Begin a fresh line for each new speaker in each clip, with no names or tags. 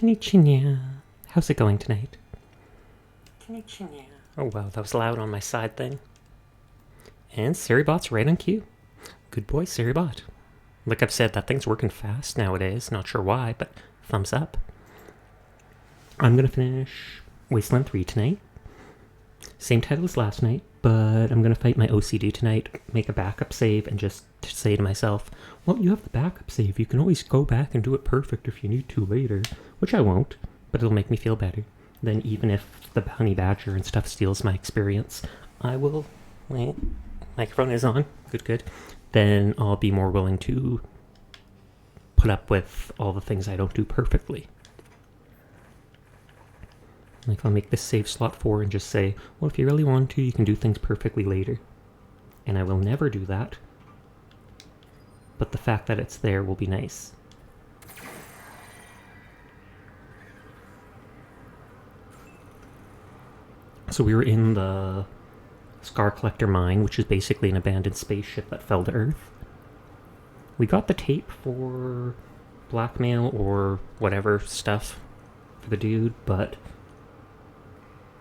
Konnichiwa. How's it going tonight? Konnichiwa. Oh wow, that was loud on my side thing. And Seribot's right on cue. Good boy, Seribot. Like I've said, that thing's working fast nowadays. Not sure why, but thumbs up. I'm gonna finish Wasteland 3 tonight. Same title as last night, but I'm gonna fight my OCD tonight, make a backup save, and just say to myself, well, you have the backup save. You can always go back and do it perfect if you need to later. Which I won't, but it'll make me feel better. Then even if the honey badger and stuff steals my experience, I will... Wait, microphone is on. Good. Then I'll be more willing to put up with all the things I don't do perfectly. Like I'll make this save slot 4 and just say, well, if you really want to, you can do things perfectly later. And I will never do that. But the fact that it's there will be nice. So we were in the Scar Collector mine, which is basically an abandoned spaceship that fell to Earth. We got the tape for blackmail or whatever stuff for the dude, but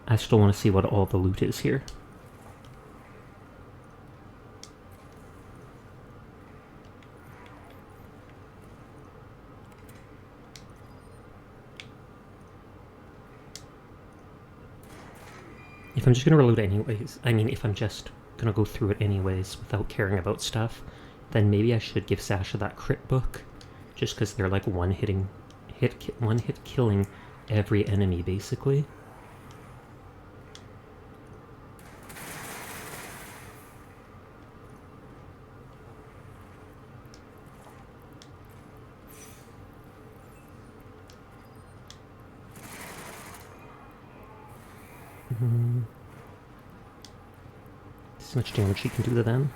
I still want to see what all the loot is here. If I'm just going to reload anyways, if I'm just going to go through it anyways without caring about stuff, then maybe I should give Sasha that crit book, just because they're like one hit killing every enemy basically. This much damage she can do to them.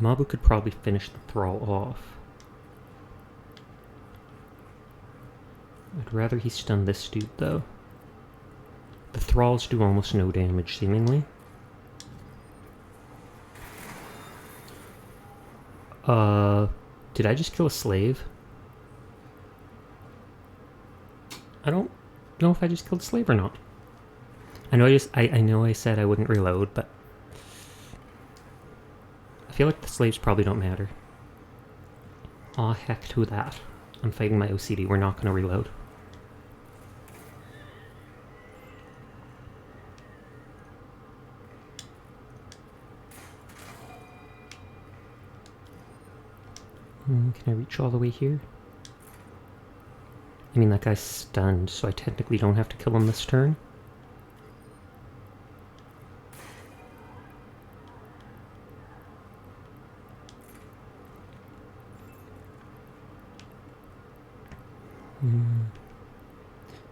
Mabu could probably finish the thrall off. I'd rather he stun this dude though. The thralls do almost no damage seemingly. Did I just kill a slave? I don't know if I just killed a slave or not. I know I said I wouldn't reload, but I feel like the slaves probably don't matter. Aw, heck to that. I'm fighting my OCD, we're not gonna reload. Can I reach all the way here? I mean, that guy's stunned, so I technically don't have to kill him this turn.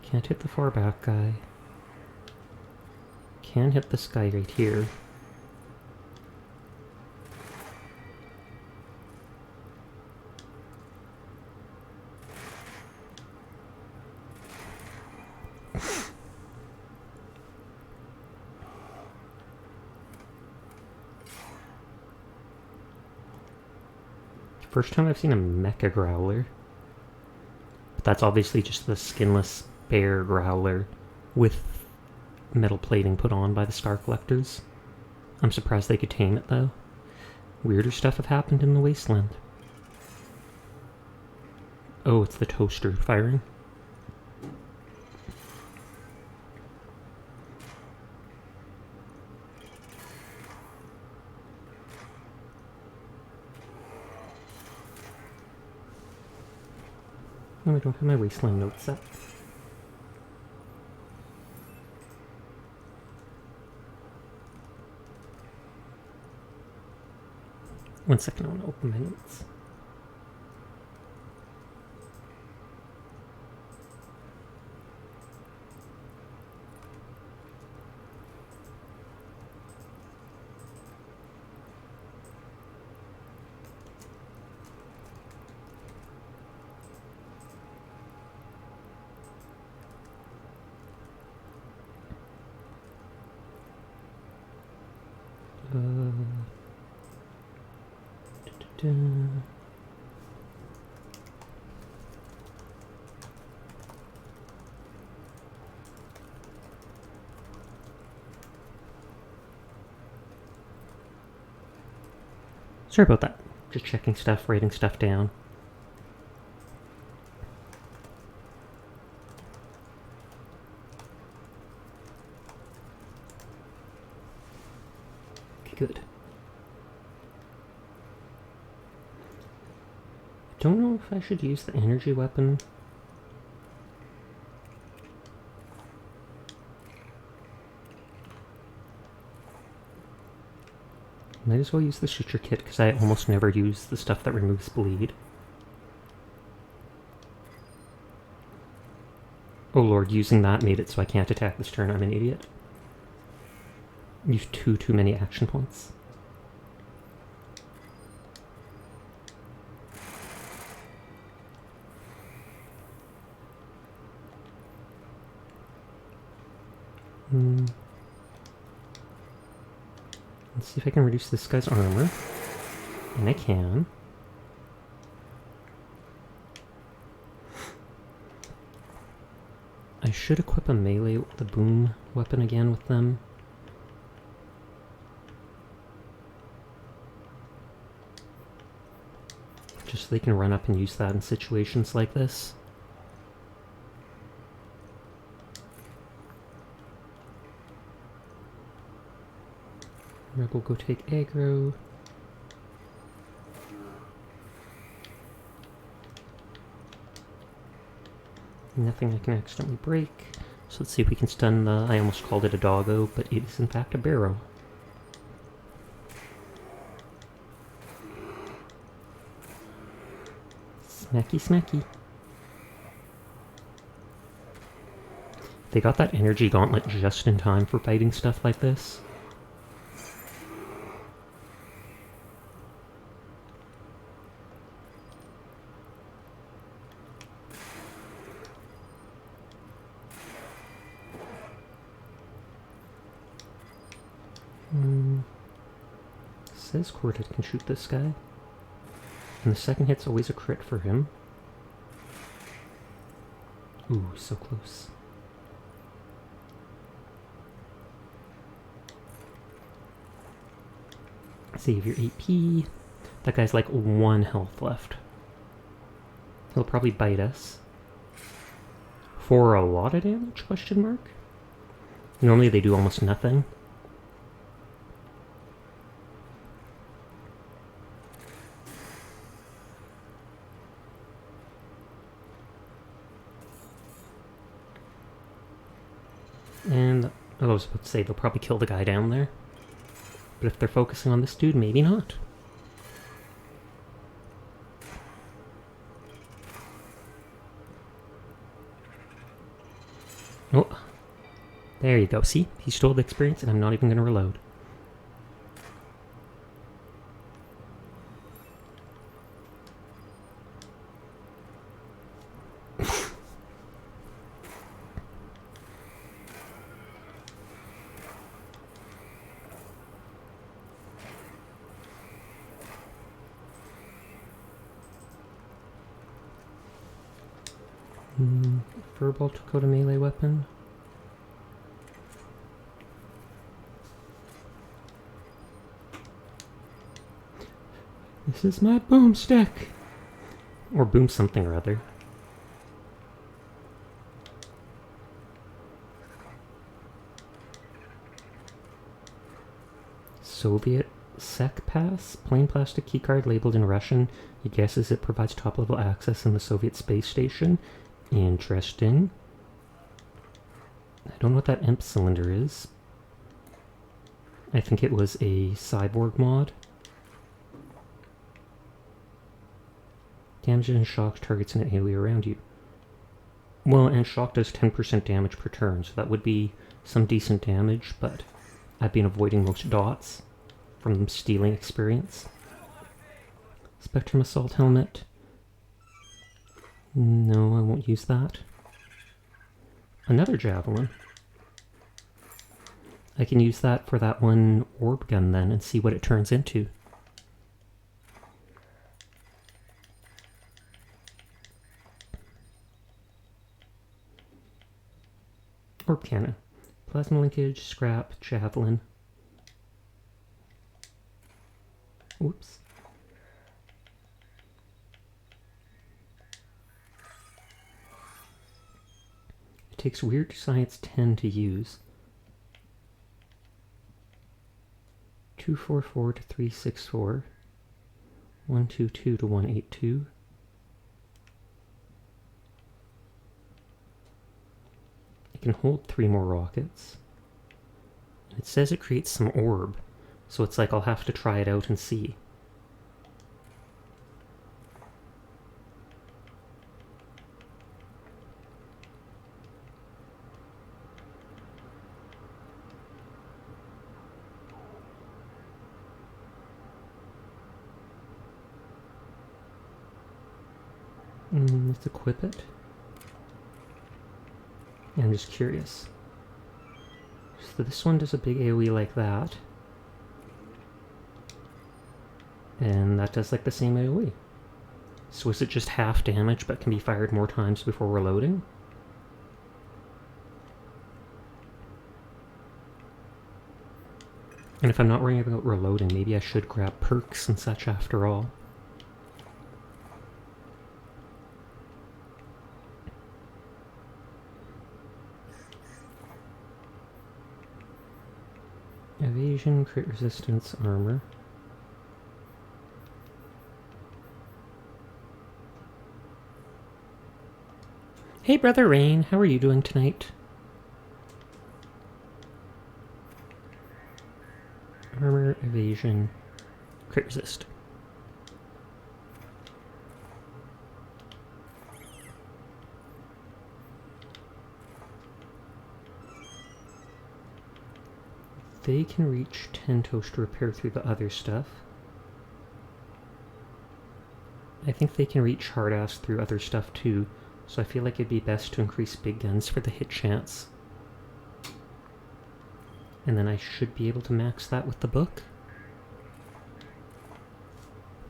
Can't hit the far back guy. Can hit this guy right here. First time I've seen a mecha growler. But that's obviously just the skinless bear growler with metal plating put on by the Scar Collectors. I'm surprised they could tame it though. Weirder stuff have happened in the Wasteland. Oh, it's the toaster firing. No, I don't have my Wasteland notes up. One second, I want to open my notes. Sorry about that. Just checking stuff, writing stuff down. Okay, good. I don't know if I should use the energy weapon. Might as well use the suture kit, because I almost never use the stuff that removes bleed. Oh lord, using that made it so I can't attack this turn. I'm an idiot. Used too many action points. Let's see if I can reduce this guy's armor. And I can. I should equip a melee, the boom weapon again with them. Just so they can run up and use that in situations like this. Rebel go take aggro. Nothing I can accidentally break. So let's see if we can stun the... I almost called it a doggo, but it is in fact a barrow. Smacky smacky. They got that energy gauntlet just in time for fighting stuff like this. Says Quartet can shoot this guy. And the second hit's always a crit for him. Ooh, so close. Save your AP. That guy's like 1 health left. He'll probably bite us. For a lot of damage, question mark? Normally they do almost nothing. And I was about to say they'll probably kill the guy down there. But if they're focusing on this dude, maybe not. Oh, there you go. See? He stole the experience and I'm not even going to reload. Furball took out a melee weapon. This is my boomstick! Or boom something or other. Soviet SEC pass? Plain plastic keycard labeled in Russian. He guesses it provides top-level access in the Soviet space station. Interesting. I don't know what that EMP cylinder is. I think it was a cyborg mod. Damage and shock targets an area around you. Well, and shock does 10% damage per turn, so that would be some decent damage, but I've been avoiding most dots from them stealing experience. Spectrum Assault Helmet. No, I won't use that. Another javelin. I can use that for that one orb gun then and see what it turns into. Orb cannon. Plasma linkage, scrap, javelin. Whoops. takes Weird Science 10 to use. 244 to 364. 122 to 182. It can hold 3 more rockets. It says it creates some orb, so it's like I'll have to try it out and see. Let's equip it. I'm just curious. So this one does a big AoE like that. And that does like the same AoE. So is it just half damage but can be fired more times before reloading? And if I'm not worrying about reloading, maybe I should grab perks and such after all. Evasion, crit resistance, armor. Hey Brother Rain, how are you doing tonight? Armor, evasion, crit resist. They can reach 10 toast to repair through the other stuff. I think they can reach hard-ass through other stuff too, so I feel like it'd be best to increase big guns for the hit chance. And then I should be able to max that with the book.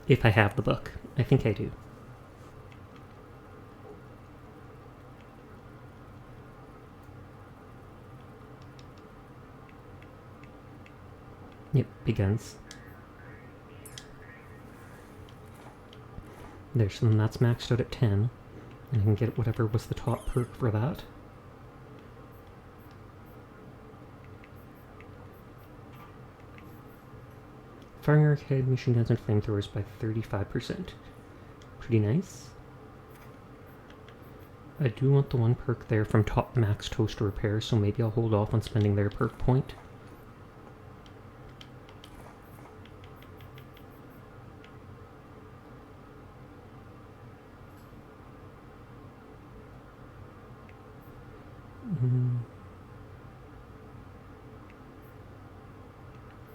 If I have the book. I think I do. Yep, big guns. There, so then that's maxed out at 10. And I can get whatever was the top perk for that. Firing arcade machine guns and flamethrowers by 35%. Pretty nice. I do want the one perk there from top max toaster repair, so maybe I'll hold off on spending their perk point.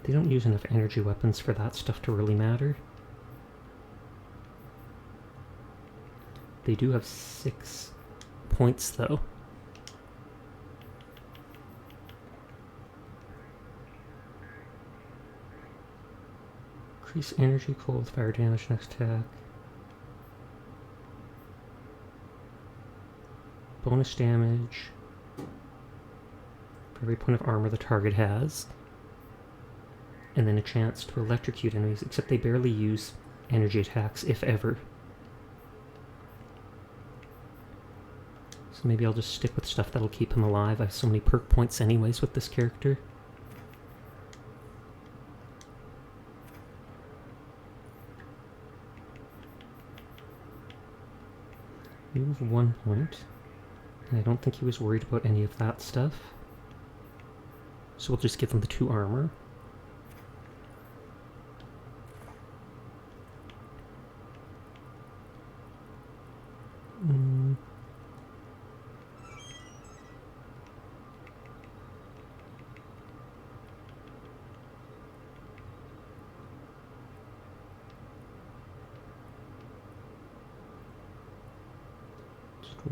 They don't use enough energy weapons for that stuff to really matter. They do have 6 points though. Increase energy, cold, fire damage next attack. Bonus damage for every point of armor the target has. And then a chance to electrocute enemies, except they barely use energy attacks, if ever. So maybe I'll just stick with stuff that'll keep him alive. I have so many perk points anyways with this character. Move 1 point. And I don't think he was worried about any of that stuff. So we'll just give him the 2 armor.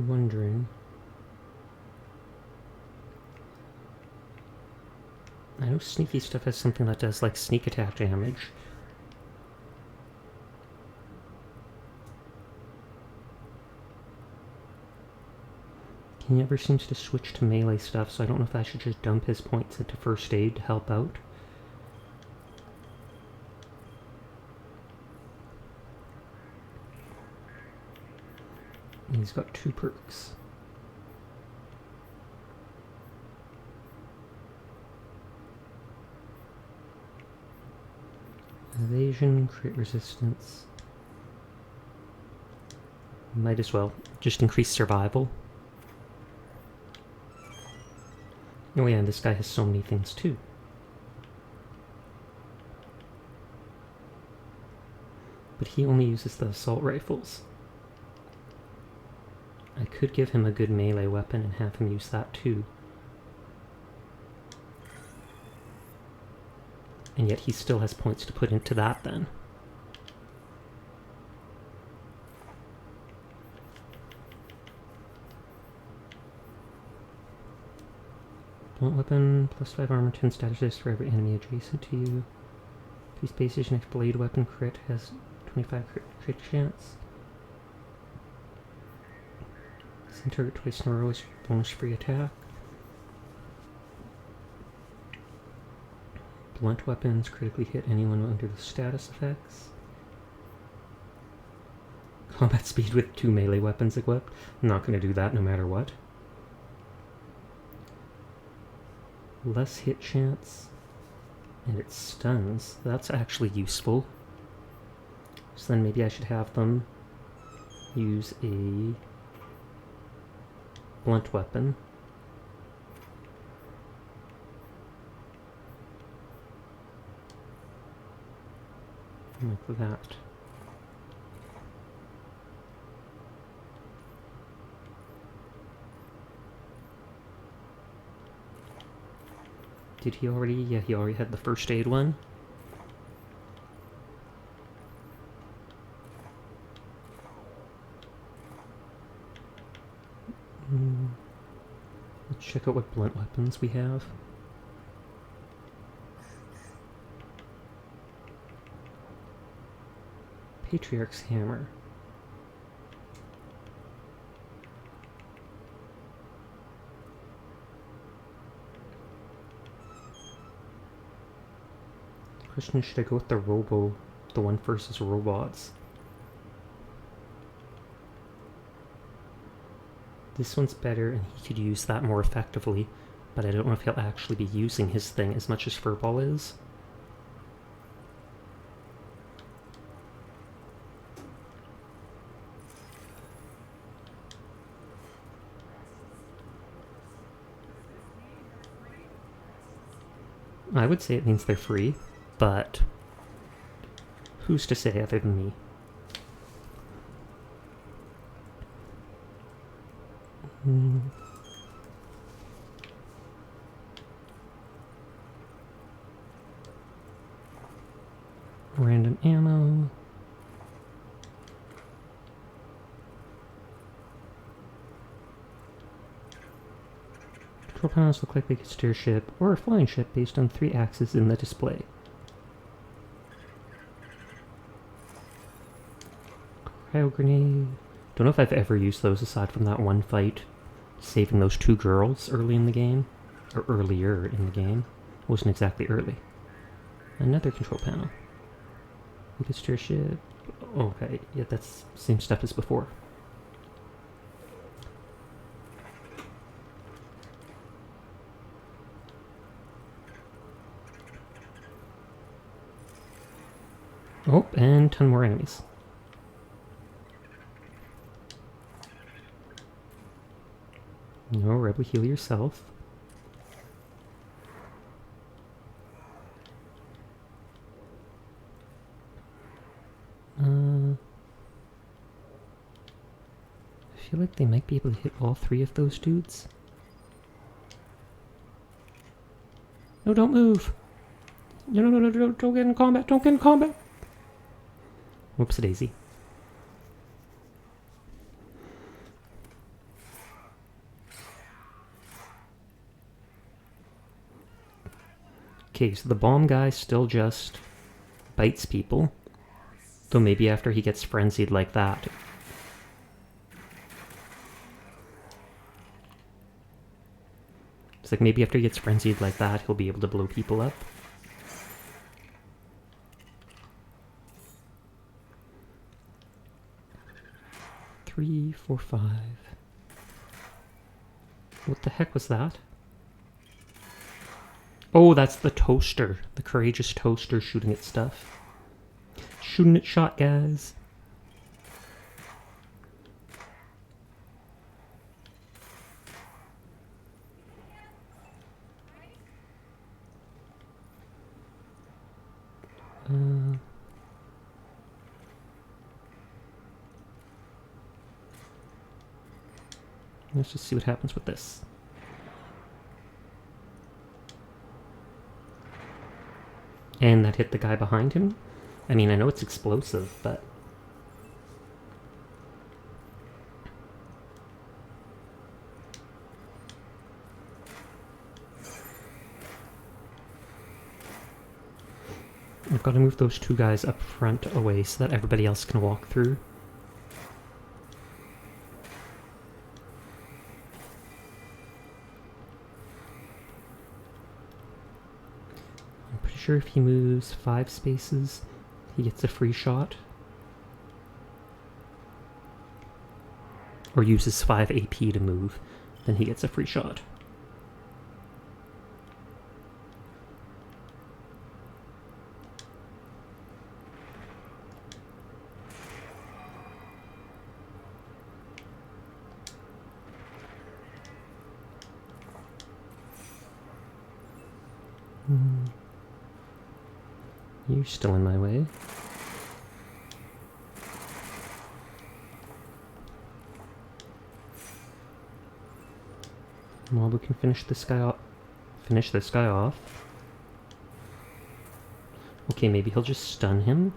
Wondering. I know sneaky stuff has something that does like sneak attack damage. He never seems to switch to melee stuff, so I don't know if I should just dump his points into first aid to help out. He's got 2 perks. Evasion, crit resistance. Might as well just increase survival. Oh yeah, and this guy has so many things too. But he only uses the assault rifles. I could give him a good melee weapon and have him use that too. And yet he still has points to put into that then. Blunt weapon, plus 5 armor, 10 status resist for every enemy adjacent to you. Please base your next blade weapon crit has 25 crit chance. Send target twice in a row is bonus free attack. Blunt weapons critically hit anyone under the status effects. Combat speed with 2 melee weapons equipped. I'm not going to do that no matter what. Less hit chance. And it stuns. That's actually useful. So then maybe I should have them use a blunt weapon. Like that. Did he already? Yeah, he already had the first aid one. Let's check out what blunt weapons we have. Patriarch's Hammer. Question, should I go with the the one versus robots? This one's better and he could use that more effectively, but I don't know if he'll actually be using his thing as much as Furball is. I would say it means they're free, but who's to say other than me? Random ammo. Control panels look like they could steer a ship or a flying ship based on 3 axes in the display. Cryo grenade. Don't know if I've ever used those aside from that one fight saving those 2 girls early in the game. Or earlier in the game. It wasn't exactly early. Another control panel. We could steer a ship. Okay, yeah, that's the same stuff as before. Oh, and 10 more enemies. No, Rebel, heal yourself. I feel like they might be able to hit all 3 of those dudes. No, don't move! No, no, no, no, don't get in combat, don't get in combat! Whoops, daisy. Okay, so the bomb guy still just bites people. Though maybe after he gets frenzied like that. It's like maybe after he gets frenzied like that, he'll be able to blow people up. Three, 4, 5. What the heck was that? Oh, that's the toaster. The courageous toaster shooting at stuff. shooting at shot, guys. Let's just see what happens with this. And that hit the guy behind him. I mean, I know it's explosive, but... I've got to move those two guys up front away so that everybody else can walk through. I'm pretty sure if he moves 5 spaces, he gets a free shot. Or uses 5 AP to move, then he gets a free shot. You're still in my way. Well, we can finish this guy off. Okay, maybe he'll just stun him.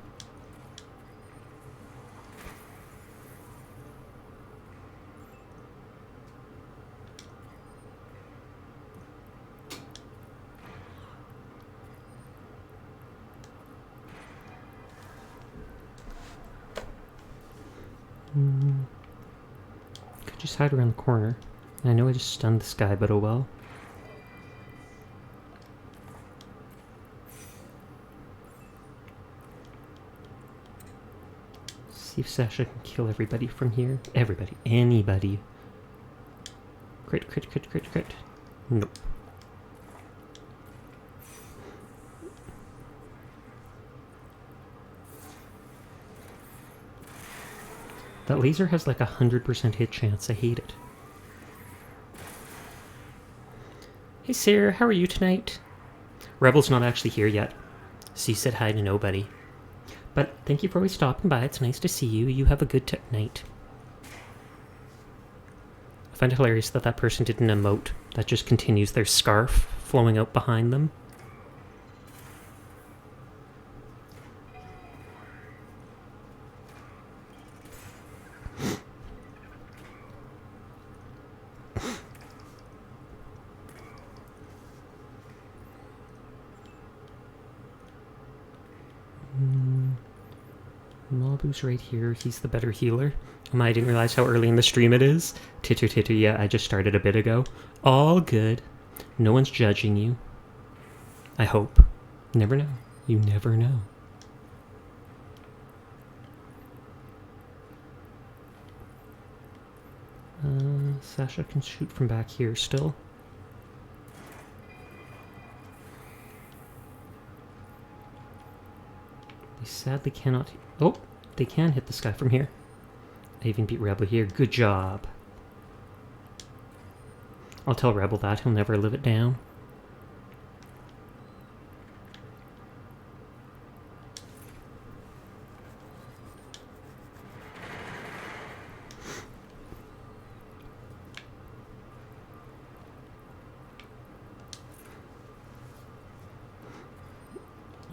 Could just hide around the corner. I know I just stunned this guy, but oh well. See if Sasha can kill everybody from here. Everybody. Anybody. Crit, crit, crit, crit, crit. Nope. That laser has like 100% hit chance. I hate it. Hey Sarah, how are you tonight? Rebel's not actually here yet, so you said hi to nobody. But thank you for always stopping by. It's nice to see you. You have a good night. I find it hilarious that that person did an emote that just continues their scarf flowing out behind them. Mabu's right here. He's the better healer. I didn't realize how early in the stream it is. Titter titter, yeah, I just started a bit ago. All good. No one's judging you. I hope. Never know. You never know. Sasha can shoot from back here still. They sadly cannot... Oh, they can hit this guy from here. I even beat Rebel here. Good job. I'll tell Rebel that. He'll never live it down.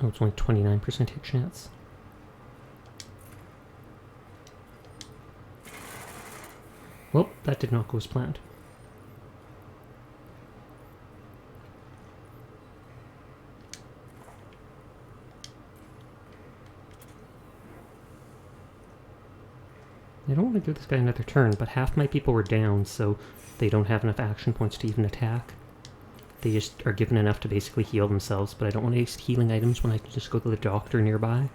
Oh, it's only 29% hit chance. Well, that did not go as planned. I don't want to give this guy another turn, but half my people were down, so they don't have enough action points to even attack. They just are given enough to basically heal themselves, but I don't want to waste healing items when I can just go to the doctor nearby.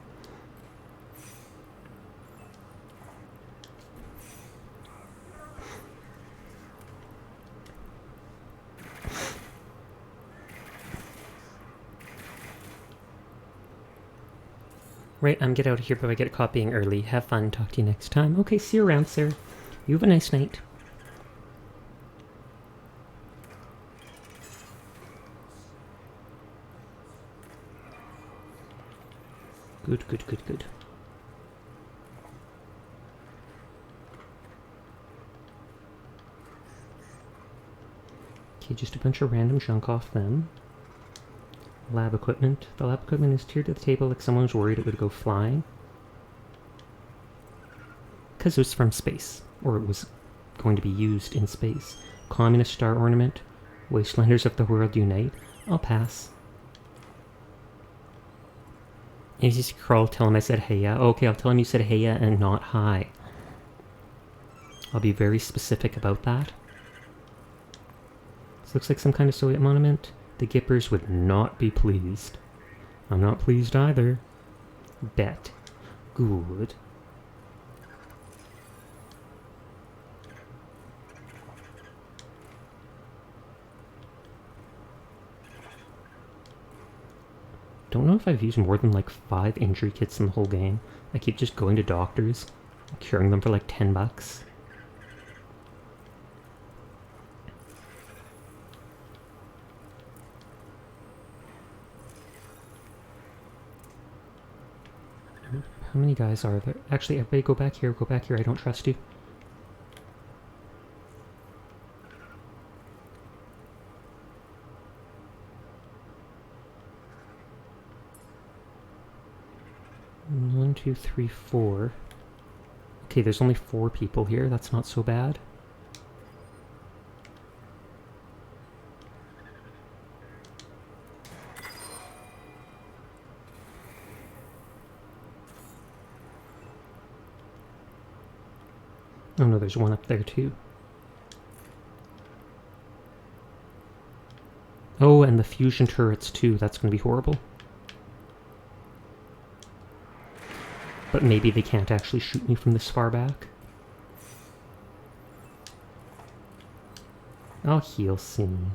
Right, get out of here, but I get caught being early. Have fun. Talk to you next time. Okay, see you around, Sarah. You have a nice night. Good, good, good, good. Okay, just a bunch of random junk off them. Lab equipment. The lab equipment is tiered to the table like someone was worried it would go flying. Because it was from space. Or it was going to be used in space. Communist star ornament. Wastelanders of the world unite. I'll pass. If you crawl, tell him I said hey ya. Okay, I'll tell him you said hey ya and not hi. I'll be very specific about that. This looks like some kind of Soviet monument. The Gippers would not be pleased. I'm not pleased either. Bet. Good. Don't know if I've used more than like 5 injury kits in the whole game. I keep just going to doctors, curing them for like $10. How many guys are there? Actually, everybody go back here, I don't trust you. One, two, three, four. Okay, there's only 4 people here, that's not so bad. Oh no, there's one up there too. Oh, and the fusion turrets too, that's going to be horrible. But maybe they can't actually shoot me from this far back. I'll heal soon.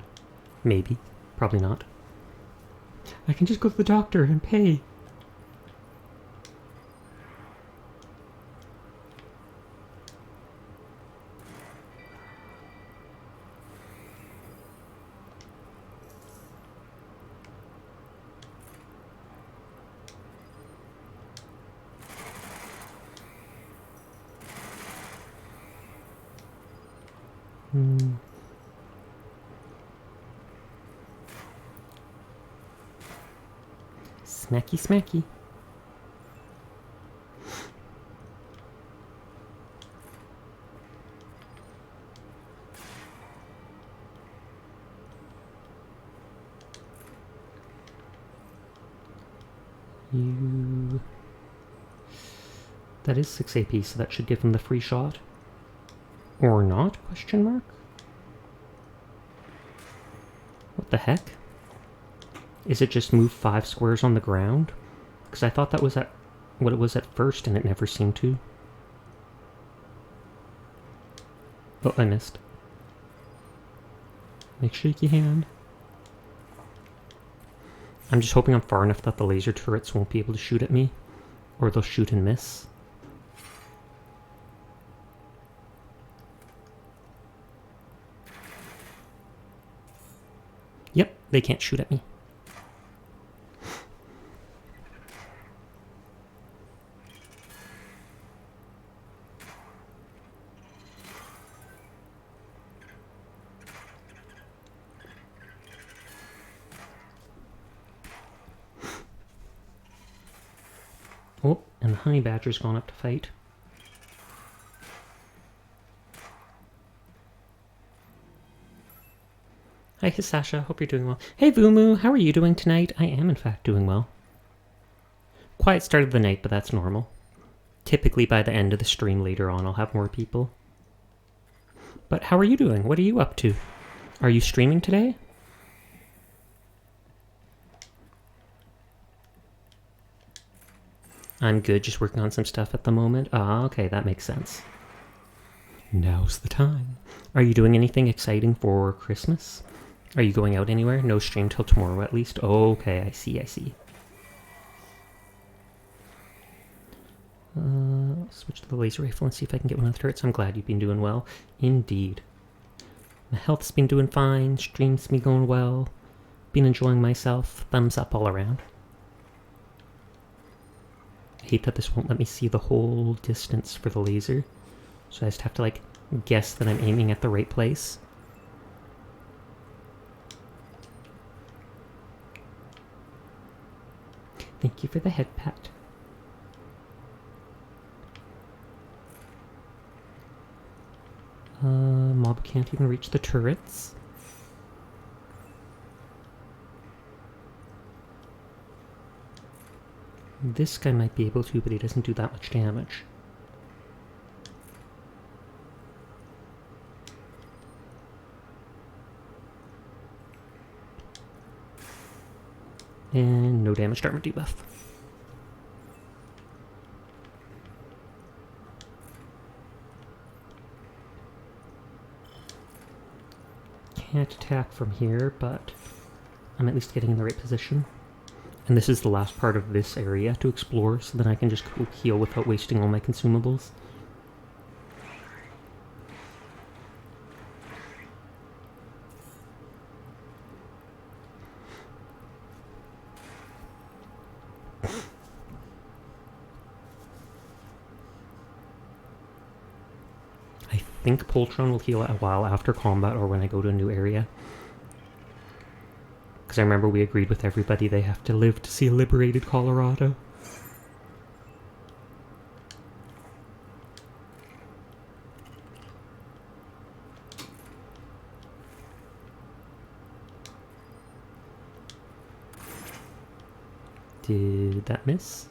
Maybe. Probably not. I can just go to the doctor and pay. Smacky, smacky. You... That is 6 AP, so that should give him the free shot. Or not? Question mark? What the heck? Is it just move 5 squares on the ground? Because I thought that was at what it was at first, and it never seemed to. Oh, I missed. Make shaky hand. I'm just hoping I'm far enough that the laser turrets won't be able to shoot at me. Or they'll shoot and miss. Yep, they can't shoot at me. Oh, and the honey badger's gone up to fight. Hi, Sasha. Hope you're doing well. Hey, Vumu. How are you doing tonight? I am, in fact, doing well. Quiet start of the night, but that's normal. Typically, by the end of the stream later on, I'll have more people. But how are you doing? What are you up to? Are you streaming today? I'm good, just working on some stuff at the moment. Ah, okay, that makes sense. Now's the time. Are you doing anything exciting for Christmas? Are you going out anywhere? No stream till tomorrow at least? Okay, I see, I see. I'll switch to the laser rifle and see if I can get one of the turrets. I'm glad you've been doing well. Indeed. My health's been doing fine. Stream's been going well. Been enjoying myself. Thumbs up all around. I hate that this won't let me see the whole distance for the laser. So I just have to, like, guess that I'm aiming at the right place. Thank you for the head pat. Mob can't even reach the turrets. This guy might be able to, but he doesn't do that much damage. And no damage to armor debuff. Can't attack from here, but I'm at least getting in the right position. And this is the last part of this area to explore, so then I can just go heal without wasting all my consumables. I think Poltron will heal a while after combat or when I go to a new area. Because I remember we agreed with everybody they have to live to see a liberated Colorado. Did that miss?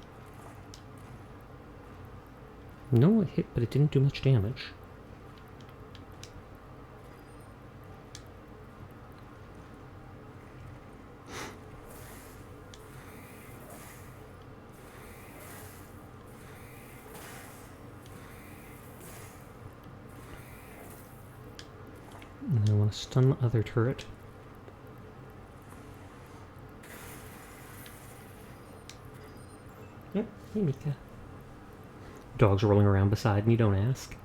No, it hit, but it didn't do much damage. And I want to stun the other turret. Yep, hey Mika. Dog's rolling around beside me, don't ask.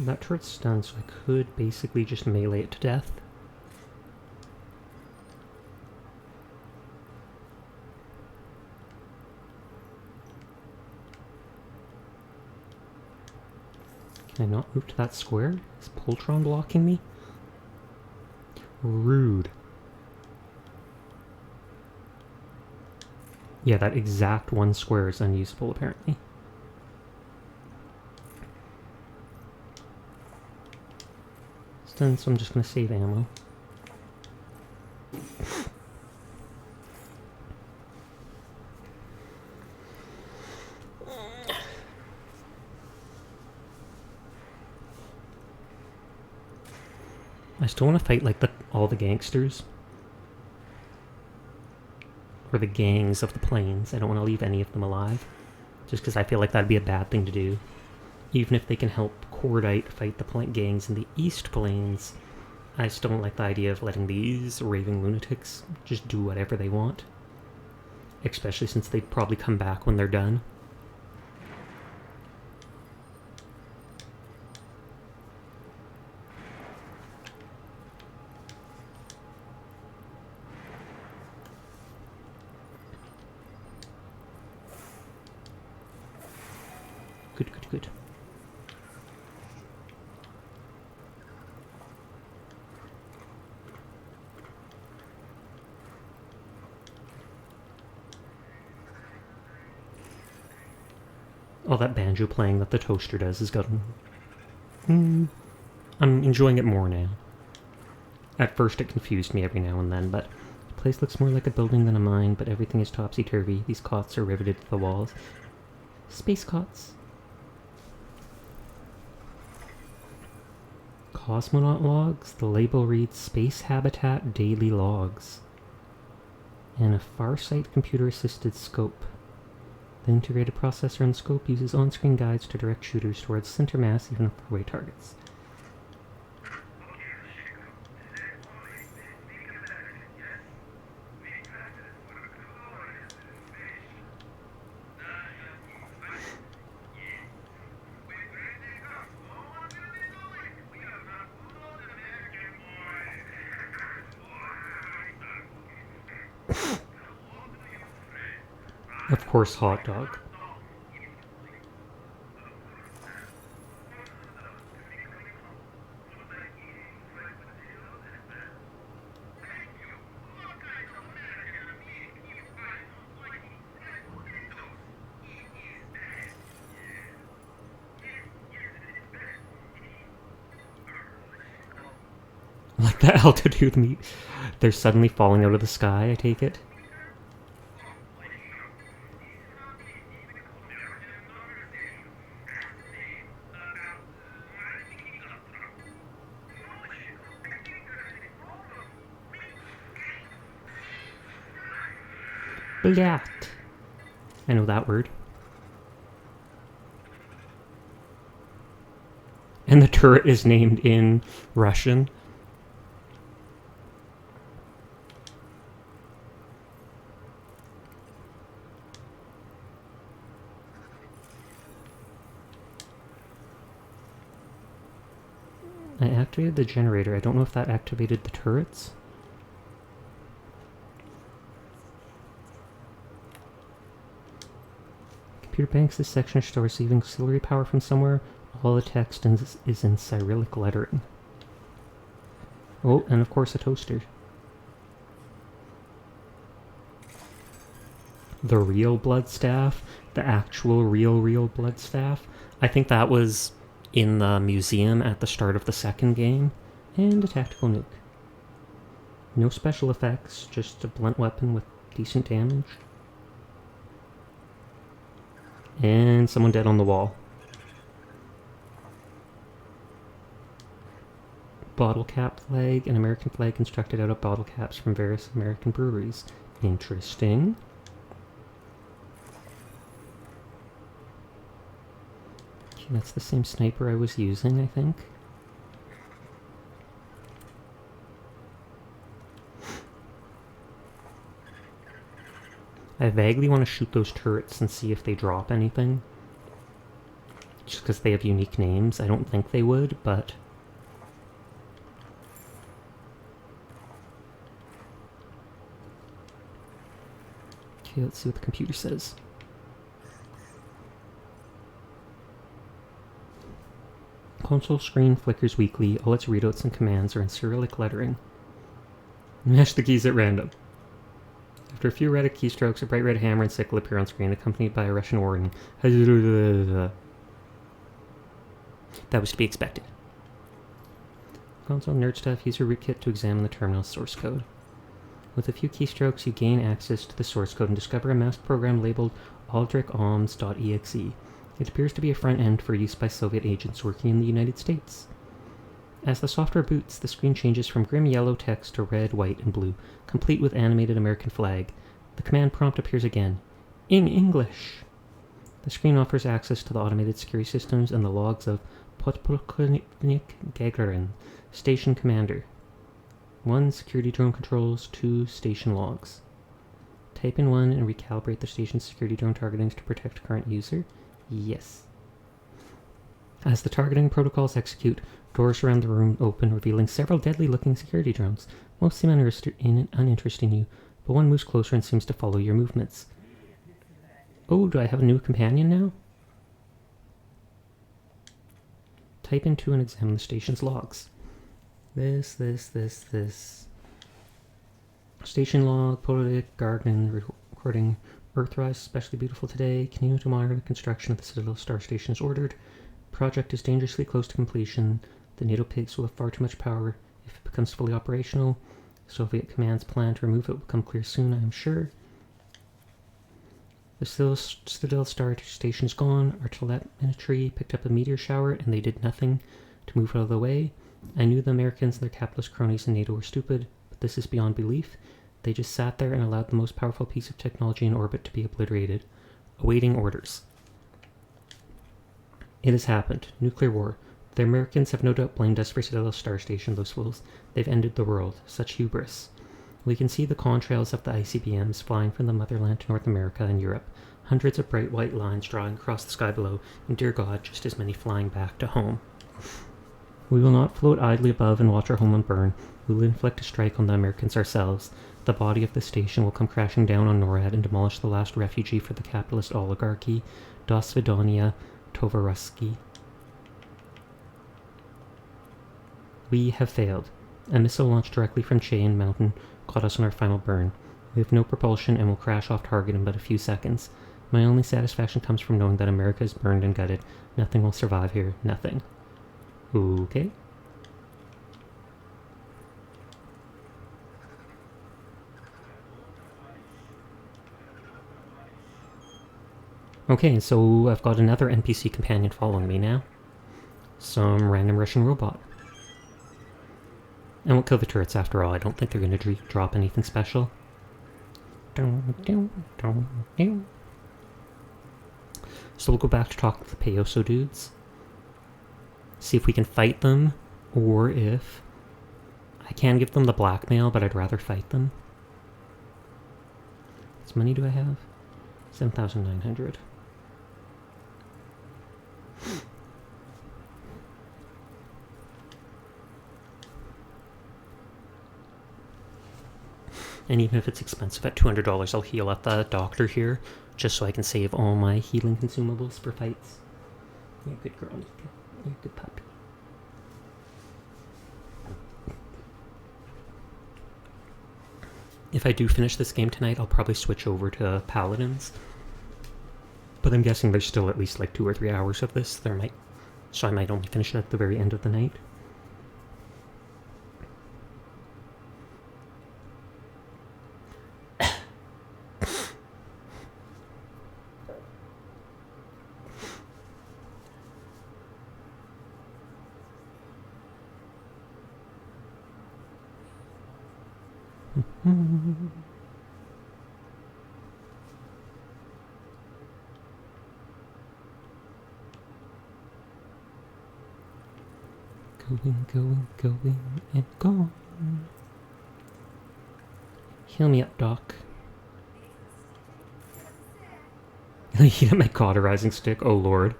That turret's stunned, so I could basically just melee it to death. Can I not move to that square? Is Poltron blocking me? Rude. Yeah, that exact one square is unusable, apparently. Stunned, so I'm just going to save ammo. I still want to fight like all the gangsters. Or the gangs of the plains. I don't want to leave any of them alive. Just because I feel like that'd be a bad thing to do. Even if they can help Cordite fight the gangs in the East Plains, I still don't like the idea of letting these raving lunatics just do whatever they want. Especially since they'd probably come back when they're done. Good, good, good. All that banjo playing that the toaster does is good. I'm enjoying it more now. At first it confused me every now and then, but the place looks more like a building than a mine, but everything is topsy-turvy. These cots are riveted to the walls. Space cots. Cosmonaut logs. The label reads Space Habitat Daily Logs. And a Farsight computer-assisted scope. The integrated processor in the scope uses on-screen guides to direct shooters towards center mass, even faraway targets. Of course, hot dog. Like the altitude meat. They're suddenly falling out of the sky, I take it. Blat. I know that word. And the turret is named in Russian. I activated the generator. I don't know if that activated the turrets. Computer banks this section are still receiving auxiliary power from somewhere. All the text is in Cyrillic lettering. Oh, and of course a toaster. The real blood staff. The actual real blood staff. I think that was in the museum at the start of the second game. And a tactical nuke. No special effects, just a blunt weapon with decent damage. And someone dead on the wall. Bottle cap flag, an American flag constructed out of bottle caps from various American breweries. Interesting. Okay, that's the same sniper I was using, I think. I vaguely want to shoot those turrets and see if they drop anything. Just because they have unique names. I don't think they would, but... Okay, let's see what the computer says. Console screen flickers weakly. All its readouts and commands are in Cyrillic lettering. Mash the keys at random. After a few erratic keystrokes, a bright red hammer and sickle appear on screen, accompanied by a Russian warning. That was to be expected. Console nerd stuff. Use your rootkit to examine the terminal source code. With a few keystrokes, you gain access to the source code and discover a masked program labeled aldrichoms.exe. It appears to be a front end for use by Soviet agents working in the United States. As the software boots, the screen changes from grim yellow text to red, white, and blue, complete with animated American flag. The command prompt appears again. In English! The screen offers access to the automated security systems and the logs of Podpolkovnik Gagarin, station commander. 1. Security drone controls. 2. Station logs. Type in 1 and recalibrate the station's security drone targetings to protect current user. Yes. As the targeting protocols execute, doors around the room open, revealing several deadly-looking security drones. Most seem uninterested in you, but one moves closer and seems to follow your movements. Oh, do I have a new companion now? Type in 2 and examine the station's logs. This. Station log, Politic, Garden, recording Earthrise, especially beautiful today. Continue to monitor the construction of the Citadel Star Station is ordered. Project is dangerously close to completion. The NATO pigs will have far too much power if it becomes fully operational. Soviet command's plan to remove it will become clear soon, I am sure. The Citadel Star Station is gone. Our telemetry picked up a meteor shower and they did nothing to move out of the way. I knew the Americans and their capitalist cronies in NATO were stupid, but this is beyond belief. They just sat there and allowed the most powerful piece of technology in orbit to be obliterated. Awaiting orders. It has happened. Nuclear war. The Americans have no doubt blamed us for Citadel Star Station, those fools. They've ended the world. Such hubris. We can see the contrails of the ICBMs flying from the motherland to North America and Europe. Hundreds of bright white lines drawing across the sky below, and dear God, just as many flying back to home. We will not float idly above and watch our homeland burn. We will inflict a strike on the Americans ourselves. The body of the station will come crashing down on NORAD and demolish the last refugee for the capitalist oligarchy. Das Svidania Tovaruski. We have failed. A missile launched directly from Cheyenne Mountain caught us on our final burn. We have no propulsion and will crash off target in but a few seconds. My only satisfaction comes from knowing that America is burned and gutted. Nothing will survive here. Nothing. Okay. Okay, so I've got another NPC companion following me now. Some random Russian robot. And we'll kill the turrets after all. I don't think they're going to drop anything special. So we'll go back to talk to the Payoso dudes. See if we can fight them, or if... I can give them the blackmail, but I'd rather fight them. How much money do I have? 7,900. And even if it's expensive at $200, I'll heal at the doctor here, just so I can save all my healing consumables for fights. You're a good girl, Nika. You're a good puppy. If I do finish this game tonight, I'll probably switch over to Paladins. But I'm guessing there's still at least like 2 or 3 hours of this. So I might only finish it at the very end of the night. Going, and gone. Heal me up, Doc. He hit my cauterizing stick, oh lord.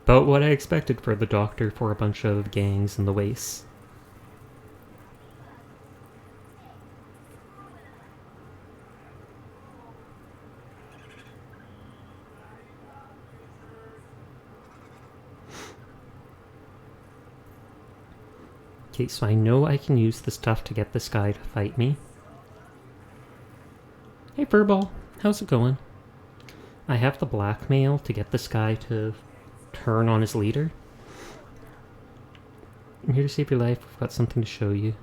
About what I expected for the doctor for a bunch of gangs in the wastes. Okay, so I know I can use the stuff to get this guy to fight me. Hey Furball, how's it going? I have the blackmail to get this guy to turn on his leader. I'm here to save your life. We've got something to show you.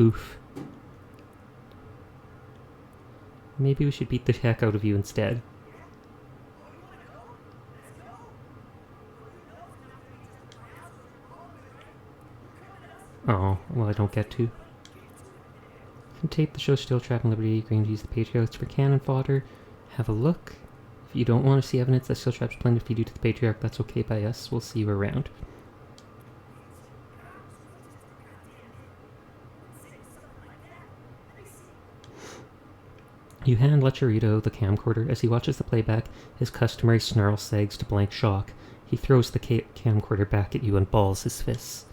Oof. Maybe we should beat the heck out of you instead. Oh, well I don't get to. Can tape the show Steel Trap and Liberty, going to use the Patriarchs for cannon fodder. Have a look. If you don't want to see evidence that Steel Trap's planning to feed you to the Patriarch, that's okay by us. We'll see you around. You hand Lecherito the camcorder. As he watches the playback, his customary snarl sags to blank shock. He throws the camcorder back at you and balls his fists.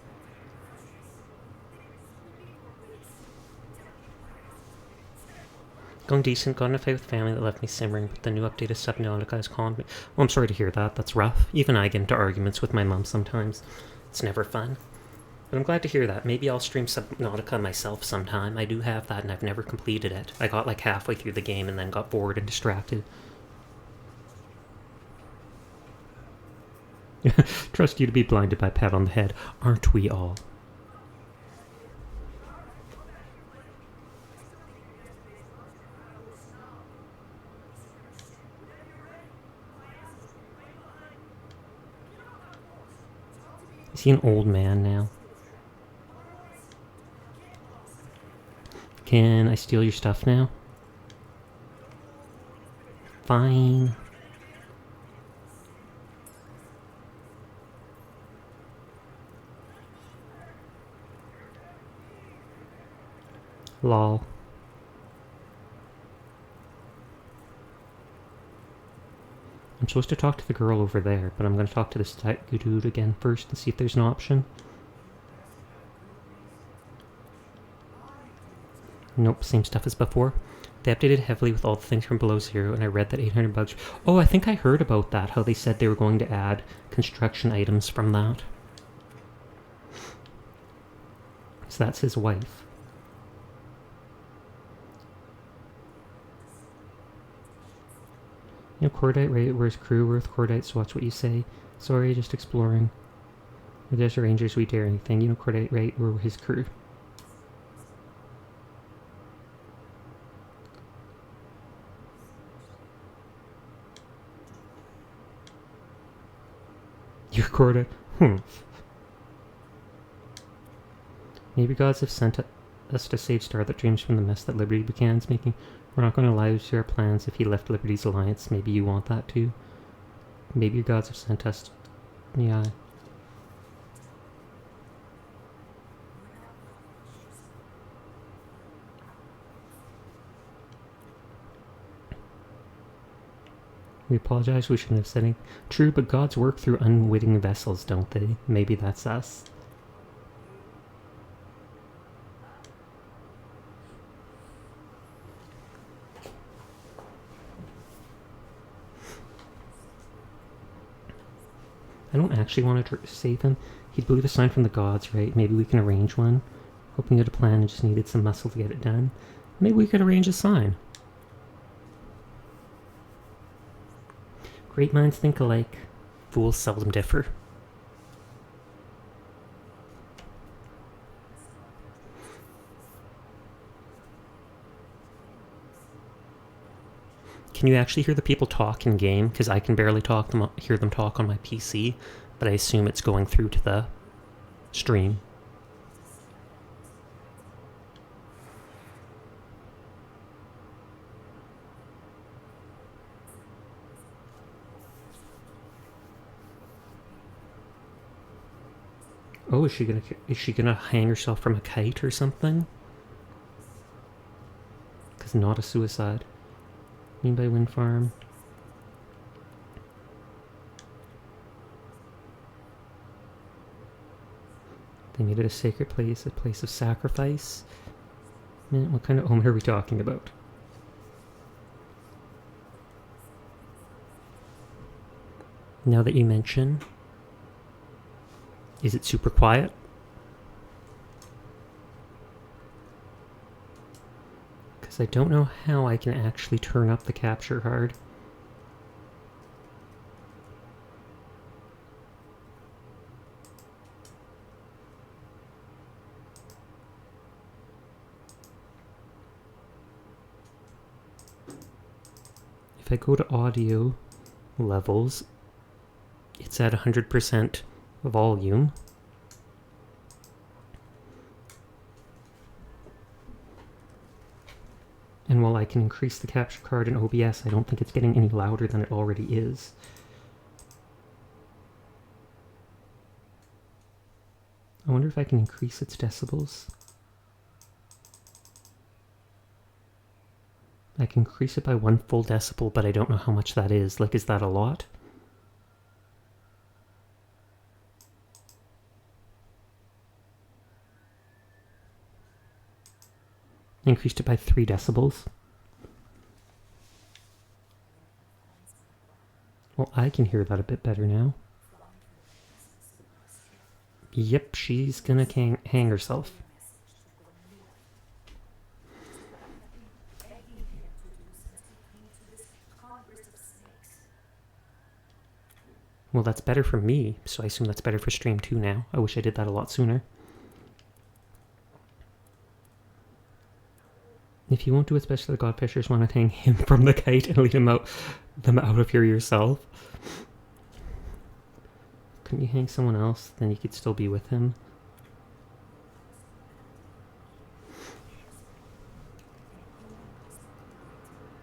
Going decent, got in a fight with family that left me simmering, but the new update of Subnautica has calmed me. Oh, I'm sorry to hear that, that's rough. Even I get into arguments with my mum sometimes. It's never fun. But I'm glad to hear that. Maybe I'll stream Subnautica myself sometime. I do have that and I've never completed it. I got like halfway through the game and then got bored and distracted. Trust you to be blinded by a pat on the head. Aren't we all? Is he an old man now? Can I steal your stuff now? Fine. Lol. I'm supposed to talk to the girl over there, but I'm going to talk to this dude again first and see if there's an option. Nope, same stuff as before. They updated heavily with all the things from Below Zero, and I read that 800 bugs... Oh, I think I heard about that, how they said they were going to add construction items from that. So that's his wife. You know, Cordite, right? Where's crew? We're with Cordite, so watch what you say. Sorry, just exploring. We're Desert Rangers, we dare anything. You know, Cordite, right? We're his crew. You're Cordite. Maybe gods have sent us to save Starlit Dreams from the mess that Liberty begins making. We're not going to allow you to share plans if he left Liberty's alliance. Maybe you want that too. Maybe your gods have sent us... Yeah. We apologize, we shouldn't have said anything. True, but gods work through unwitting vessels, don't they? Maybe that's us. I don't actually want to save him. He'd believe a sign from the gods, right? Maybe we can arrange one. Hoping you had a plan and just needed some muscle to get it done. Maybe we could arrange a sign. Great minds think alike. Fools seldom differ. Can you actually hear the people talk in game? Because I can barely hear them talk on my PC, but I assume it's going through to the stream. Oh, is she gonna hang herself from a kite or something? Because not a suicide. Mean by wind farm. They made it a sacred place, a place of sacrifice. Man, what kind of omen are we talking about? Now that you mention, is it super quiet? Because I don't know how I can actually turn up the capture card. If I go to audio levels, it's at 100% volume. And while I can increase the capture card in OBS, I don't think it's getting any louder than it already is. I wonder if I can increase its decibels. I can increase it by 1 full decibel, but I don't know how much that is. Like, is that a lot? Increased it by 3 decibels. Well, I can hear that a bit better now. Yep, she's gonna hang herself. Well, that's better for me, so I assume that's better for stream too now. I wish I did that a lot sooner. If you won't do it, especially the Godfishers want to hang him from the kite and lead them out of here yourself. Couldn't you hang someone else? Then you could still be with him.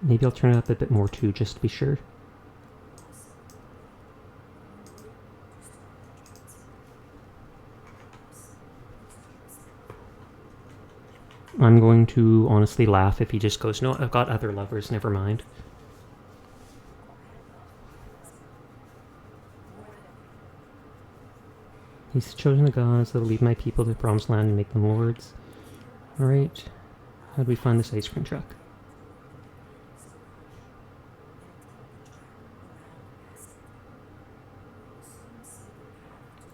Maybe I'll turn it up a bit more too, just to be sure. I'm going to honestly laugh if he just goes, no, I've got other lovers, never mind. He's chosen the gods that will lead my people to the promised land and make them lords. Alright. How do we find this ice cream truck?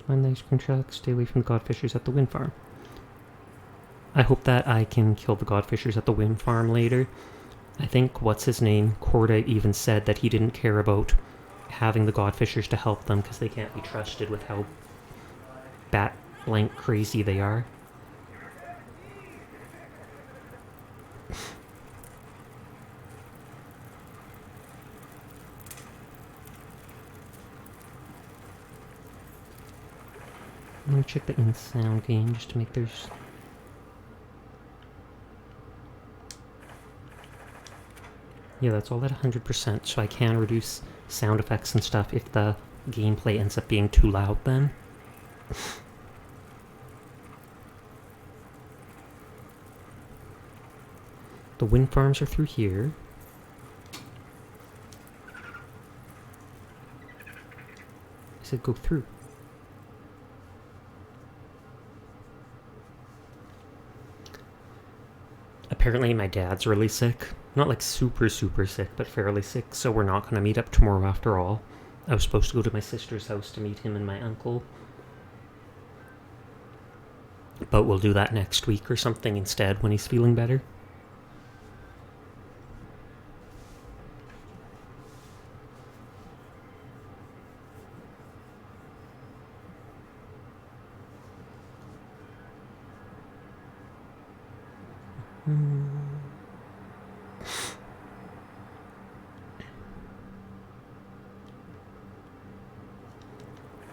Find the ice cream truck, stay away from the godfishers at the wind farm. I hope that I can kill the godfishers at the wind farm later. I think, what's his name, Corda even said that he didn't care about having the godfishers to help them because they can't be trusted with how bat-blank crazy they are. Let me check the in-sound gain just to make there's... Yeah, that's all at 100%, so I can reduce sound effects and stuff if the gameplay ends up being too loud then. The wind farms are through here. I said go through. Apparently my dad's really sick. Not like super sick, but fairly sick, so we're not going to meet up tomorrow after all. I was supposed to go to my sister's house to meet him and my uncle. But we'll do that next week or something instead when he's feeling better.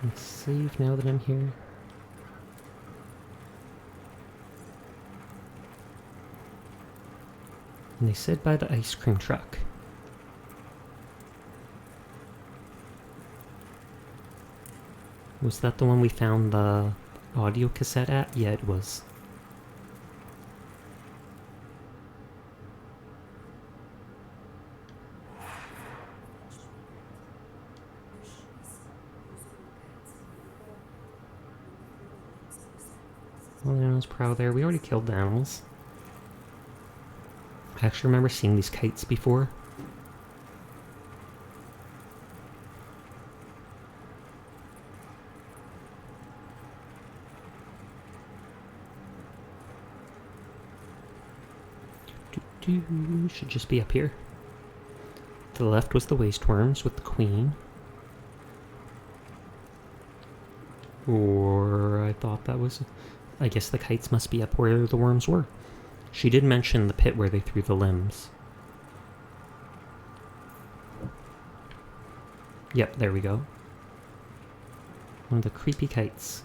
Let's save now that I'm here. And they said by the ice cream truck. Was that the one we found the audio cassette at? Yeah, it was. Well, the animals prowl there. We already killed the animals. I actually remember seeing these kites before. Should just be up here. To the left was the waste worms with the queen. Or I thought that was... I guess the kites must be up where the worms were. She did mention the pit where they threw the limbs. Yep, there we go. One of the creepy kites.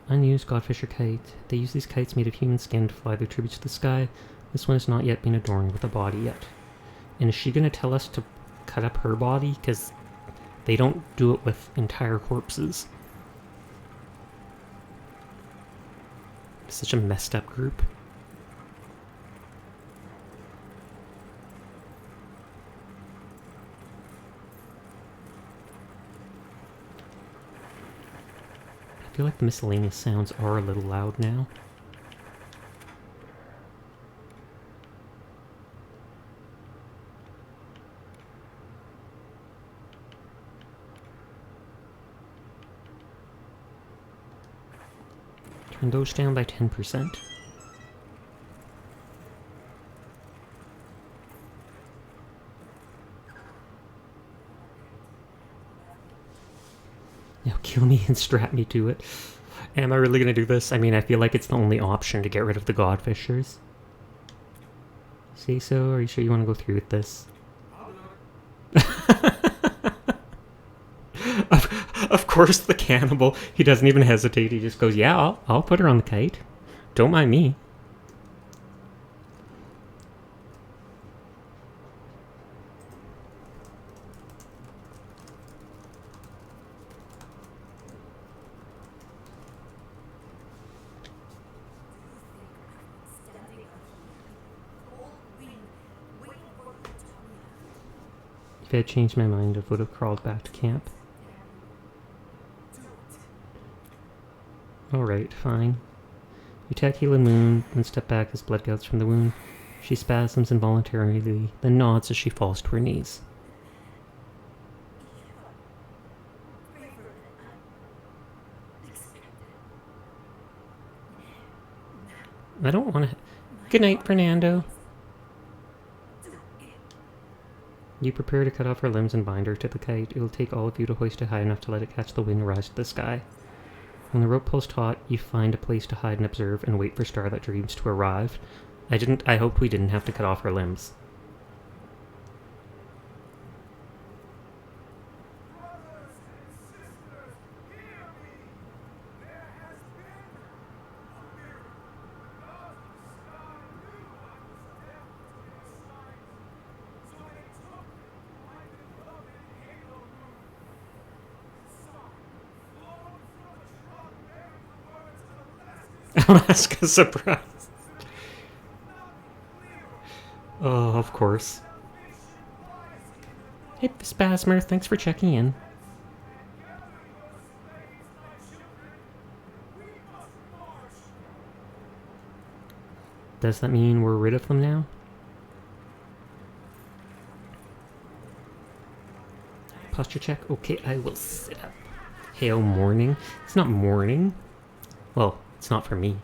Unused godfisher kite. They use these kites made of human skin to fly their tributes to the sky. This one has not yet been adorned with a body yet. And is she going to tell us to cut up her body? Because they don't do it with entire corpses. Such a messed up group. I feel like the miscellaneous sounds are a little loud now. Turn those down by 10%. Now kill me and strap me to it. Am I really gonna do this? I mean, I feel like it's the only option to get rid of the godfishers. Say so? Are you sure you want to go through with this? Of course, the cannibal, he doesn't even hesitate. He just goes, yeah, I'll put her on the kite. Don't mind me. If I had changed my mind, I would have crawled back to camp. Alright, fine. You attack Healing Moon, and step back as blood gouts from the wound. She spasms involuntarily, then nods as she falls to her knees. I don't want to... Good night, Fernando. You prepare to cut off her limbs and bind her to the kite. It will take all of you to hoist it high enough to let it catch the wind and rise to the sky. When the rope pulls taut, you find a place to hide and observe and wait for Starlight Dreams to arrive. I hoped we didn't have to cut off her limbs. Alaska surprise. Oh, of course. Hey, Spasmer, thanks for checking in. Does that mean we're rid of them now? Posture check. Okay, I will sit up. Hail morning. It's not morning. Well, it's not for me.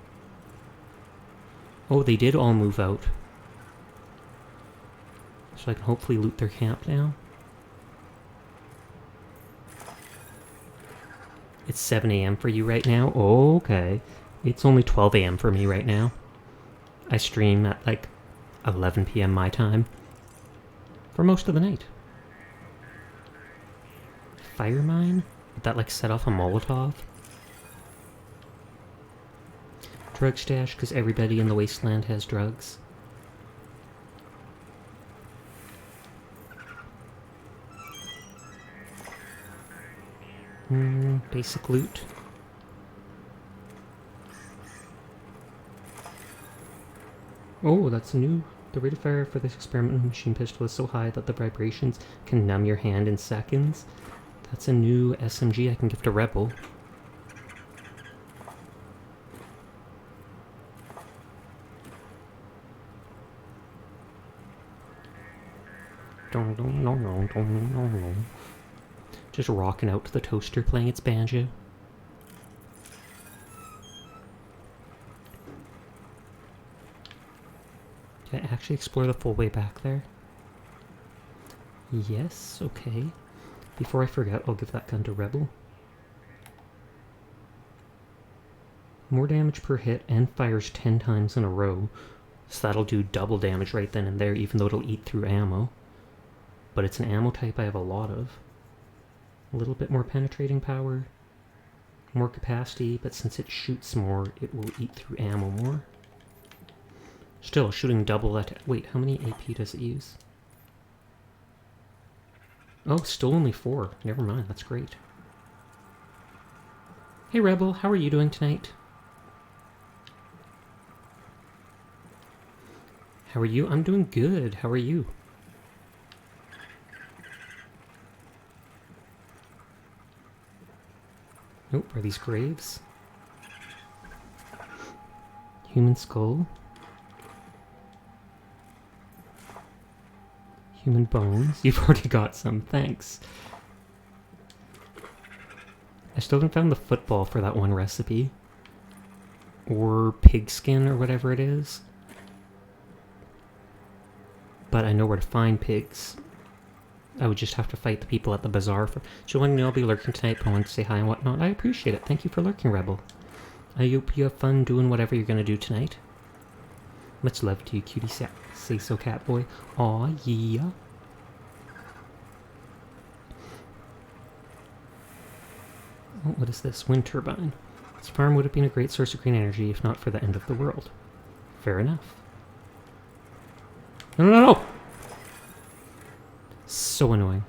Oh, they did all move out. So I can hopefully loot their camp now. It's 7 a.m. for you right now? Oh, okay. It's only 12 a.m. for me right now. I stream at like 11 p.m. my time. For most of the night. Fire mine? Would that like set off a Molotov? Drug stash, because everybody in the Wasteland has drugs. Basic loot. Oh, that's new. The rate of fire for this experimental machine pistol is so high that the vibrations can numb your hand in seconds. That's a new SMG I can give to Rebel. Just rocking out to the toaster playing its banjo. Did I actually explore the full way back there? Yes, okay. Before I forget, I'll give that gun to Rebel. More damage per hit and fires 10 times in a row. So that'll do double damage right then and there, even though it'll eat through ammo. But it's an ammo type I have a lot of. A little bit more penetrating power, more capacity, but since it shoots more, it will eat through ammo more. Still, shooting double that... Wait, how many AP does it use? Oh, still only 4. Never mind, that's great. Hey Rebel, how are you doing tonight? How are you? I'm doing good. How are you? Nope, are these graves? Human skull. Human bones. You've already got some, thanks. I still haven't found the football for that one recipe. Or pigskin or whatever it is. But I know where to find pigs. I would just have to fight the people at the bazaar for... Showing me I'll be lurking tonight, but I want to say hi and whatnot. I appreciate it. Thank you for lurking, Rebel. I hope you have fun doing whatever you're going to do tonight. Much love to you, cutie say so, cat boy. Aw, yeah. Oh, what is this? Wind turbine. This farm would have been a great source of green energy if not for the end of the world. Fair enough. No, no, no, no! So annoying.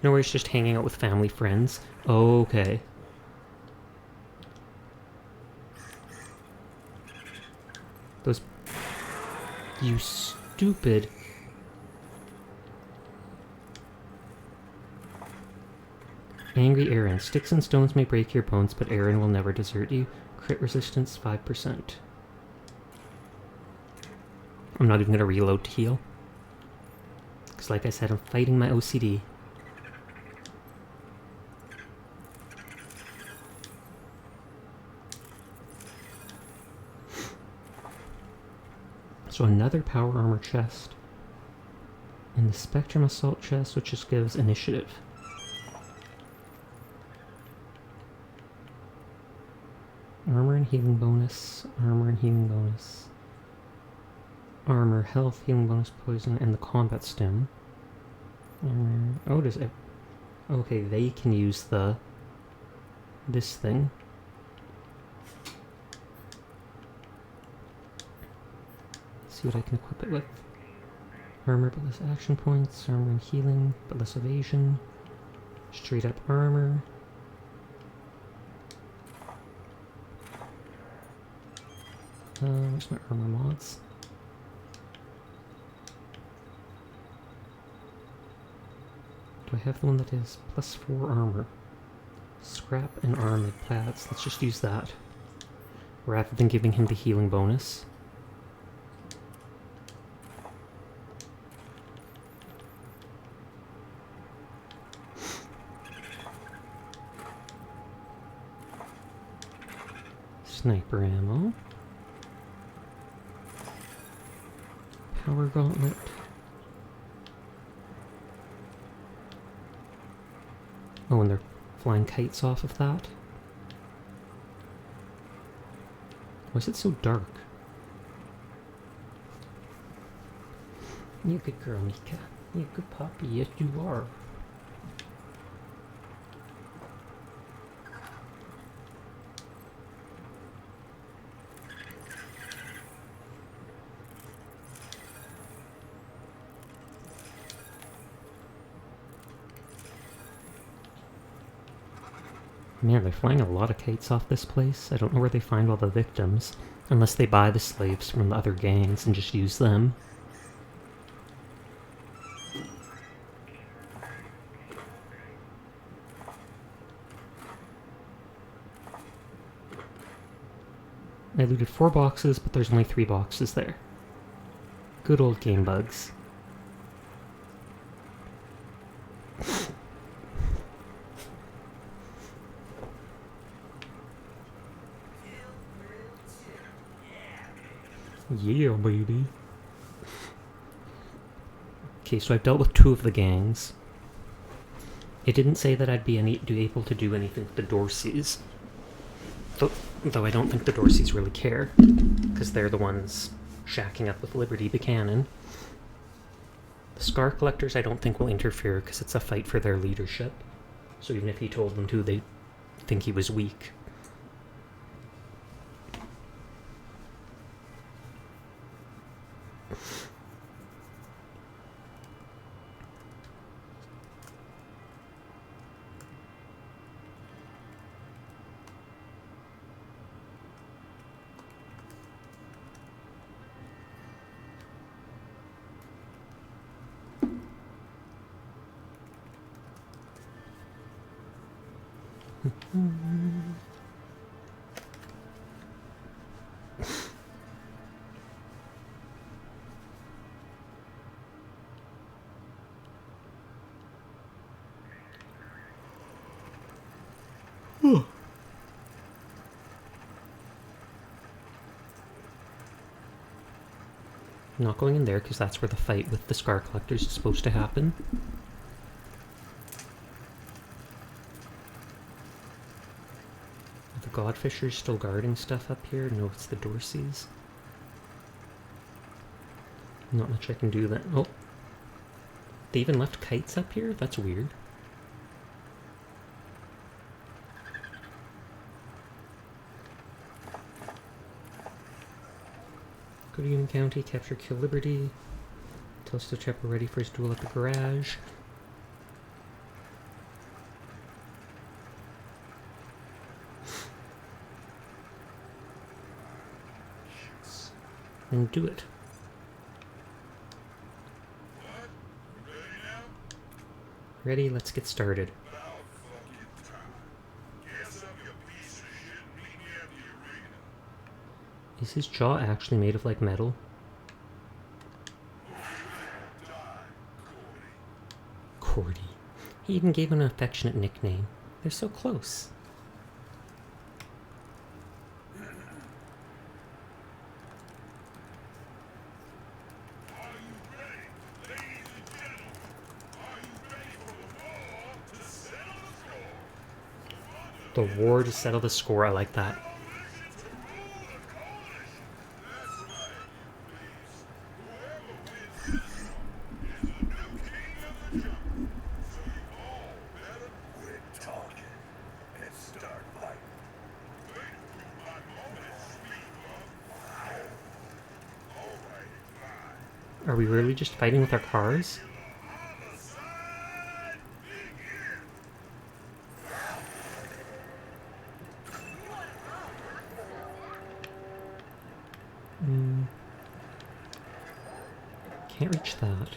No worries, just hanging out with family friends. Okay. Those... You stupid... Angry Aaron. Sticks and stones may break your bones, but Aaron will never desert you. Crit resistance 5%. I'm not even going to reload to heal. Because like I said, I'm fighting my OCD. So another power armor chest. And the Spectrum Assault chest, which just gives initiative. Armor and healing bonus. Armor and healing bonus. Armor, health, healing bonus, poison, and the combat stem. Oh, does it? Okay, they can use this thing. See what I can equip it with. Armor but less action points, armor and healing but less evasion. Straight up armor. Where's my armor mods? Do I have the one that is +4 armor? Scrap and armored plats. Let's just use that. Rather than giving him the healing bonus. Sniper ammo. Power gauntlet. Oh, and they're flying kites off of that. Why is it so dark? You're a good girl, Mika. You're a good puppy. Yes, you are. Man, they're flying a lot of kites off this place. I don't know where they find all the victims. Unless they buy the slaves from the other gangs and just use them. I looted 4 boxes, but there's only 3 boxes there. Good old game bugs. Yeah, baby. Okay, so I've dealt with 2 of the gangs. It didn't say that I'd be able to do anything with the Dorseys. Though I don't think the Dorseys really care, because they're the ones shacking up with Liberty Buchanan. The Scar Collectors I don't think will interfere, because it's a fight for their leadership. So even if he told them to, they think he was weak. I'm not going in there because that's where the fight with the Scar Collectors is supposed to happen. Are the Godfishers still guarding stuff up here? No, it's the Dorseys. Not much I can do then. Oh. They even left kites up here? That's weird. Go to Union County, capture Kill Liberty. Tell Stitch we're ready for his duel at the garage. And do it. Ready? Let's get started. Is his jaw actually made of, like, metal? Cordy. He even gave him an affectionate nickname. They're so close. The war to settle the score, I like that. Are we really just fighting with our cars? Can't reach that.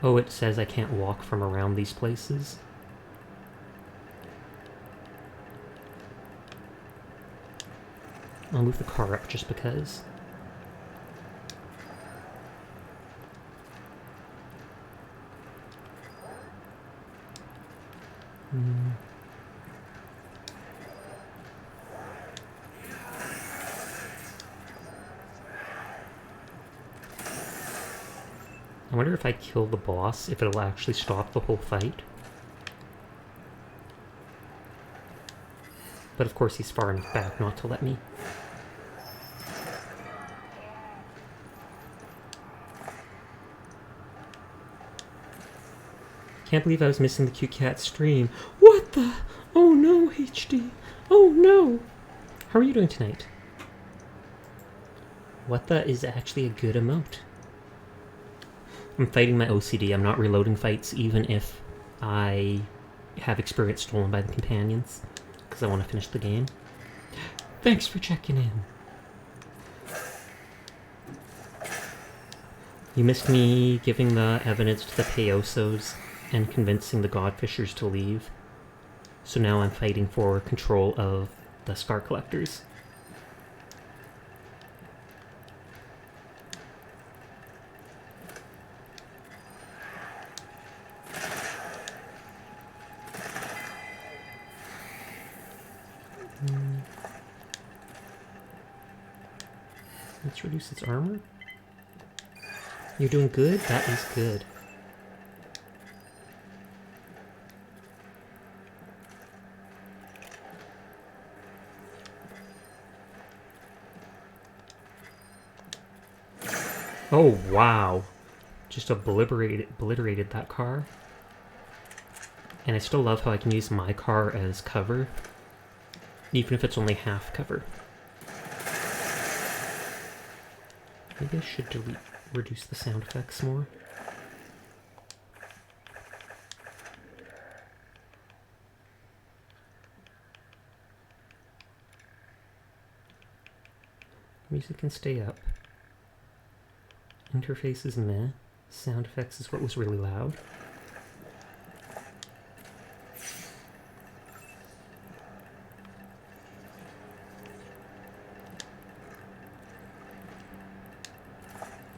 Oh, it says I can't walk from around these places. I'll move the car up just because. I wonder if I kill the boss, if it'll actually stop the whole fight. But of course he's far enough back not to let me. Can't believe I was missing the cute cat stream. What the? Oh no, HD. Oh no. How are you doing tonight? What the is actually a good emote. I'm fighting my OCD. I'm not reloading fights even if I have experience stolen by the companions. Because I want to finish the game. Thanks for checking in. You missed me giving the evidence to the Peyosos and convincing the Godfishers to leave. So now I'm fighting for control of the Scar Collectors. Let's reduce its armor. You're doing good? That is good. Oh, wow. Just obliterated that car. And I still love how I can use my car as cover, even if it's only half cover. Maybe I should reduce the sound effects more. Music can stay up. Interface is meh. Sound effects is what was really loud.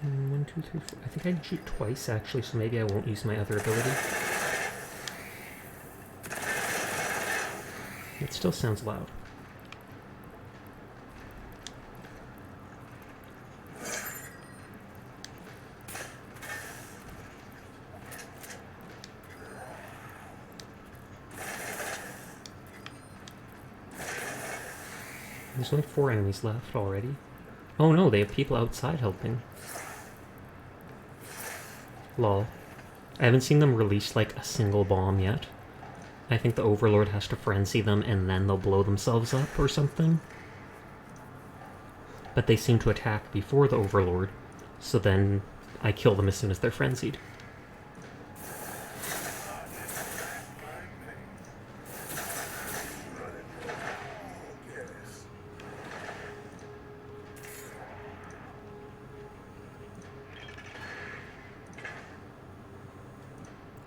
One, two, three, four. I think I can shoot twice actually, so maybe I won't use my other ability. It still sounds loud. There's only 4 enemies left already. Oh no, they have people outside helping. Lol. I haven't seen them release like a single bomb yet. I think the Overlord has to frenzy them and then they'll blow themselves up or something. But they seem to attack before the Overlord, so then I kill them as soon as they're frenzied.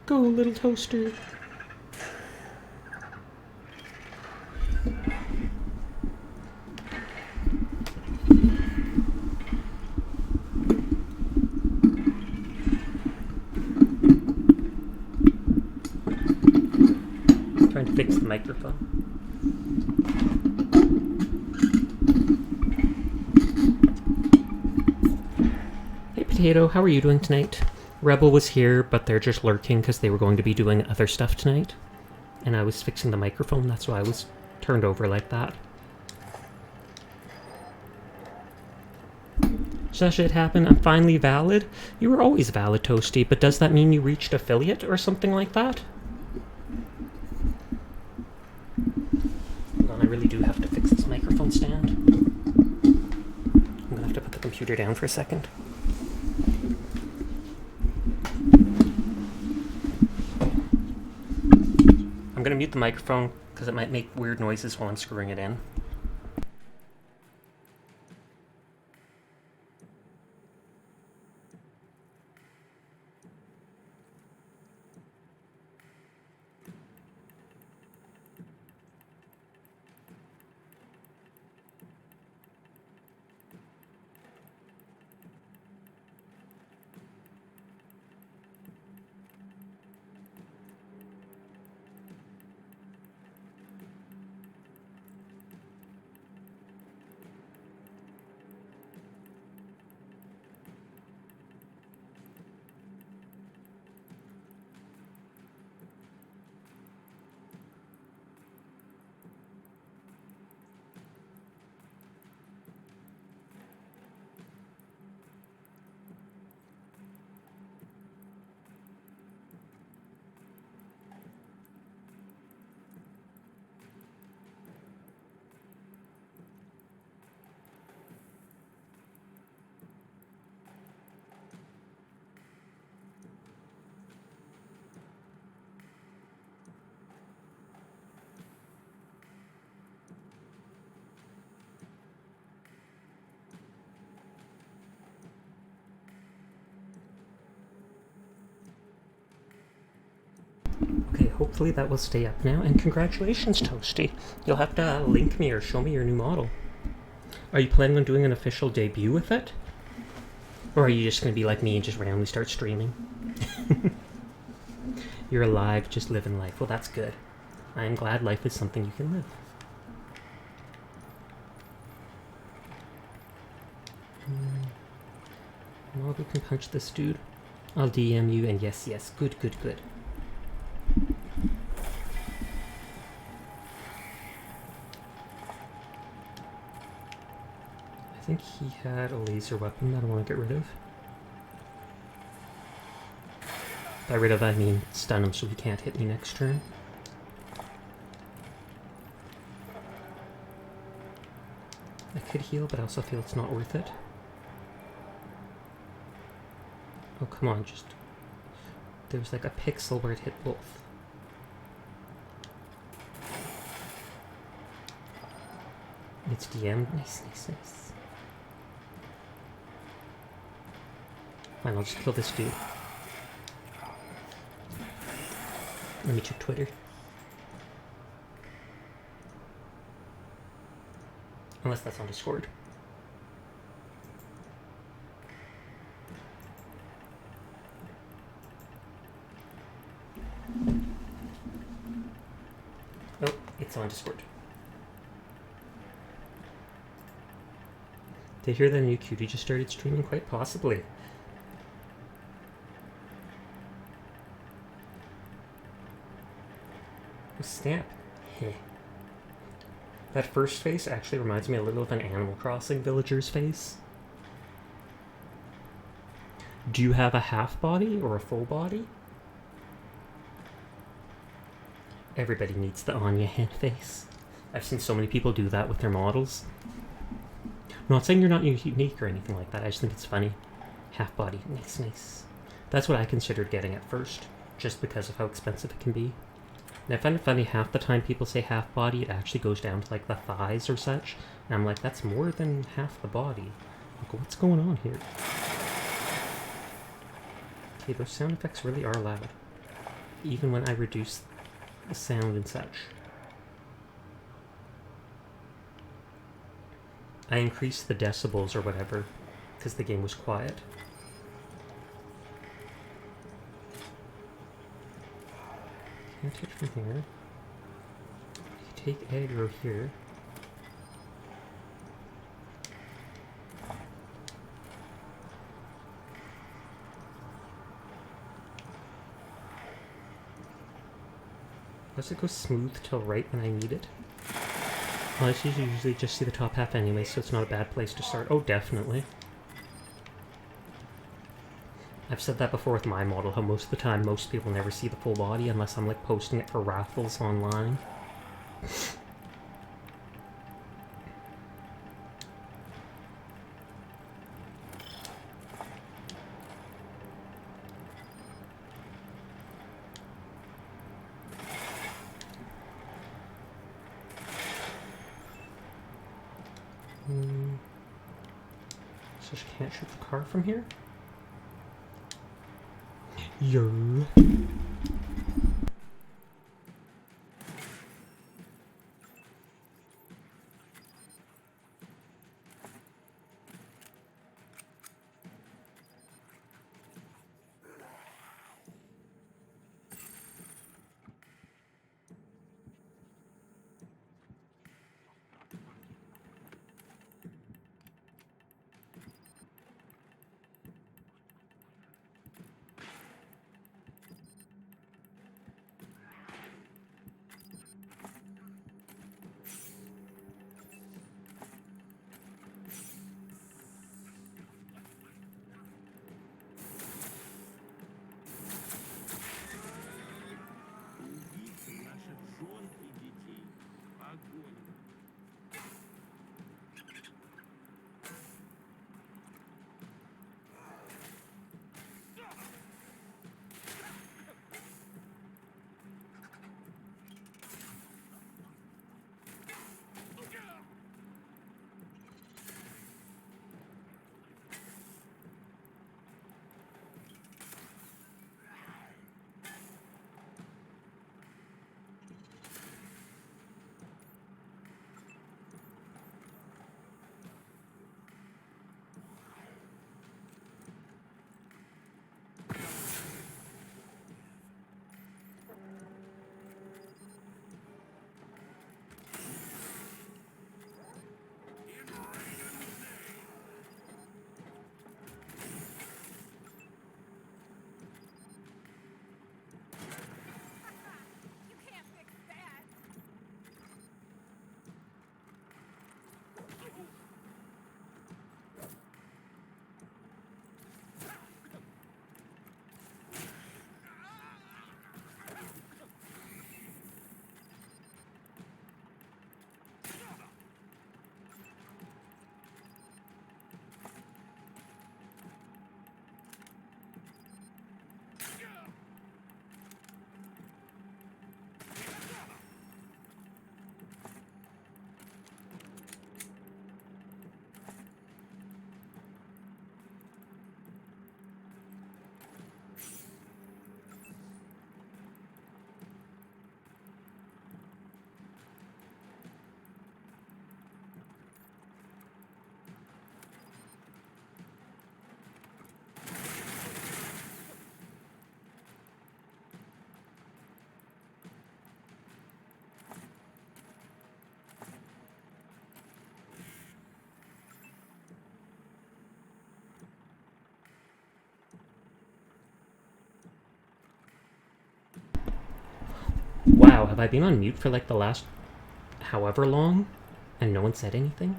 Go, little toaster. Trying to fix the microphone. Hey Potato, how are you doing tonight? Rebel was here, but they're just lurking because they were going to be doing other stuff tonight. And I was fixing the microphone, that's why I was turned over like that. Such it happened, I'm finally valid. You were always valid, Toasty, but does that mean you reached affiliate or something like that? Hold on, I really do have to fix this microphone stand. I'm gonna have to put the computer down for a second. I'm gonna mute the microphone because it might make weird noises while I'm screwing it in. Okay, hopefully that will stay up now, and congratulations, Toasty. You'll have to link me or show me your new model. Are you planning on doing an official debut with it? Or are you just going to be like me and just randomly start streaming? You're alive, just living life. Well, that's good. I am glad life is something you can live. Well, we can punch this dude. I'll DM you, and yes, yes, good, good, good. I think he had a laser weapon that I want to get rid of. By rid of, I mean stun him so he can't hit me next turn. I could heal, but I also feel it's not worth it. Oh, come on, just... There's like a pixel where it hit both. It's DM. Nice, nice, nice. Fine, I'll just kill this dude. Let me check Twitter. Unless that's on Discord. Oh, it's on Discord. Did you hear that new cutie just started streaming? Quite possibly. Oh, snap. Heh. That first face actually reminds me a little of an Animal Crossing villager's face. Do you have a half body or a full body? Everybody needs the Anya head face. I've seen so many people do that with their models. I'm not saying you're not unique or anything like that, I just think it's funny. Half body, nice, nice. That's what I considered getting at first, just because of how expensive it can be. And I find it funny, half the time people say half body, it actually goes down to like the thighs or such. And I'm like, that's more than half the body. Like, what's going on here? Okay, those sound effects really are loud. Even when I reduce the sound and such. I increased the decibels or whatever, because the game was quiet. Can't hit from here. You take aggro here. Does it go smooth till right when I need it? Well, I usually just see the top half anyway, so it's not a bad place to start. Oh, definitely. I've said that before with my model, how most of the time most people never see the full body unless I'm like posting it for raffles online. So she can't shoot the car from here? Yo. Wow, have I been on mute for like the last however long and no one said anything?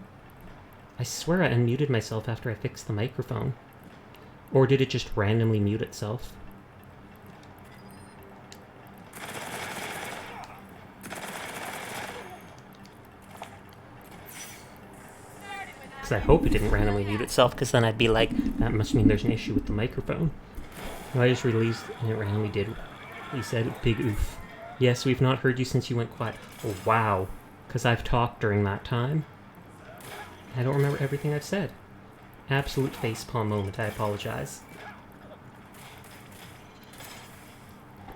I swear I unmuted myself after I fixed the microphone. Or did it just randomly mute itself? Because I hope it didn't randomly mute itself, because then I'd be like, that must mean there's an issue with the microphone. No, I just released, and it randomly did. He said, big oof. Yes, we've not heard you since you went quiet. Oh, wow. Because I've talked during that time. I don't remember everything I've said. Absolute facepalm moment, I apologize.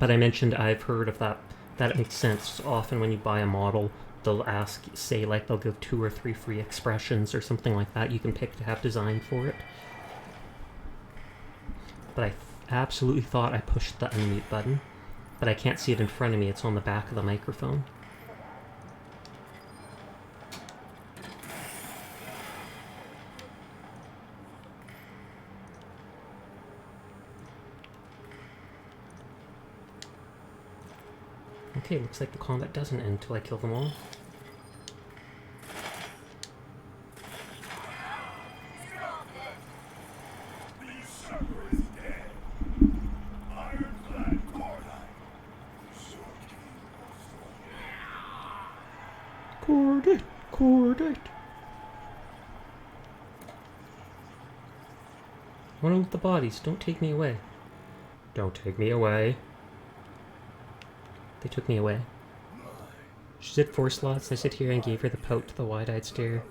But I mentioned I've heard of that. That it makes sense. Often when you buy a model, they'll say like they'll give 2 or 3 free expressions or something like that you can pick to have design for it. But I absolutely thought I pushed the unmute button, but I can't see it in front of me, it's on the back of the microphone. Okay, looks like the combat doesn't end until I kill them all. Coordinate. One of the bodies, don't take me away. Don't take me away. They took me away. She did 4 slots, I sit here and gave her the pout to the wide-eyed stare.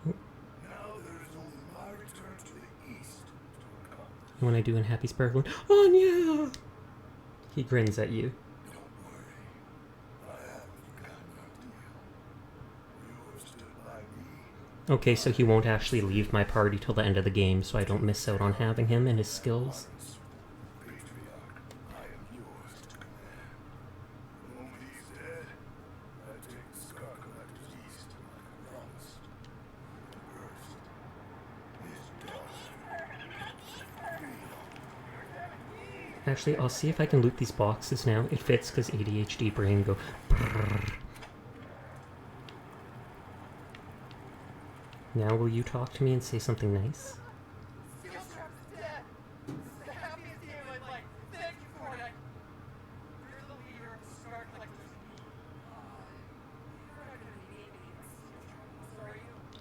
Oh. And when I do in Happy Sparkle, Anya! He grins at you. Okay, so he won't actually leave my party till the end of the game, so I don't miss out on having him and his skills. Actually, I'll see if I can loot these boxes now. It fits because ADHD brain go brrr. Now will you talk to me and say something nice?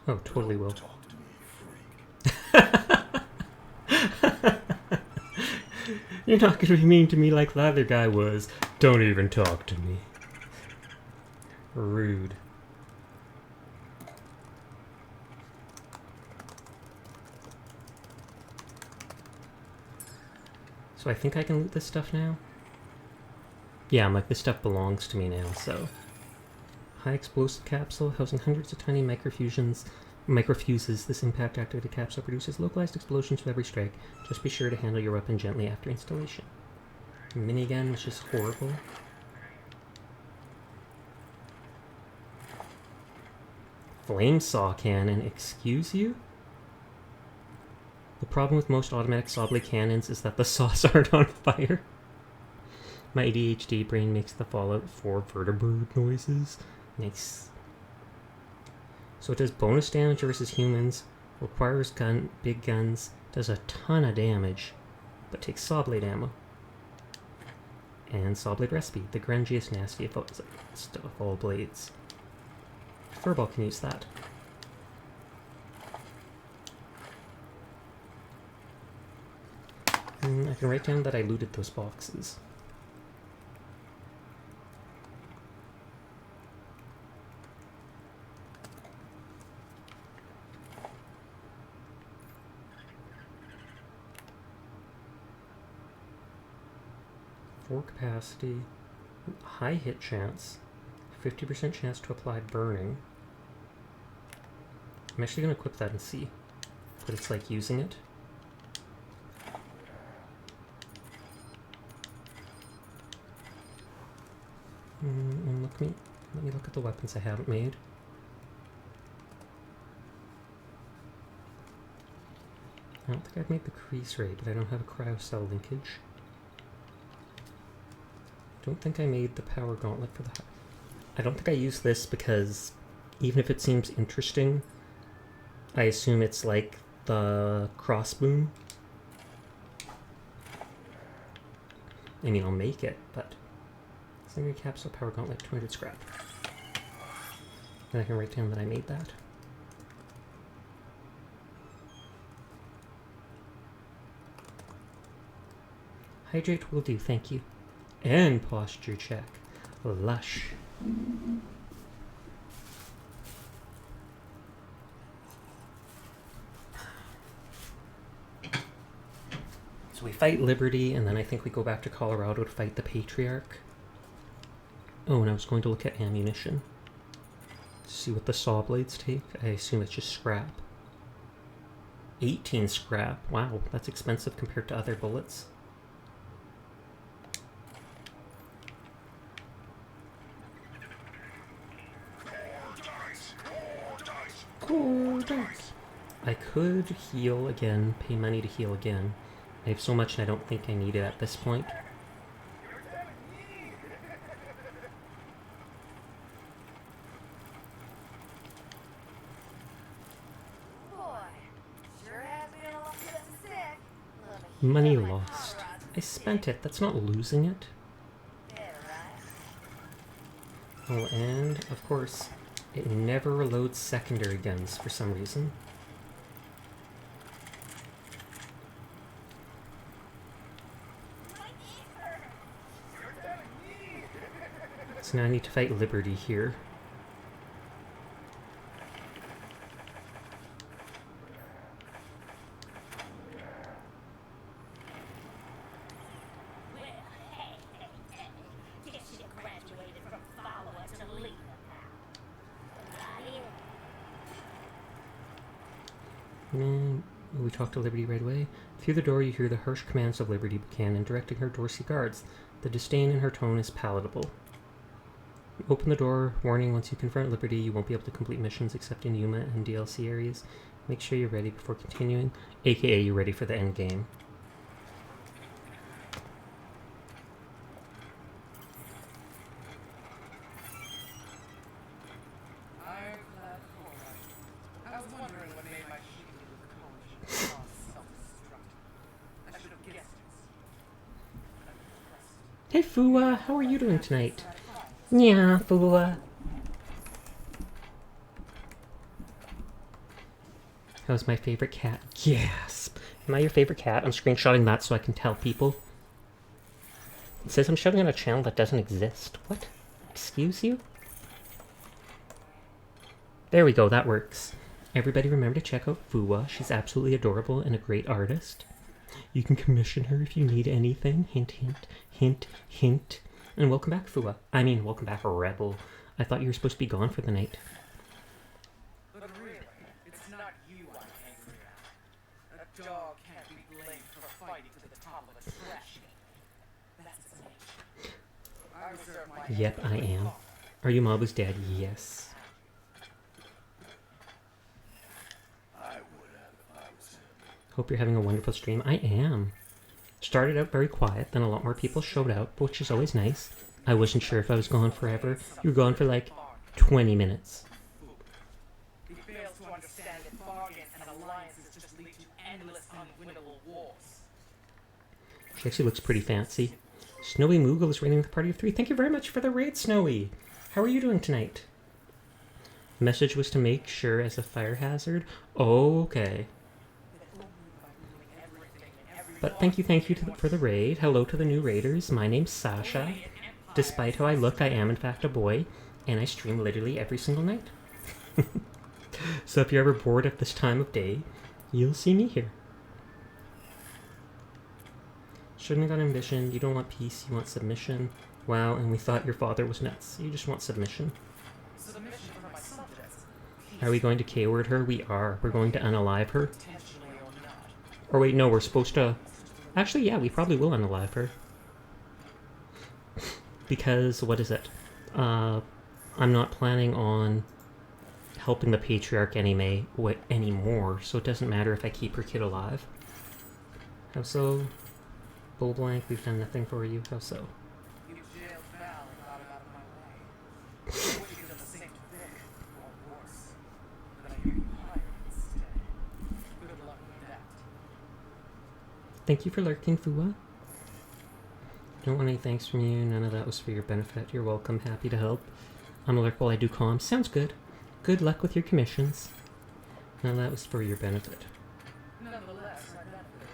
Oh, totally will. You're not going to be mean to me like the other guy was. Don't even talk to me. Rude. So I think I can loot this stuff now? Yeah, I'm like, this stuff belongs to me now, so... High explosive capsule, housing hundreds of tiny microfuses. This impact-activated capsule produces localized explosions with every strike. Just be sure to handle your weapon gently after installation. Minigun, which is horrible. Flame saw cannon, excuse you? The problem with most automatic saw blade cannons is that the saws aren't on fire. My ADHD brain makes the Fallout 4 vertebrate noises. Nice. So it does bonus damage versus humans, requires big guns, does a ton of damage, but takes saw blade ammo. And saw blade recipe, the grungiest, nastiest of all blades. Furball can use that. I can write down that I looted those boxes. For capacity, high hit chance, 50% chance to apply burning. I'm actually going to equip that and see what it's like using it. And let me look at the weapons I haven't made. I don't think I've made the crease ray, but I don't have a cryocell linkage. Don't think I made the power gauntlet for the... I don't think I use this because even if it seems interesting, I assume it's like the crossboom. I mean, I'll make it, but... Scenery capsule, power gauntlet, 200 scrap. And I can write down that I made that. Hydrate will do, thank you. And posture check. Lush. So we fight Liberty, and then I think we go back to Colorado to fight the Patriarch. Oh, and I was going to look at ammunition. See what the saw blades take. I assume it's just scrap. 18 scrap. Wow, that's expensive compared to other bullets. Cold dice. I could heal again, pay money to heal again. I have so much and I don't think I need it at this point. Money lost. I spent it. That's not losing it. Oh, and, of course, it never reloads secondary guns for some reason. So now I need to fight Liberty here. We talk to Liberty right away. Through the door you hear the harsh commands of Liberty Buchanan directing her Dorsey guards. The disdain in her tone is palatable. Open the door. Warning, once you confront Liberty, you won't be able to complete missions except in Yuma and DLC areas. Make sure you're ready before continuing, aka you're ready for the end game. Hey Fua, how are you doing tonight? Yeah, Fua. How's my favorite cat? Yes! Am I your favorite cat? I'm screenshotting that so I can tell people. It says I'm showing on a channel that doesn't exist. What? Excuse you? There we go, that works. Everybody remember to check out Fua. She's absolutely adorable and a great artist. You can commission her if you need anything. Hint, hint, hint, hint. And welcome back, Fua. I mean, welcome back, Rebel. I thought you were supposed to be gone for the night.
But really, it's not you I'm angry at. A dog can't be blamed for fighting to the top of a trash can. That's its nature. I reserve my
Yep, I am. Are you Mabu's dad? Yes. Hope you're having a wonderful stream. I am. Started out very quiet, then a lot more people showed up, which is always nice. I wasn't sure if I was gone forever. You were gone for like 20 minutes.
He fails to understand that bargain and alliances just lead to endless unwinnable wars.
She actually looks pretty fancy. Snowy Moogle is raiding with a party of 3. Thank you very much for the raid, Snowy. How are you doing tonight? The message was to make sure as a fire hazard. Okay. But thank you for the raid. Hello to the new raiders. My name's Sasha. Despite how I look, I am in fact a boy, and I stream literally every single night. So if you're ever bored at this time of day, you'll see me here. Shouldn't have got ambition. You don't want peace, you want submission. Wow, and we thought your father was nuts. You just want submission. Are we going to K-word her? We are. We're going to unalive her. Or wait, no, we're supposed to... Actually, yeah, we probably will unalive her. Because, what is it? I'm not planning on helping the Patriarch anymore, so it doesn't matter if I keep her kid alive. How so? Bull blank, we've done nothing for you. How so?
You jailed Val and got him out of my way. I wish you could have synced Vic, or worse. But I hear you hired instead. Good luck with that.
Thank you for lurking, Fua. Don't want any thanks from you. None of that was for your benefit. You're welcome. Happy to help. I'm a lurk while I do comms. Sounds good. Good luck with your commissions. None of that was for your benefit.
Nonetheless, I benefited.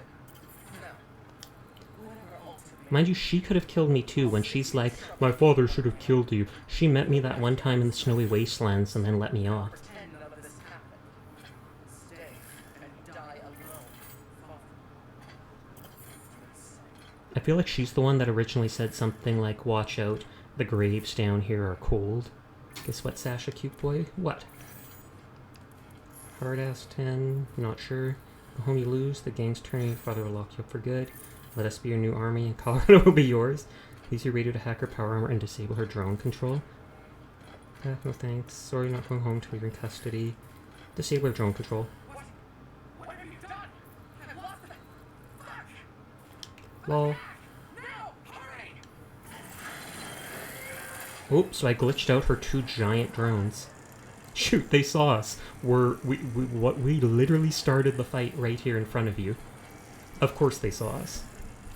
No. Whatever ultimately...
Mind you, she could have killed me too when she's like, my father should have killed you. She met me that one time in the snowy wastelands and then let me off.
Pretend none of this happened. Stay and die alone.
I feel like she's the one that originally said something like, watch out, the graves down here are cold. Guess what, Sasha, cute boy? What? Hard ass 10, not sure. Go home, you lose. The gang's turning. Your father will lock you up for good. Let us be your new army, and Colorado will be yours. Use your radio to hack her power armor and disable her drone control. No thanks. Sorry, not going home till you're in custody. Disable her drone control.
What have you done? I've lost it. Fuck!
Lol.
No! Hurry!
Oops, so I glitched out her 2 giant drones. Shoot, they saw us. We literally started the fight right here in front of you. Of course they saw us.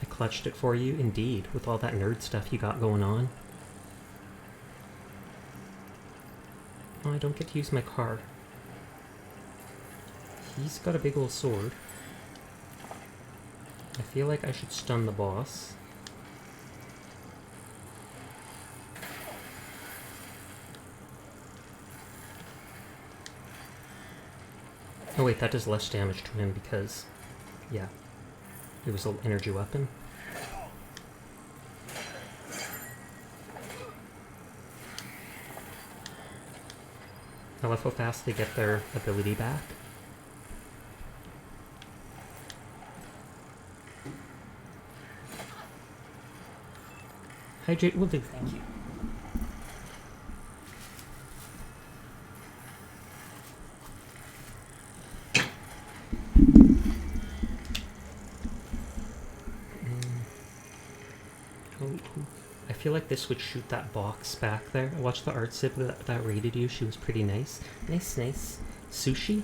I clutched it for you, indeed, with all that nerd stuff you got going on. Oh, I don't get to use my car. He's got a big old sword. I feel like I should stun the boss. Oh wait, that does less damage to him because, yeah, it was an energy weapon. I love how fast they get their ability back. Hydrate will do, thank you. I feel like this would shoot that box back there. I watched the art sip that rated you. She was pretty nice. Nice. Sushi?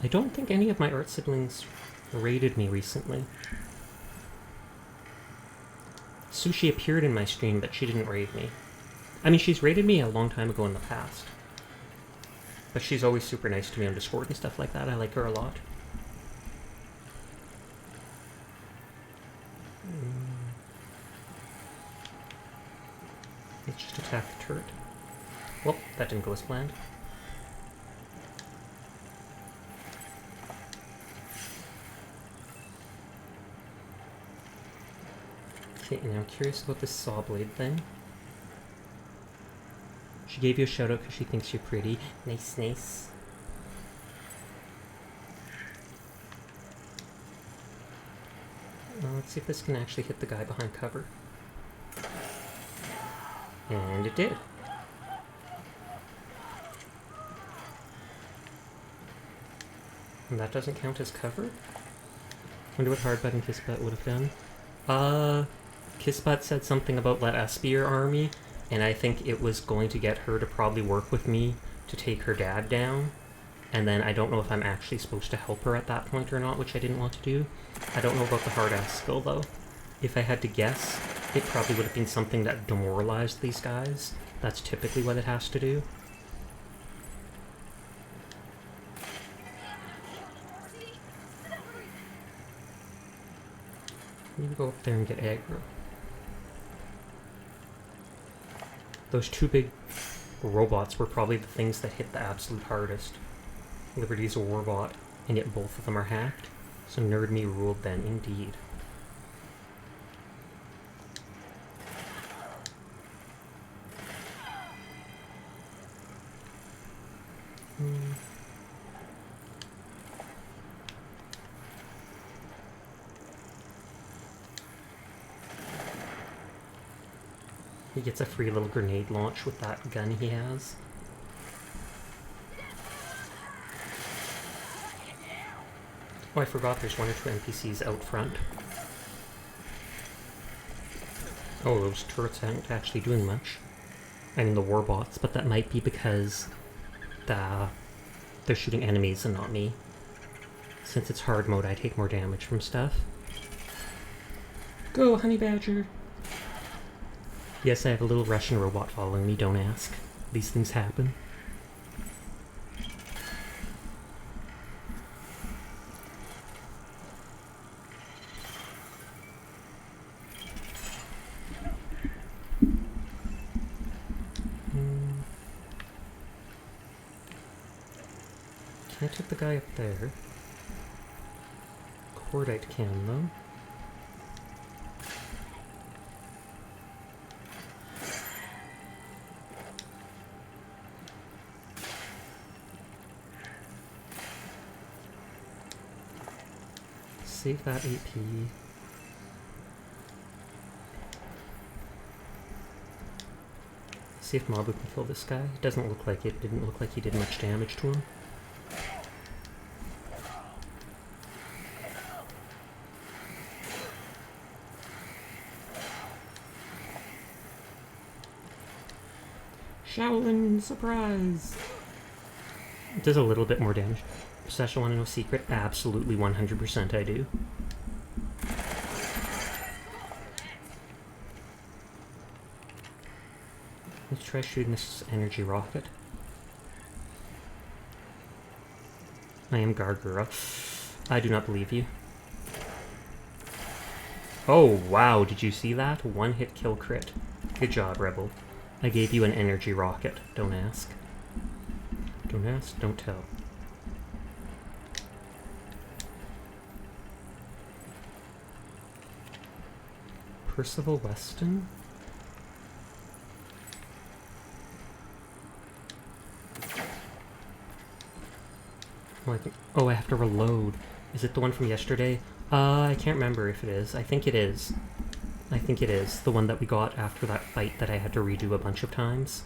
I don't think any of my art siblings rated me recently. Sushi appeared in my stream, but she didn't raid me. I mean, she's rated me a long time ago in the past. But she's always super nice to me on Discord and stuff like that. I like her a lot. Let's just attack the turret. Well, that didn't go as planned. Okay, now I'm curious about this saw blade thing. She gave you a shout out because she thinks you're pretty. Nice. Let's see if this can actually hit the guy behind cover. And it did. And that doesn't count as cover? Wonder what hard button Kissbutt would have done. Kissbutt said something about let us be your army, and I think it was going to get her to probably work with me to take her dad down. And then I don't know if I'm actually supposed to help her at that point or not, which I didn't want to do. I don't know about the hard-ass skill, though. If I had to guess, it probably would have been something that demoralized these guys. That's typically what it has to do. You go up there and get aggro. Those 2 big robots were probably the things that hit the absolute hardest. Liberty's a warbot, and yet both of them are hacked. So nerd me ruled then, indeed. He gets a free little grenade launch with that gun he has. Oh, I forgot there's 1 or 2 NPCs out front. Oh, those turrets aren't actually doing much. I mean the warbots, but that might be because they're shooting enemies and not me. Since it's hard mode, I take more damage from stuff. Go, honey badger! Yes, I have a little Russian robot following me, don't ask. These things happen. Can I take the guy up there? Cordite can, though. Save that AP. See if Mabu can kill this guy. It doesn't look like it. Didn't look like he did much damage to him. Shaolin surprise! It does a little bit more damage. Sasha wanna know secret? Absolutely 100% I do. Let's try shooting this energy rocket. I am Gargura. I do not believe you. Oh wow, did you see that? One hit kill crit. Good job, Rebel. I gave you an energy rocket. Don't ask. Don't ask, don't tell. Percival Weston? Oh, I have to reload. Is it the one from yesterday? I can't remember if it is. I think it is. I think it is. The one that we got after that fight that I had to redo a bunch of times.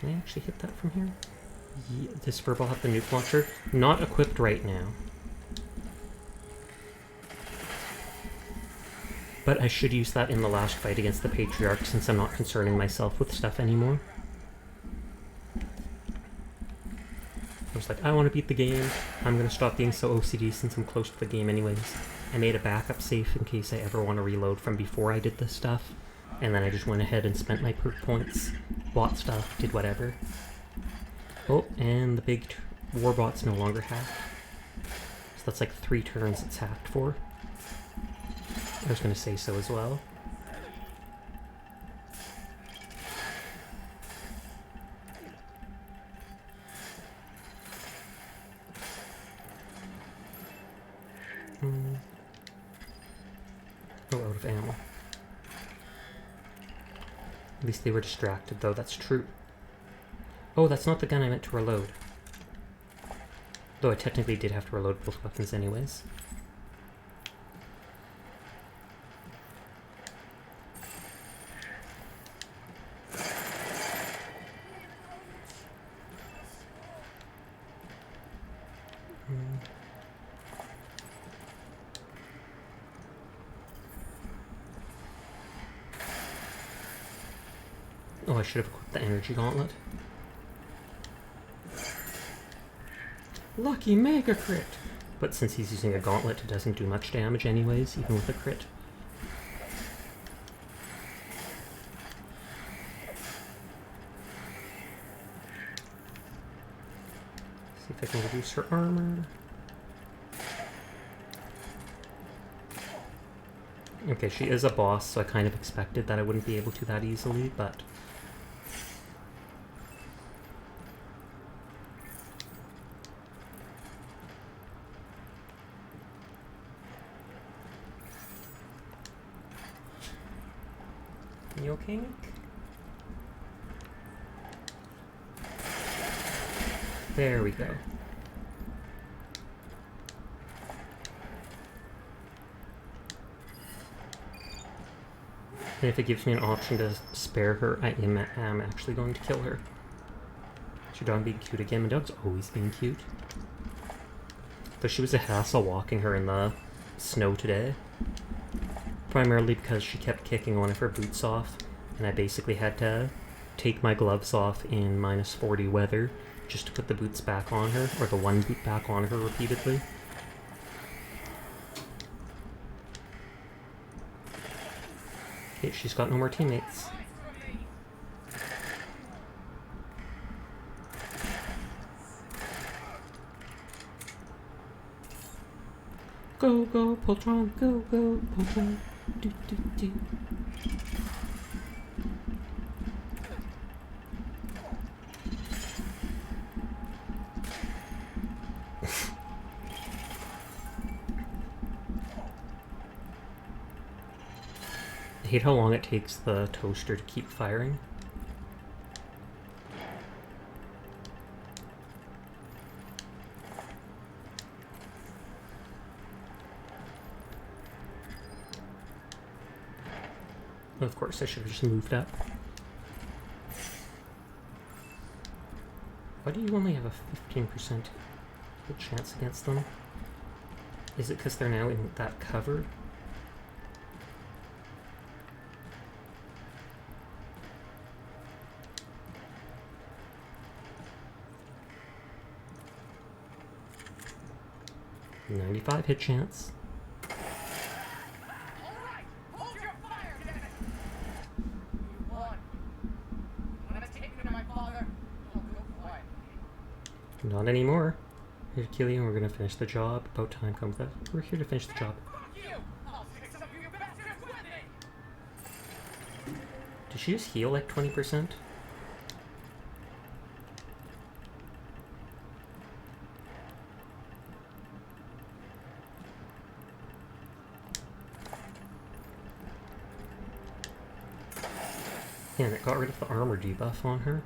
Can I actually hit that from here? Yeah, does Furball have the nuke launcher? Not equipped right now. But I should use that in the last fight against the Patriarch since I'm not concerning myself with stuff anymore. I was like, I want to beat the game. I'm going to stop being so OCD since I'm close to the game anyways. I made a backup save in case I ever want to reload from before I did this stuff. And then I just went ahead and spent my perk points, bought stuff, did whatever. Oh, and the big warbot's no longer hacked. So that's like 3 turns it's hacked for. I was going to say so as well. Oh, out of ammo. At least they were distracted, though, that's true. Oh, that's not the gun I meant to reload. Though I technically did have to reload both weapons anyways. Oh, I should have equipped the energy gauntlet. Lucky mega crit! But since he's using a gauntlet, it doesn't do much damage anyways, even with a crit. See if I can reduce her armor. Okay, she is a boss, so I kind of expected that I wouldn't be able to that easily, but... You okay, Nick? There we go. And if it gives me an option to spare her, I am actually going to kill her. Is your dog being cute again? My dog's always being cute. Though she was a hassle walking her in the snow today. Primarily because she kept kicking one of her boots off, and I basically had to take my gloves off in -40 weather just to put the boots back on her, or the one boot back on her repeatedly. Okay, she's got no more teammates. Go, go, Poltron, go, go, Poltron. Do, do, do. hate how long it takes the toaster to keep firing. Of course, I should have just moved up. Why do you only have a 15% hit chance against them? Is it because they're now in that cover? $95 hit chance. Not anymore. Here, Killian, we're gonna finish the job. About time comes that. We're here to finish the job. Did she just heal like 20%? Yeah, and it got rid of the armor debuff on her.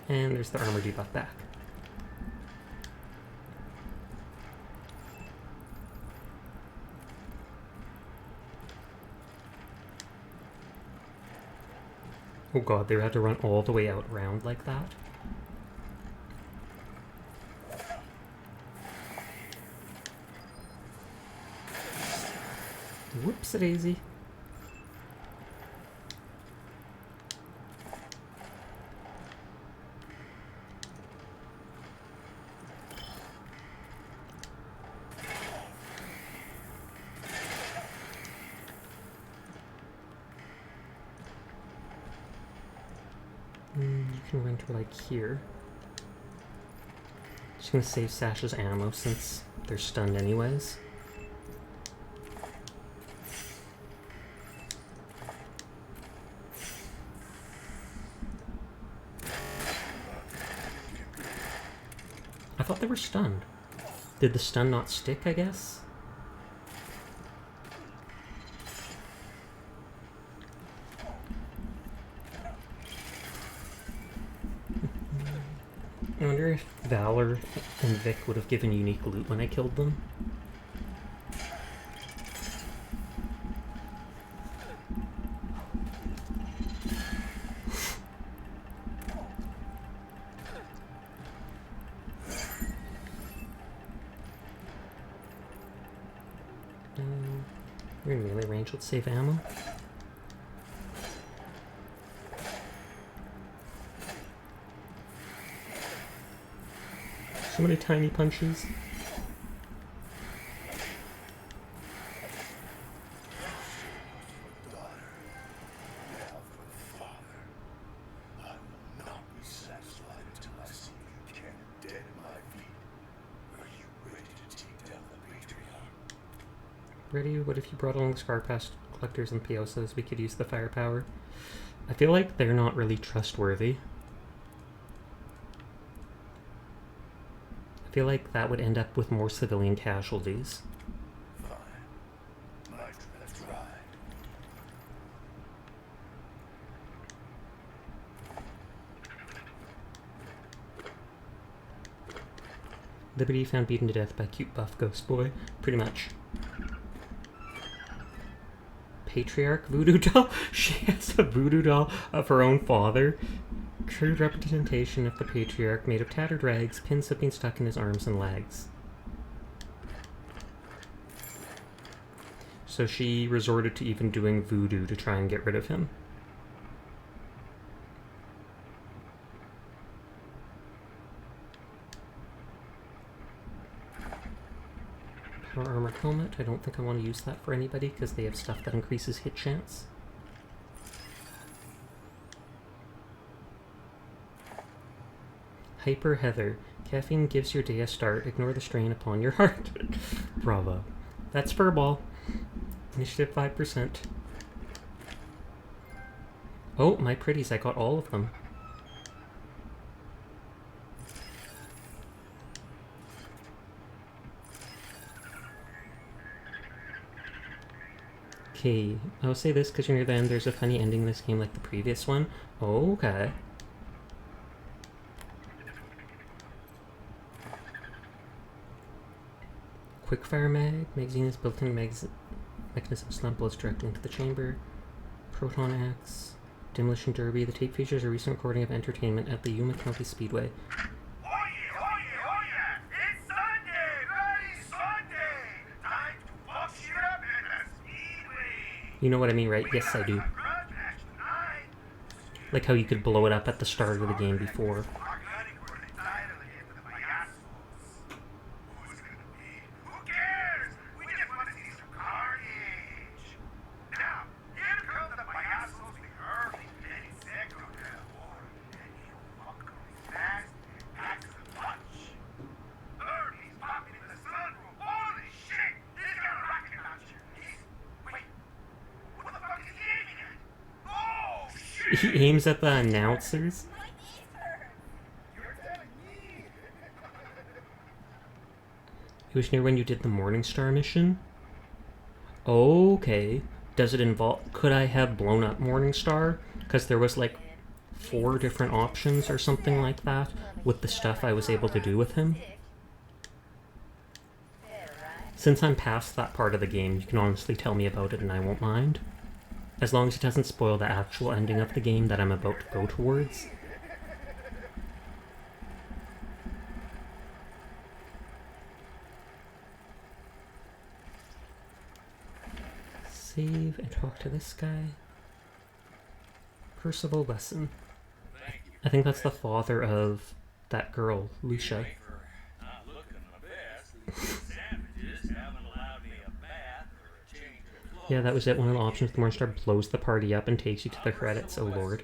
And there's the armor debuff back. Oh god, they had to run all the way out round like that? Whoops-a-daisy. You can run to like here. Just gonna save Sasha's ammo since they're stunned anyways. I thought they were stunned. Did the stun not stick, I guess? I wonder if Valor and Vic would have given unique loot when I killed them. We're in melee range, let's save ammo. So many tiny punches. Ready? What if you brought along the Scarpass collectors and Piosas? We could use the firepower. I feel like they're not really trustworthy. I feel like that would end up with more civilian casualties.
Fine. Let's ride.
Liberty found beaten to death by cute buff ghost boy. Pretty much. Patriarch voodoo doll? She has a voodoo doll of her own father. Crude representation of the patriarch made of tattered rags, pins have been stuck in his arms and legs. So she resorted to even doing voodoo to try and get rid of him. Power armor helmet. I don't think I want to use that for anybody because they have stuff that increases hit chance. Hyper Heather. Caffeine gives your day a start. Ignore the strain upon your heart. Bravo. That's Furball. Initiative 5%. Oh, my pretties. I got all of them. Okay, I'll say this because you're near the end. There's a funny ending in this game like the previous one. Okay. Quickfire magazine is built in mechanism slump bullets directly into the chamber. Proton axe. Demolition derby. The tape features a recent recording of entertainment at the Yuma County Speedway.
Oh yeah! It's Sunday! Bloody Sunday! Time to fuck shit up in the Speedway!
You know what I mean, right? Yes, I do. Like how you could blow it up at the start of the game before. He aims at the announcers. It was near when you did the Morningstar mission. Okay. Does it involve... Could I have blown up Morningstar? Because there was like 4 different options or something like that with the stuff I was able to do with him. Since I'm past that part of the game, you can honestly tell me about it and I won't mind. As long as it doesn't spoil the actual ending of the game that I'm about to go towards. Save and talk to this guy. Percival Wesson. I think that's the father of that girl, Lucia. Yeah, that was it. One of the options, the Morningstar blows the party up and takes you to the credits. Oh lord.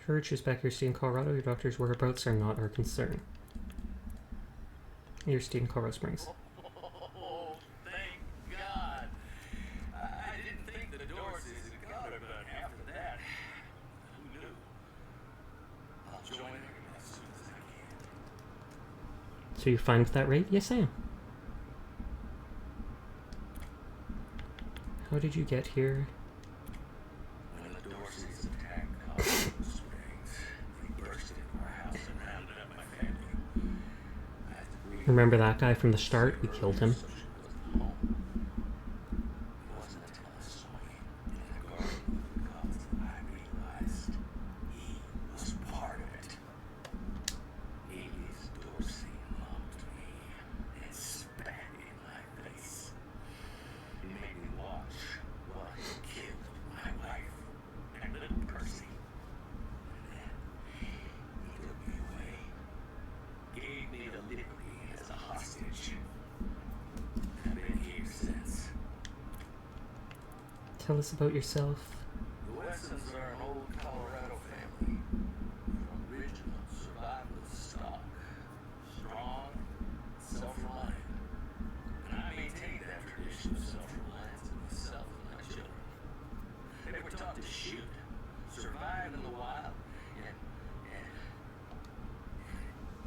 Heard she's back here staying in Colorado. Your doctor's whereabouts are not our concern. You're staying in Colorado Springs.
Oh, thank God. I didn't think the Dorseys had got it, but after that, who knew? I'll join her as soon as I can.
So you're fine with that rate? Yes, I am. How did you get here?
When the Dorseys attacked Colorado Springs, they burst into our house and rounded up my family.
Remember that guy from the start? We killed him. Tell us about yourself.
The Westons are an old Colorado family. From original survival stock. Strong, self-reliant. And I maintain that tradition of self-reliance in myself and my children. They were taught to shoot, survive in the wild, and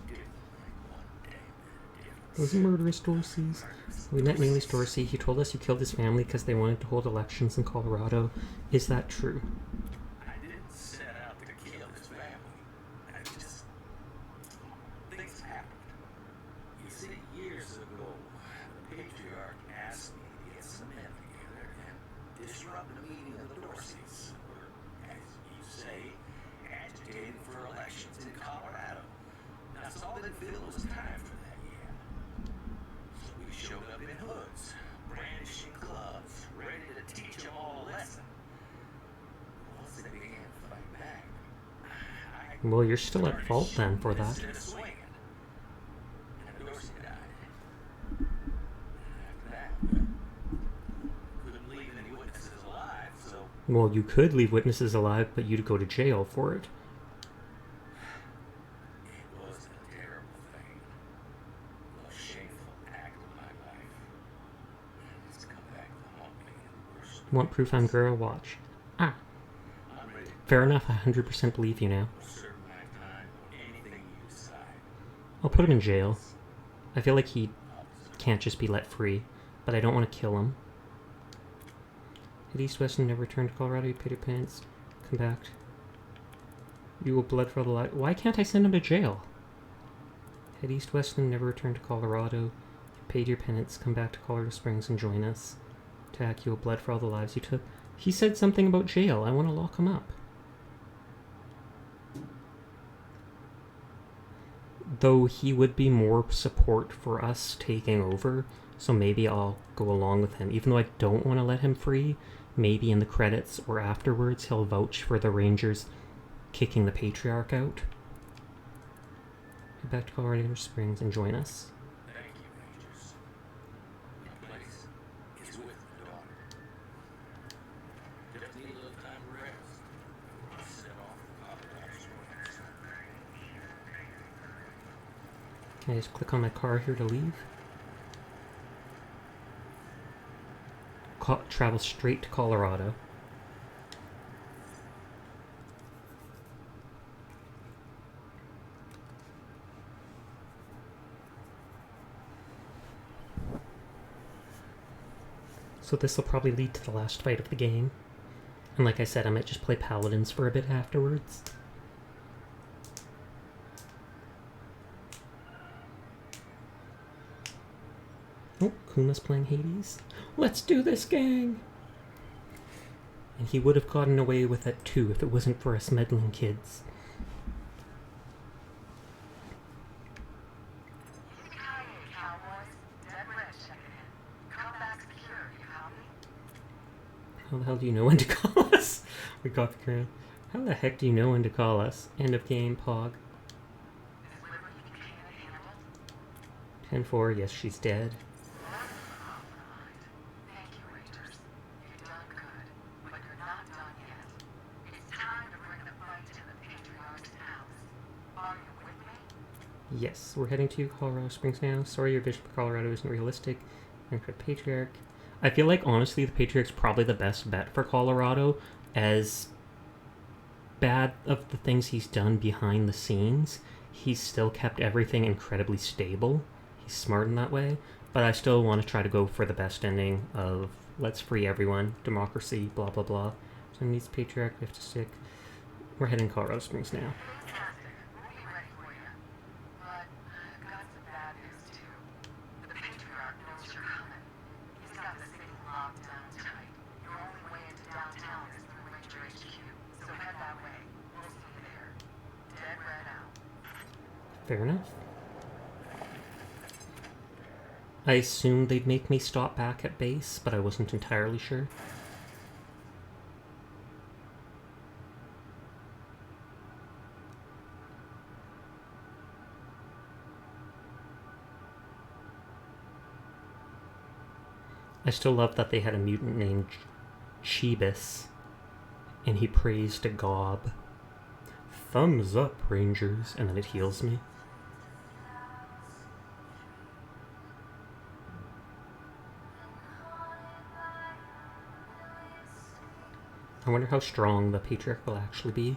do like one damn bit of difference.
Those murderous Dorseys. We met Neely's Dorsey. He told us you killed his family because they wanted to hold elections in Colorado. Is that true?
I didn't set out to kill his family. I just... things happened. You see, years ago, the patriarch asked me to get some men together and disrupt the meeting of the Dorseys, who were, as you say, agitating for elections in Colorado. That's all that Phil was time for that year. So we showed up in hoods, brandishing clubs, ready to teach them all a lesson. Once they began to fight back,
Well, you're still at fault then for that.
instead of swinging, and Dorsey died. After that, couldn't leave any witnesses alive, so
Well, you could leave witnesses alive, but you'd go to jail for it.
it was a terrible thing. The most shameful act of my life. And it's come back to haunt me in the worst.
Want proof I'm girl? Watch. Fair enough, I 100% believe you now.
Serve my time on anything you decide.
I'll put him in jail. I feel like he can't just be let free, but I don't want to kill him. At East West and never return to Colorado, you paid your penance. Come back. You will blood for the life. Why can't I send him to jail? Head East West and never return to Colorado. You paid your penance. Come back to Colorado Springs and join us. Attack. You will blood for all the lives you took. He said something about jail. I want to lock him up. Though he would be more support for us taking over, so maybe I'll go along with him. Even though I don't want to let him free, maybe in the credits or afterwards he'll vouch for the Rangers kicking the Patriarch out. Head back to Colorado Springs and join us.
Thank you, Rangers. My place is with my daughter. Just need a little time to rest. Set off for Colorado Springs.
Can I just click on my car here to leave? Travel straight to Colorado. So this will probably lead to the last fight of the game. And like I said, I might just play Paladins for a bit afterwards. Oh, Kuma's playing Hades. Let's do this, gang! And he would have gotten away with it too if it wasn't for us meddling kids. How the hell do you know when to call us? We got the crown. How the heck do you know when to call us? End of game, Pog. 10-4, yes, she's dead. Yes, we're heading to Colorado Springs now. Sorry your vision for Colorado isn't realistic. And for the Patriarch. I feel like, honestly, the Patriarch's probably the best bet for Colorado, as bad of the things he's done behind the scenes, he's still kept everything incredibly stable. He's smart in that way, but I still want to try to go for the best ending of let's free everyone, democracy, blah blah blah. So needs Patriarch, we have to stick. We're heading to Colorado Springs now. Fair enough. I assumed they'd make me stop back at base, but I wasn't entirely sure. I still love that they had a mutant named Chebus, and he prays to Gob. Thumbs up, Rangers, and then it heals me. I wonder how strong the Patriarch will actually be.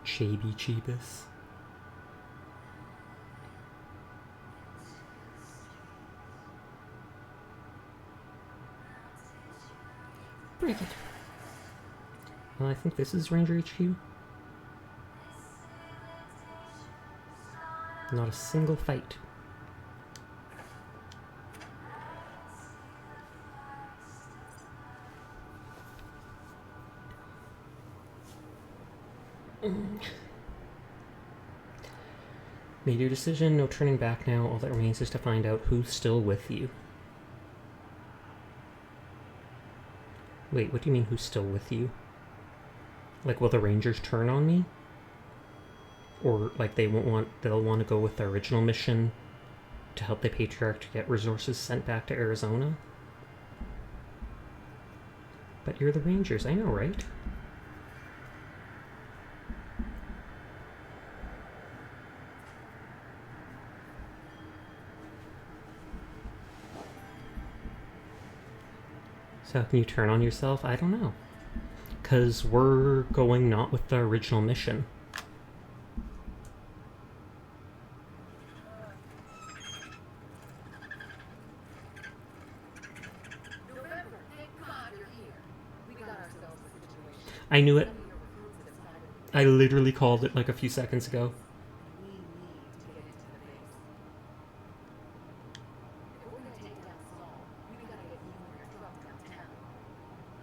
Chebus. Break it. Well, I think this is Ranger HQ. Not a single fight. Made your decision, no turning back now. All that remains is to find out who's still with you. Wait, what do you mean who's still with you? Like, will the Rangers turn on me? Or, like, they'll want to go with the original mission to help the Patriarch to get resources sent back to Arizona? But you're the Rangers, I know, right? How can you turn on yourself? I don't know. Because we're going not with the original mission.
November, thank God you're here. We got ourselves a situation.
I knew it.
Some of your recruits have decided
I literally called it like a few seconds ago.
we need to get into the base. If we're gonna take down Saul, we gotta get you and your truck downtown.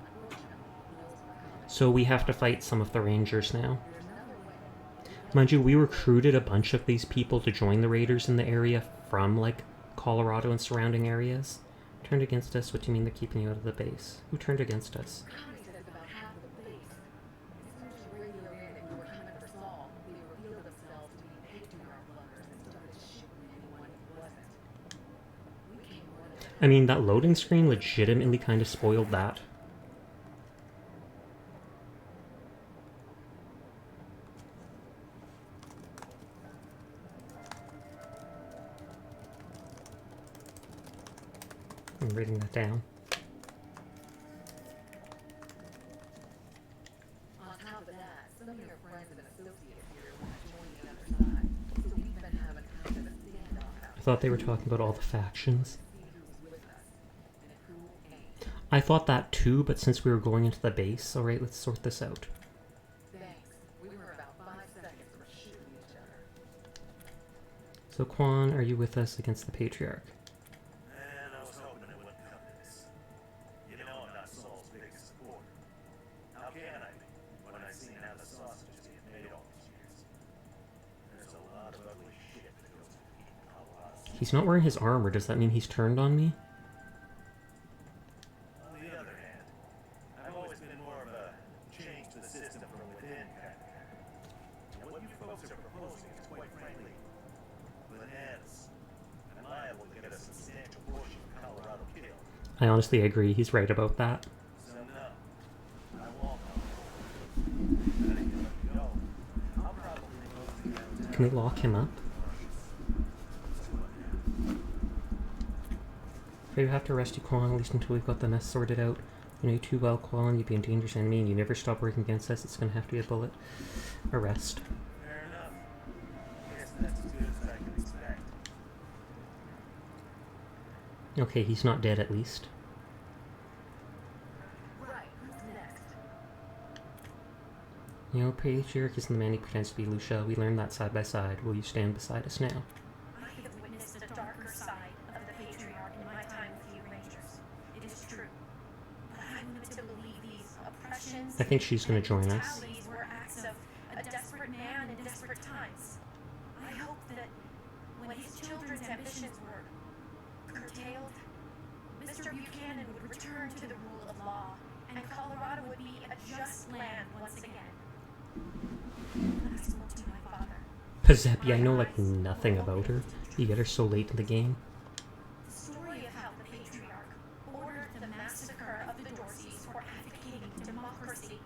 Unfortunately, those are coming.
So we have to fight some of the Rangers now.
There's another way.
Mind you, we recruited a bunch of these people to join the Raiders in the area from, like, Colorado and surrounding areas. Turned against us? What do you mean they're keeping you out of the base? Who turned against us?
Connie says about half of the base. As soon as you radioed in that you were coming for Saul, they revealed themselves to be patriarch lovers and started shooting anyone who wasn't. We came running.
I mean, that loading screen legitimately kind of spoiled that. I'm reading that down.
On top of that, some of your friends and associates here want to join the other side. So we've been having kind of a standoff out
I thought they were talking about all the factions.
to see who's with us and who ain't.
I thought that too, but since we were going into the base, alright, let's sort this out.
Thanks. We were about 5 seconds from shooting each other.
So, Quan, are you with us against the Patriarch?
And I was hoping it wouldn't come to this. You know I'm not Saul's biggest supporter. How can I be when I've seen how the sausages get made all these years? There's a lot of ugly shit that goes with eating Colorado.
He's not wearing his armor. Does that mean he's turned on me?
On the other hand, I've always been more of a change the system from within kind of guy. And what you folks are proposing is quite frankly bananas and liable to get a substantial portion of Colorado killed.
I honestly agree. He's right about that.
So no, I won't. I ain't gonna let you go. I'll probably move to downtown.
Can we lock him up? Afraid we have to arrest you, Quan, at least until we've got the mess sorted out. You know you too well, Quan. You'd be a dangerous enemy, and you never stop working against us. It's gonna have to be a bullet arrest.
Fair enough. Guess that's as good as I can expect.
Okay, he's not dead at least.
Right, who's next?
You know, Patriarch isn't the man he pretends to be, Lucia. We learned that side by side. Will you stand beside us now?
I have witnessed the darker side of the Patriarch in my time with you Rangers. It is true. But I'm led to believe these oppressions
I think she's gonna
and
join us.
brutalities were acts of a desperate man in desperate times. I hope that when his children's ambitions were curtailed, Mr. Buchanan would return to the rule of law, and Colorado would be a just land once again. When I spoke to my father,
Pazepi, I know like nothing about her. You get her so late in the game.
the story of how the Patriarch ordered the massacre of the Dorseys for advocating democracy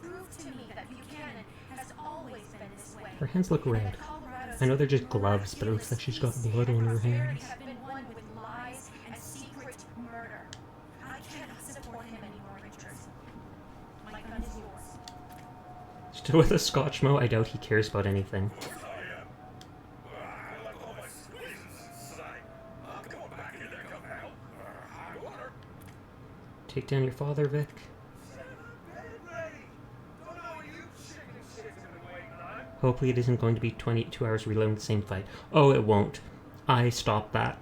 proved to me that Buchanan has always been this way.
Her hands look
and
red.
that Colorado's
I know they're just gloves, but it looks like she's got blood on her
prosperity
hands.
have been won with lies and secret murder. I cannot support him anymore, Rangers. My gun is yours.
Still with a Scotchmo? I doubt he cares about anything.
I am. I like all my squeezes inside. I'm going back in there come hell. Hot water.
Take down your father, Vic. Hopefully it isn't going to be 22 hours reloading the same fight. Oh, it won't. I stopped that.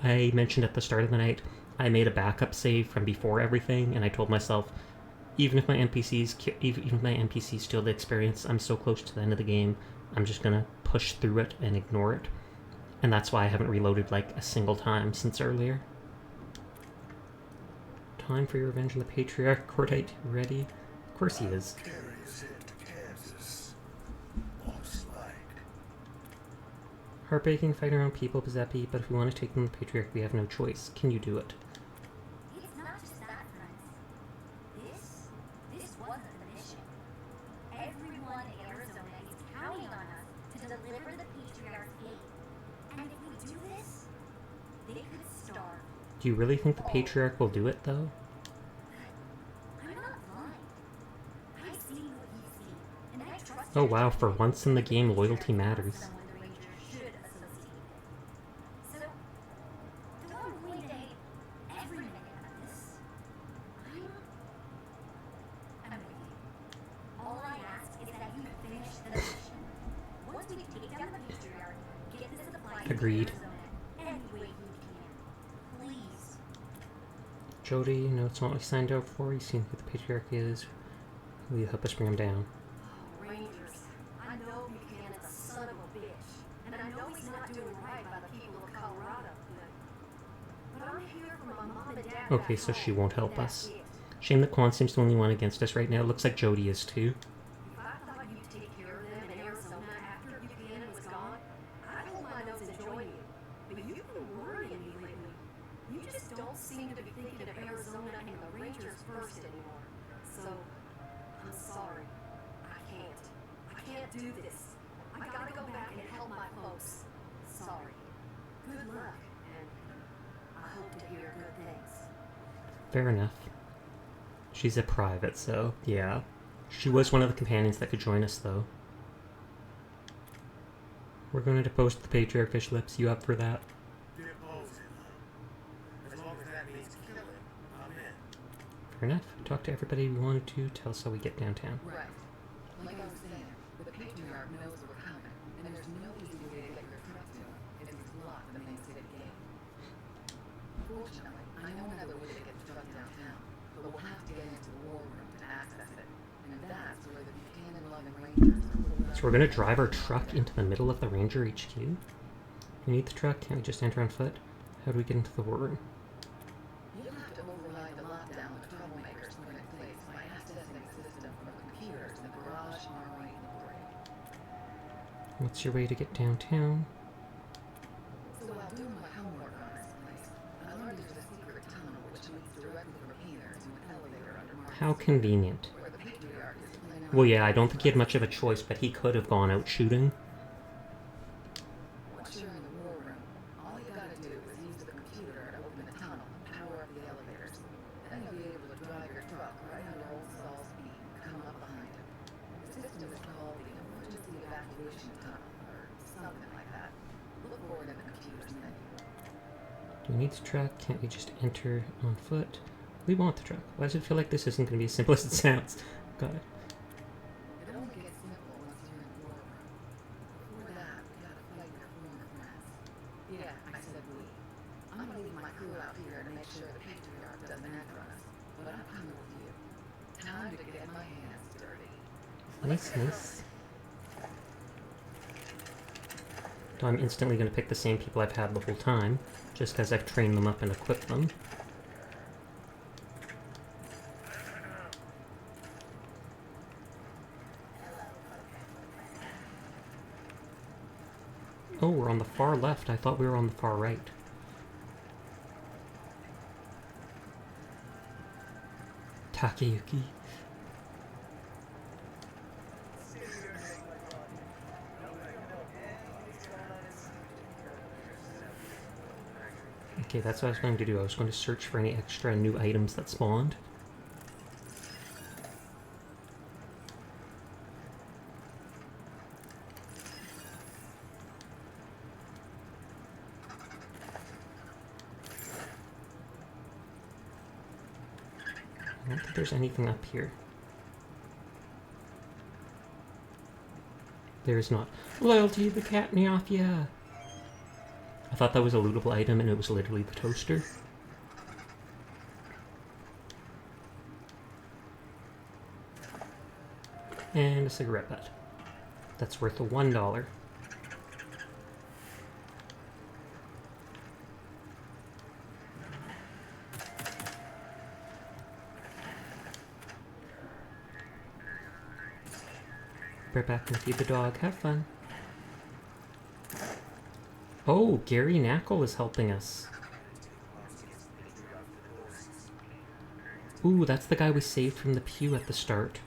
I mentioned at the start of the night, I made a backup save from before everything, and I told myself, even if my NPCs steal the experience, I'm so close to the end of the game, I'm just gonna push through it and ignore it. And that's why I haven't reloaded like a single time since earlier. Time for your revenge on the Patriarch. Cordite, ready? Of course he is.
Carry his head to Kansas. Most like.
Heartbreaking fighting around people, Pazepi, but if we want to take them to the Patriarch, we have no choice. Can you do it?
It's not just that, friends. This wasn't the mission. Everyone in Arizona is counting on us to deliver the Patriarch's aid. And if we do this, they could starve.
Do you really think the Patriarch will do it, though?
can't trust
Oh
your
wow, for
judgment.
once in the game, loyalty matters.
Someone the Rangers should associate with. So, do I really date every minute of this? I'm with you. All I ask is that you finish the mission. Once we take down the patriarch, get the supplies to
Agreed.
Arizona any way you can. Please.
Jody, no, it's not what we signed up for. You've seen who the patriarch is. Will you help us bring him down?
Oh, Rangers, I know Buchanan's a son of a bitch, and I know he's not doing right by the people of Colorado, but I'm here for my mom and dad.
Okay,
back
so she
home,
won't help
and
us.
that's it.
Shame that Quan seems the only one against us right now. Looks like Jody is too.
If I thought you'd take care of them in Arizona after Buchanan was gone, I'd hold my nose and join you. But you've been worrying me lately. You just don't seem to be thinking of Arizona and the Rangers first anymore. So, I'm sorry. I can't do this. I gotta go back and help my folks. Sorry. Good luck, and I hope to hear good things.
Fair enough. She's a private, so yeah. She was one of the companions that could join us, though. We're going to depose the patriarch Fish Lips. You up for that?
Depose him. As long as that means kill him, I'm in.
Fair enough. Talk to everybody we wanted to. Tell us how we get downtown.
Right. Like I was saying, the patriarch knows we're coming, and there's no easy way to get your truck to him if he's blocked the main city gate. Fortunately, I know another way to get the truck downtown, but we'll have to get into the war room to access it, and that's where the Buchanan-loving Rangers are pulled
So we're going to drive our truck into the middle of the Ranger HQ? We need the truck. Can't we just enter on foot? How do we get into the war room?
You'll have to override the lockdown the troublemakers put in place by accessing the system from the computers in the garage armory in the brig.
What's your way to get downtown?
So while doing my homework on this place, I learned there's a secret tunnel which leads directly from here to an elevator under Market
How
Street,
convenient.
where the patriarch is planning on...
Well, yeah, I don't think he had much of a choice, but he could have gone out shooting.
Once you're in the war room, all you gotta do is use the computer to open the tunnel and power up the elevators. Then you'll be able to drive your truck right under Old Saul's feet and come up behind him. The system is called the Emergency Evacuation Tunnel, or something like that. Look for it in the computer's menu.
Do we need the truck? Can't we just enter on foot? We want the truck. Why does it feel like this isn't going to be as simple as it sounds? Got it.
It only gets simple once you're in the war room. Before that, you gotta fight your former friends. Yeah, I said we. I'm gonna leave my crew out here to make sure the patriarch doesn't enter us. But I'm coming with you. Time to get my hands dirty.
Nice, nice. So I'm instantly going to pick the same people I've had the whole time, just because I've trained them up and equipped them. Oh, we're on the far left. I thought we were on the far right. Takeyuki. Okay, that's what I was going to do. I was going to search for any extra new items that spawned. I don't think there's anything up here. There's not. Loyalty, the cat Neophia! I thought that was a lootable item, and it was literally the toaster. And a cigarette butt. That's worth $1. Bear back and feed the dog. Have fun. Oh, Gary Knackle is helping us. Ooh, that's the guy we saved from the pew at the start.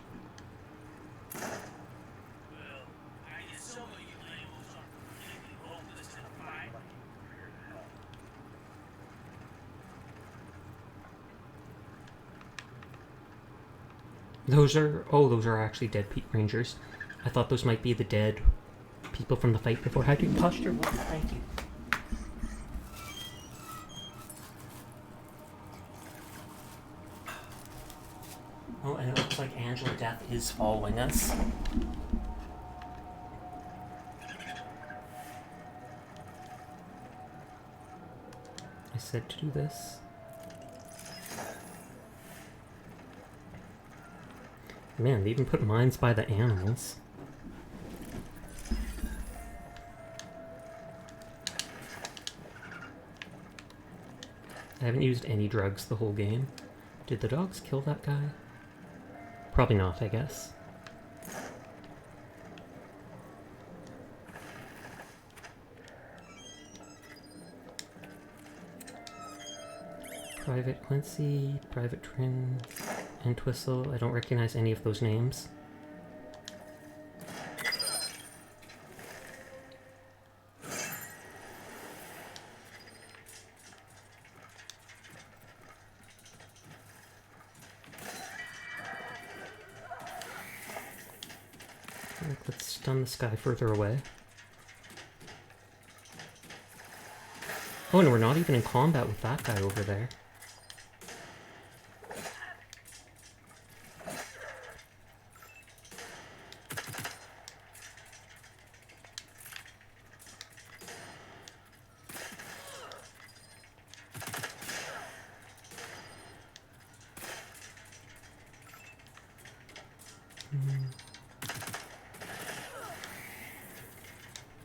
Those are actually dead Rangers. I thought those might be the dead people from the fight before. How do you posture? Well, thank you. Oh, and it looks like Angela Death is following us. I said to do this. Man, they even put mines by the animals. I haven't used any drugs the whole game. Did the dogs kill that guy? Probably not, I guess. Private Quincy, Private Trin, and Twistle. I don't recognize any of those names. Let's stun this guy further away. Oh, and we're not even in combat with that guy over there.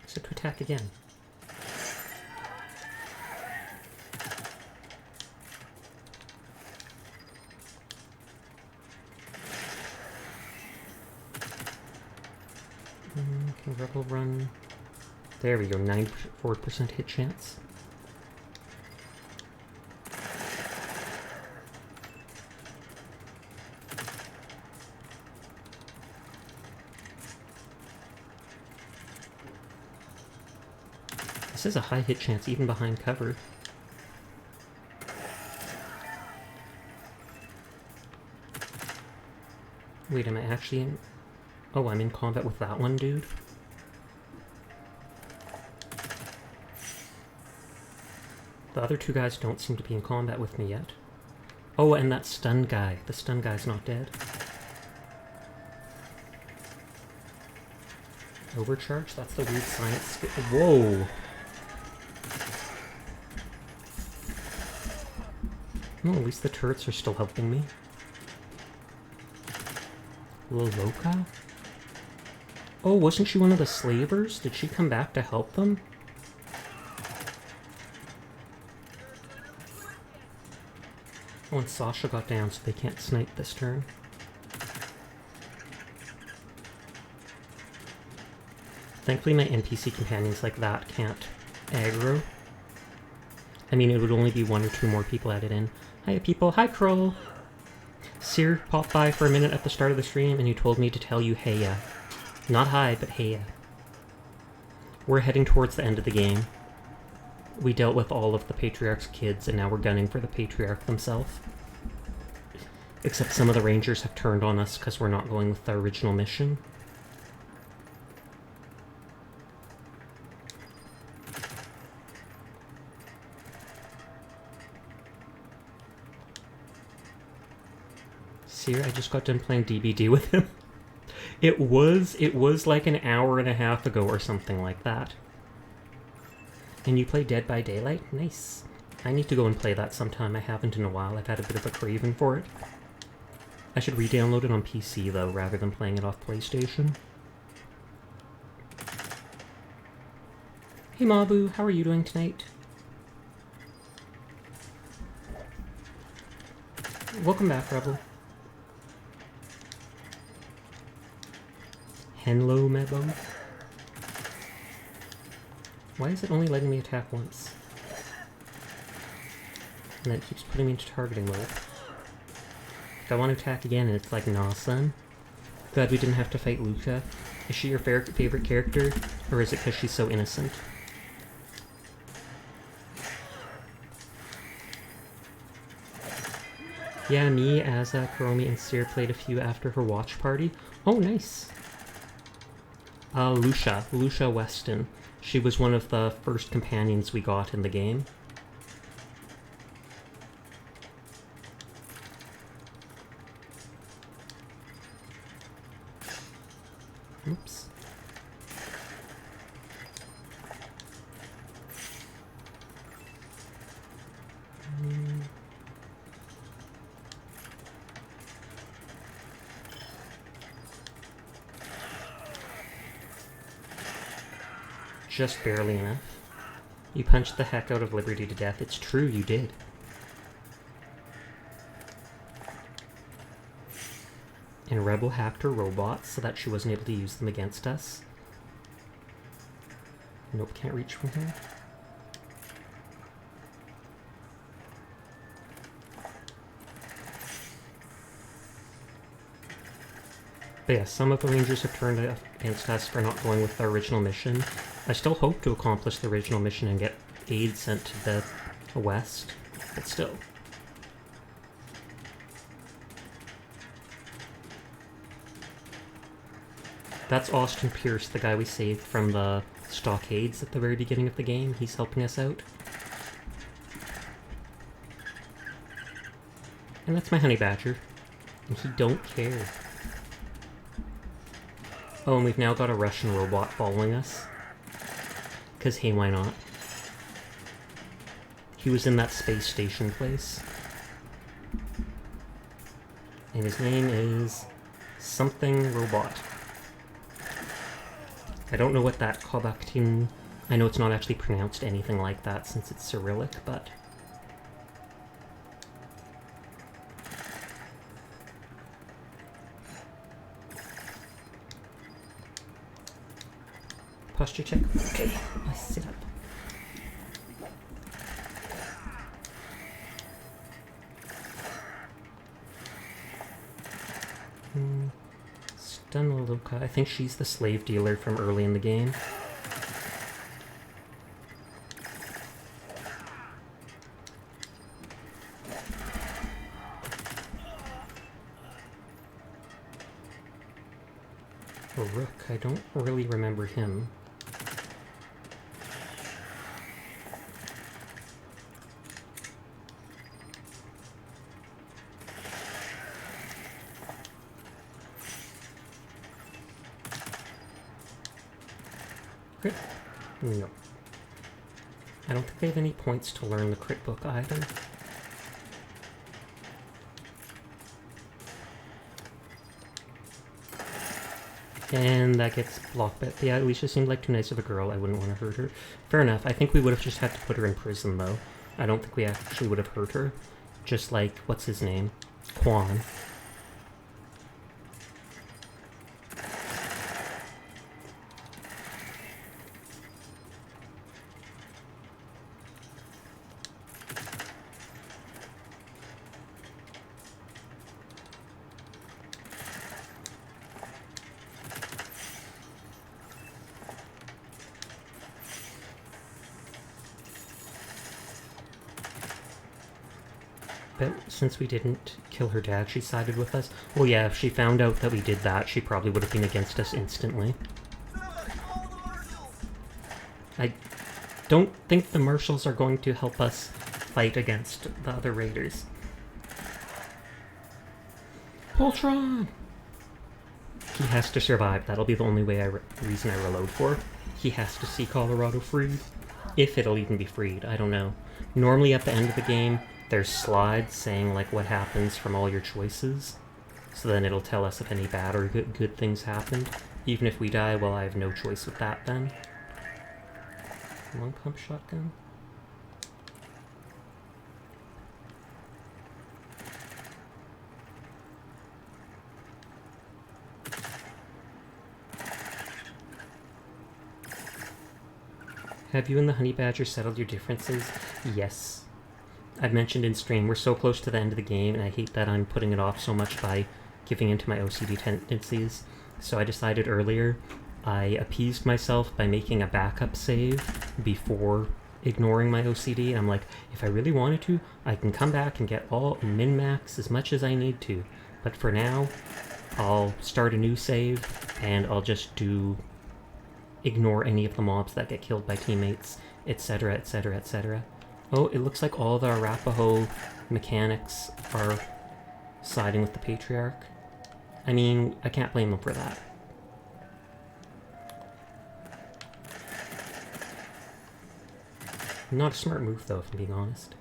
So to attack again. Can Rebel run? There we go, 94% hit chance. This is a high hit chance even behind cover. Wait, am I actually in... Oh, I'm in combat with that one dude? The other two guys don't seem to be in combat with me yet. Oh, and that stun guy. The stun guy's not dead. Overcharge? That's the weird science skill. Whoa! Well, at least the turrets are still helping me. Loka? Oh, wasn't she one of the slavers? Did she come back to help them? Oh, and Sasha got down, so they can't snipe this turn. Thankfully my NPC companions like that can't aggro. I mean, it would only be one or two more people added in. Hiya people, hi Kroll! Seer popped by for a minute at the start of the stream and you told me to tell you heya. Not hi, but heya. We're heading towards the end of the game. We dealt with all of the Patriarch's kids and now we're gunning for the Patriarch themselves. Except some of the Rangers have turned on us because we're not going with the original mission. Seer, I just got done playing DBD with him. It was like an hour and a half ago or something like that. And you play Dead by Daylight? Nice. I need to go and play that sometime. I haven't in a while. I've had a bit of a craving for it. I should re-download it on PC though, rather than playing it off PlayStation. Hey Mabu, how are you doing tonight? Welcome back, Rebel. Hello, Mebo. Why is it only letting me attack once? And then it keeps putting me into targeting mode. If I want to attack again and it's like, nah son. Glad we didn't have to fight Luca. Is she your favorite character? Or is it because she's so innocent? Yeah, me, Azza, Kuromi, and Seer played a few after her watch party. Oh, nice. Lucia Weston. She was one of the first companions we got in the game. Oops. Just barely enough. You punched the heck out of Liberty to death. It's true, you did. And Rebel hacked her robots so that she wasn't able to use them against us. Nope, can't reach from here. But yeah, some of the Rangers have turned against us for not going with the original mission. I still hope to accomplish the original mission and get aid sent to the west, but still. That's Austin Pierce, the guy we saved from the stockades at the very beginning of the game. He's helping us out. And that's my honey badger. And he don't care. Oh, and we've now got a Russian robot following us. Because hey, why not? He was in that space station place. And his name is something robot. I don't know what that Kobaktin... I know it's not actually pronounced anything like that since it's Cyrillic, but... Posture check. Okay, let's sit up. Stun Luca. I think she's the slave dealer from early in the game. Rook, I don't really remember him. Crit? No. I don't think they have any points to learn the crit book either. And that gets blocked, but yeah, Alicia seemed like too nice of a girl. I wouldn't want to hurt her. Fair enough. I think we would have just had to put her in prison, though. I don't think we actually would have hurt her. Just like, what's his name? Quan. But since we didn't kill her dad, she sided with us. Well, yeah, if she found out that we did that, she probably would have been against us instantly. I don't think the marshals are going to help us fight against the other raiders. Poltron! He has to survive. That'll be the only way reason I reload for. He has to see Colorado freed. If it'll even be freed, I don't know. Normally at the end of the game, there's slides saying like what happens from all your choices. So then it'll tell us if any bad or good things happened. Even if we die, well, I have no choice with that then. Long pump shotgun. Have you and the honey badger settled your differences? Yes. I've mentioned in stream, we're so close to the end of the game, and I hate that I'm putting it off so much by giving into my OCD tendencies. So I decided earlier, I appeased myself by making a backup save before ignoring my OCD. I'm like, if I really wanted to, I can come back and get all min-max as much as I need to. But for now, I'll start a new save, and I'll just do ignore any of the mobs that get killed by teammates, etc, etc, etc. Oh, it looks like all the Arapaho mechanics are siding with the Patriarch. I mean, I can't blame them for that. Not a smart move, though, if I'm being honest.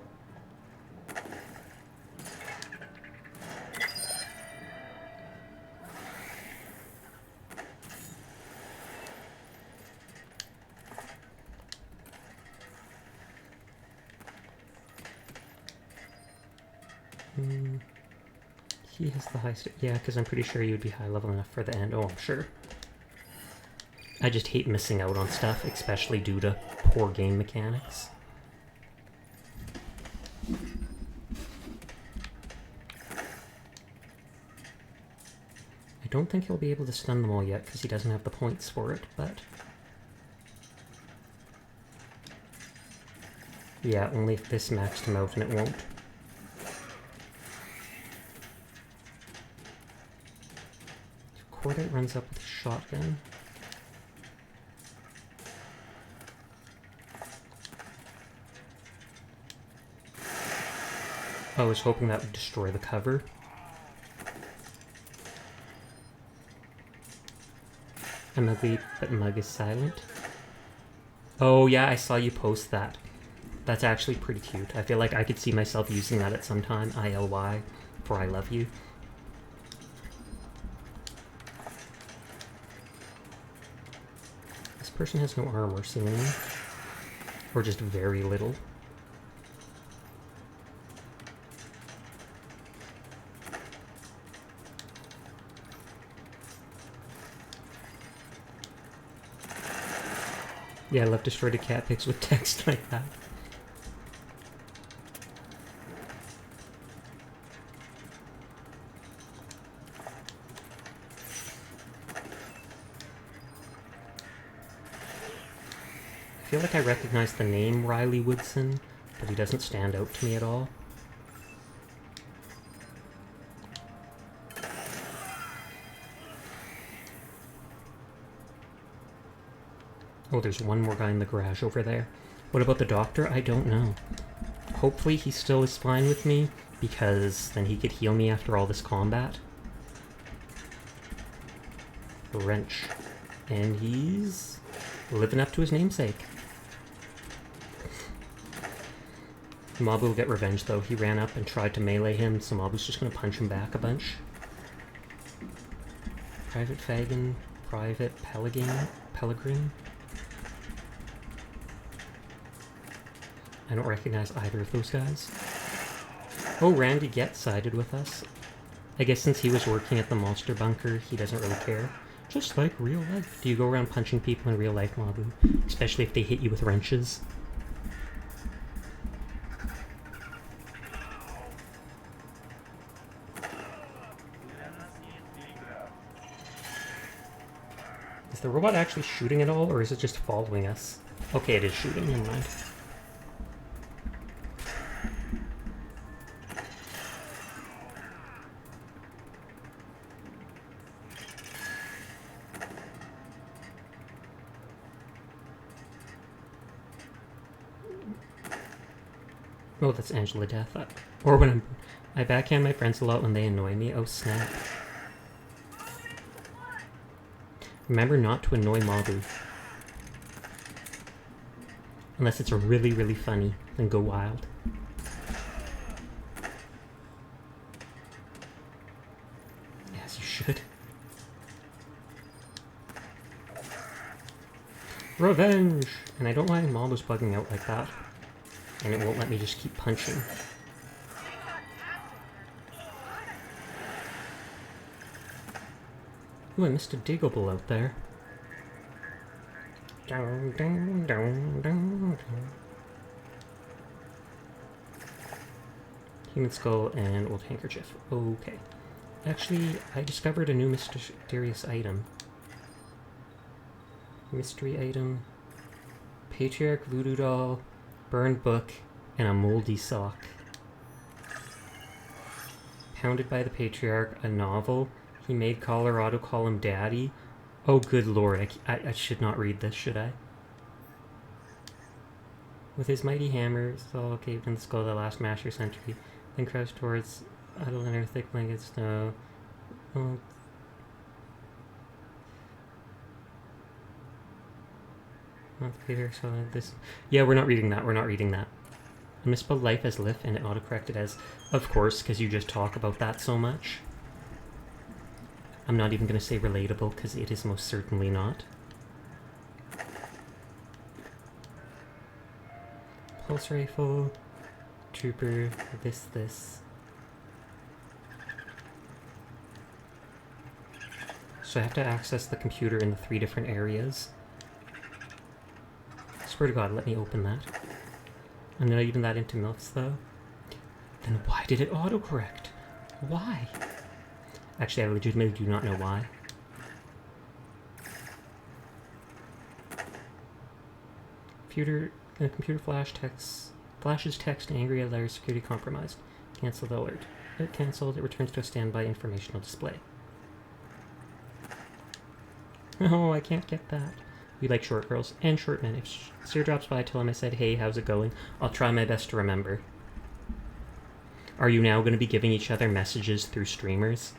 He has the highest... Yeah, because I'm pretty sure you'd be high level enough for the end. Oh, I'm sure. I just hate missing out on stuff, especially due to poor game mechanics. I don't think he'll be able to stun them all yet, because he doesn't have the points for it, but... Yeah, only if this maxed him out, and it won't. Cordite runs up with a shotgun. I was hoping that would destroy the cover. I'm ugly, but Mug is silent. Oh yeah, I saw you post that. That's actually pretty cute. I feel like I could see myself using that at some time. ILY, for I love you. This person has no armor, seemingly. Or just very little. Yeah, I love destroyed cat pics with text like that. I feel like I recognize the name Riley Woodson, but he doesn't stand out to me at all. Oh, there's one more guy in the garage over there. What about the doctor? I don't know. Hopefully he still is fine with me, because then he could heal me after all this combat. Wrench. And he's living up to his namesake. Mabu will get revenge, though. He ran up and tried to melee him, so Mabu's just going to punch him back a bunch. Private Fagin, Private Pellegrin. I don't recognize either of those guys. Oh, Randy Getz sided with us. I guess since he was working at the monster bunker, he doesn't really care. Just like real life. Do you go around punching people in real life, Mabu? Especially if they hit you with wrenches? Is the robot actually shooting at all, or is it just following us? Okay, it is shooting, never mind. Oh, that's Angela Death. Or when I backhand my friends a lot when they annoy me. Oh, snap. Remember not to annoy Mabu. Unless it's really, really funny, then go wild. As you should. Revenge! And I don't know why Mabu's bugging out like that. And it won't let me just keep punching. Ooh, I missed a Diggable out there. Down, down, down, down, down. Human skull and old handkerchief. Okay. Actually, I discovered a new mysterious item. Mystery item. Patriarch voodoo doll. Burned book, and a moldy sock. Pounded by the Patriarch, a novel. He made Colorado call him daddy. Oh, good lord, I should not read this, should I? With his mighty hammer, Saul caved in the skull of the last master sentry, then crouched towards huddled in her thick blanket of snow. Oh. Not Peter, so this... Yeah, we're not reading that, we're not reading that. I misspelled life as lift, and it autocorrected as... Of course, because you just talk about that so much. I'm not even going to say relatable, because it is most certainly not. Pulse rifle, trooper, this. So I have to access the computer in the 3 different areas. Swear to God, let me open that. I'm not even that into MILFs though. Then why did it autocorrect? Why? Actually, I legitimately do not know why. Computer flashes text angry alert security compromised. Cancel the alert. Alert cancelled. It returns to a standby informational display. Oh, I can't get that. We like short girls and short men. If Sir drops by, tell him I said, hey, how's it going? I'll try my best to remember. Are you now going to be giving each other messages through streamers?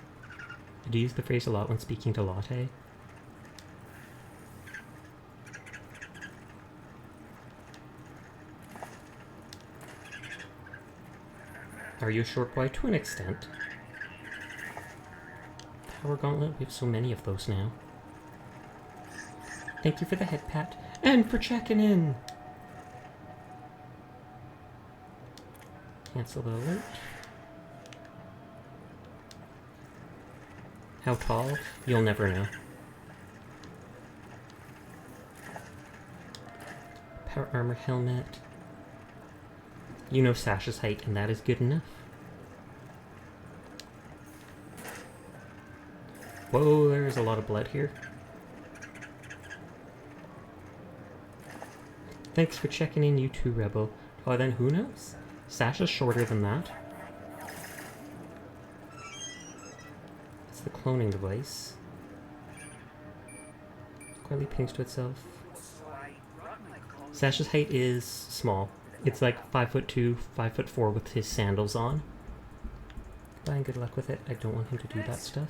I do use the phrase a lot when speaking to Latte. Are you a short boy to an extent? Power Gauntlet, we have so many of those now. Thank you for the head pat, and for checking in! Cancel the alert. How tall? You'll never know. Power armor helmet. You know Sasha's height, and that is good enough. Whoa, there is a lot of blood here. Thanks for checking in, you two, Rebel. Oh, then who knows? Sasha's shorter than that. It's the cloning device. Quietly pings to itself. Sasha's height is small. It's like 5'2", 5'4" with his sandals on. Bye and good luck with it. I don't want him to do that stuff.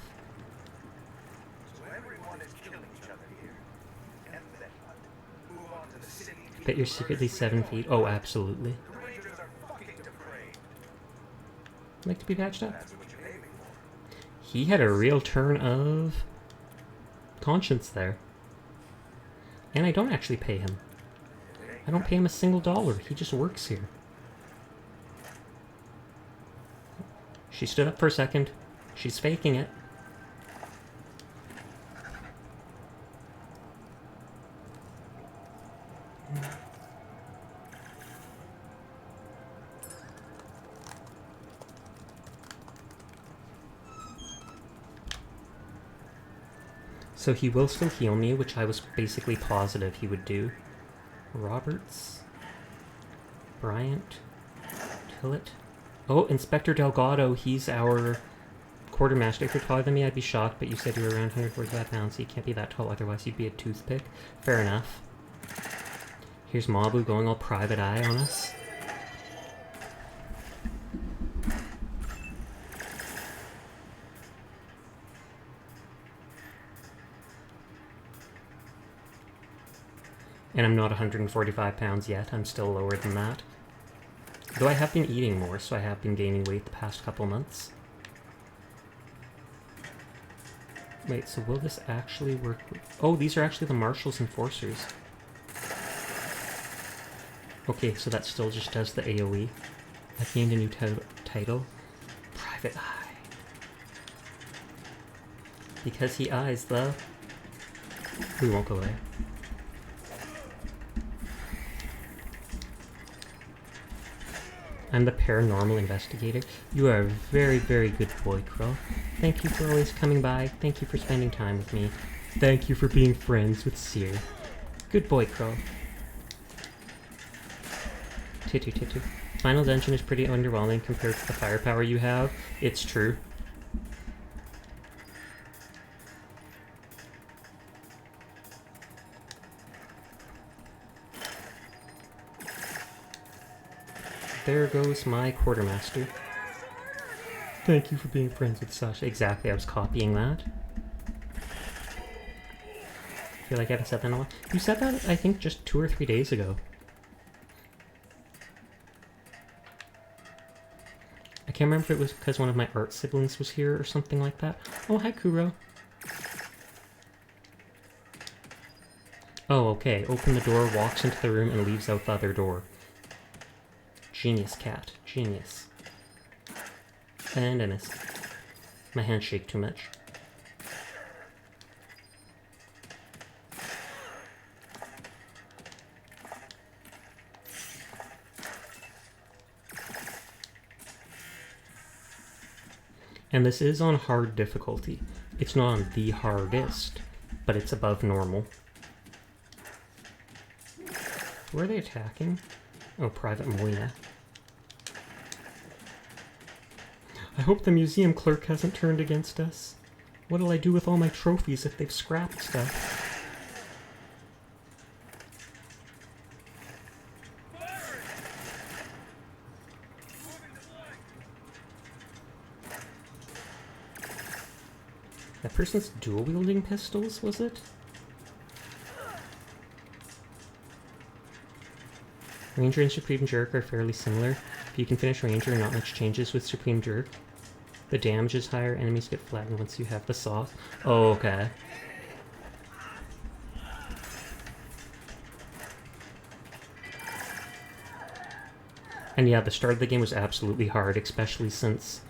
Bet you're secretly 7 feet. Oh, absolutely. Like to be patched up? He had a real turn of conscience there. And I don't actually pay him. I don't pay him a single dollar. He just works here. She stood up for a second. She's faking it. So he will still heal me, which I was basically positive he would do. Roberts. Bryant. Tillett. Oh, Inspector Delgado. He's our quartermaster. If you're taller than me, I'd be shocked, but you said you were around 145 pounds, so you can't be that tall, otherwise you'd be a toothpick. Fair enough. Here's Mabu going all private eye on us. And I'm not 145 pounds yet, I'm still lower than that. Though I have been eating more, so I have been gaining weight the past couple months. Wait, so will this actually work? Oh, these are actually the Marshal's Enforcers. Okay, so that still just does the AoE. I gained a new title. Private Eye. Because he eyes the... We won't go there. I'm the paranormal investigator. You are a very, very good boy, Crow. Thank you for always coming by. Thank you for spending time with me. Thank you for being friends with Seer. Good boy, Crow. Titu. Final's engine is pretty underwhelming compared to the firepower you have. It's true. there goes my quartermaster. Thank you for being friends with Sasha. Exactly, I was copying that. I feel like I haven't said that in a while. You said that, I think, just 2 or 3 days ago. I can't remember if it was because one of my art siblings was here or something like that. Oh, hi, Kuro. Oh, okay. Open the door, walks into the room, and leaves out the other door. Genius, cat. Genius. And I missed. My hands shake too much. And this is on hard difficulty. It's not on the hardest, but it's above normal. Where are they attacking? Oh, Private Moina. I hope the museum clerk hasn't turned against us. What'll I do with all my trophies if they've scrapped stuff? That person's dual-wielding pistols, was it? Ranger and Supreme Jerk are fairly similar. If you can finish Ranger, not much changes with Supreme Jerk. The damage is higher, enemies get flattened once you have the saw. Oh, okay. And yeah, the start of the game was absolutely hard, especially since,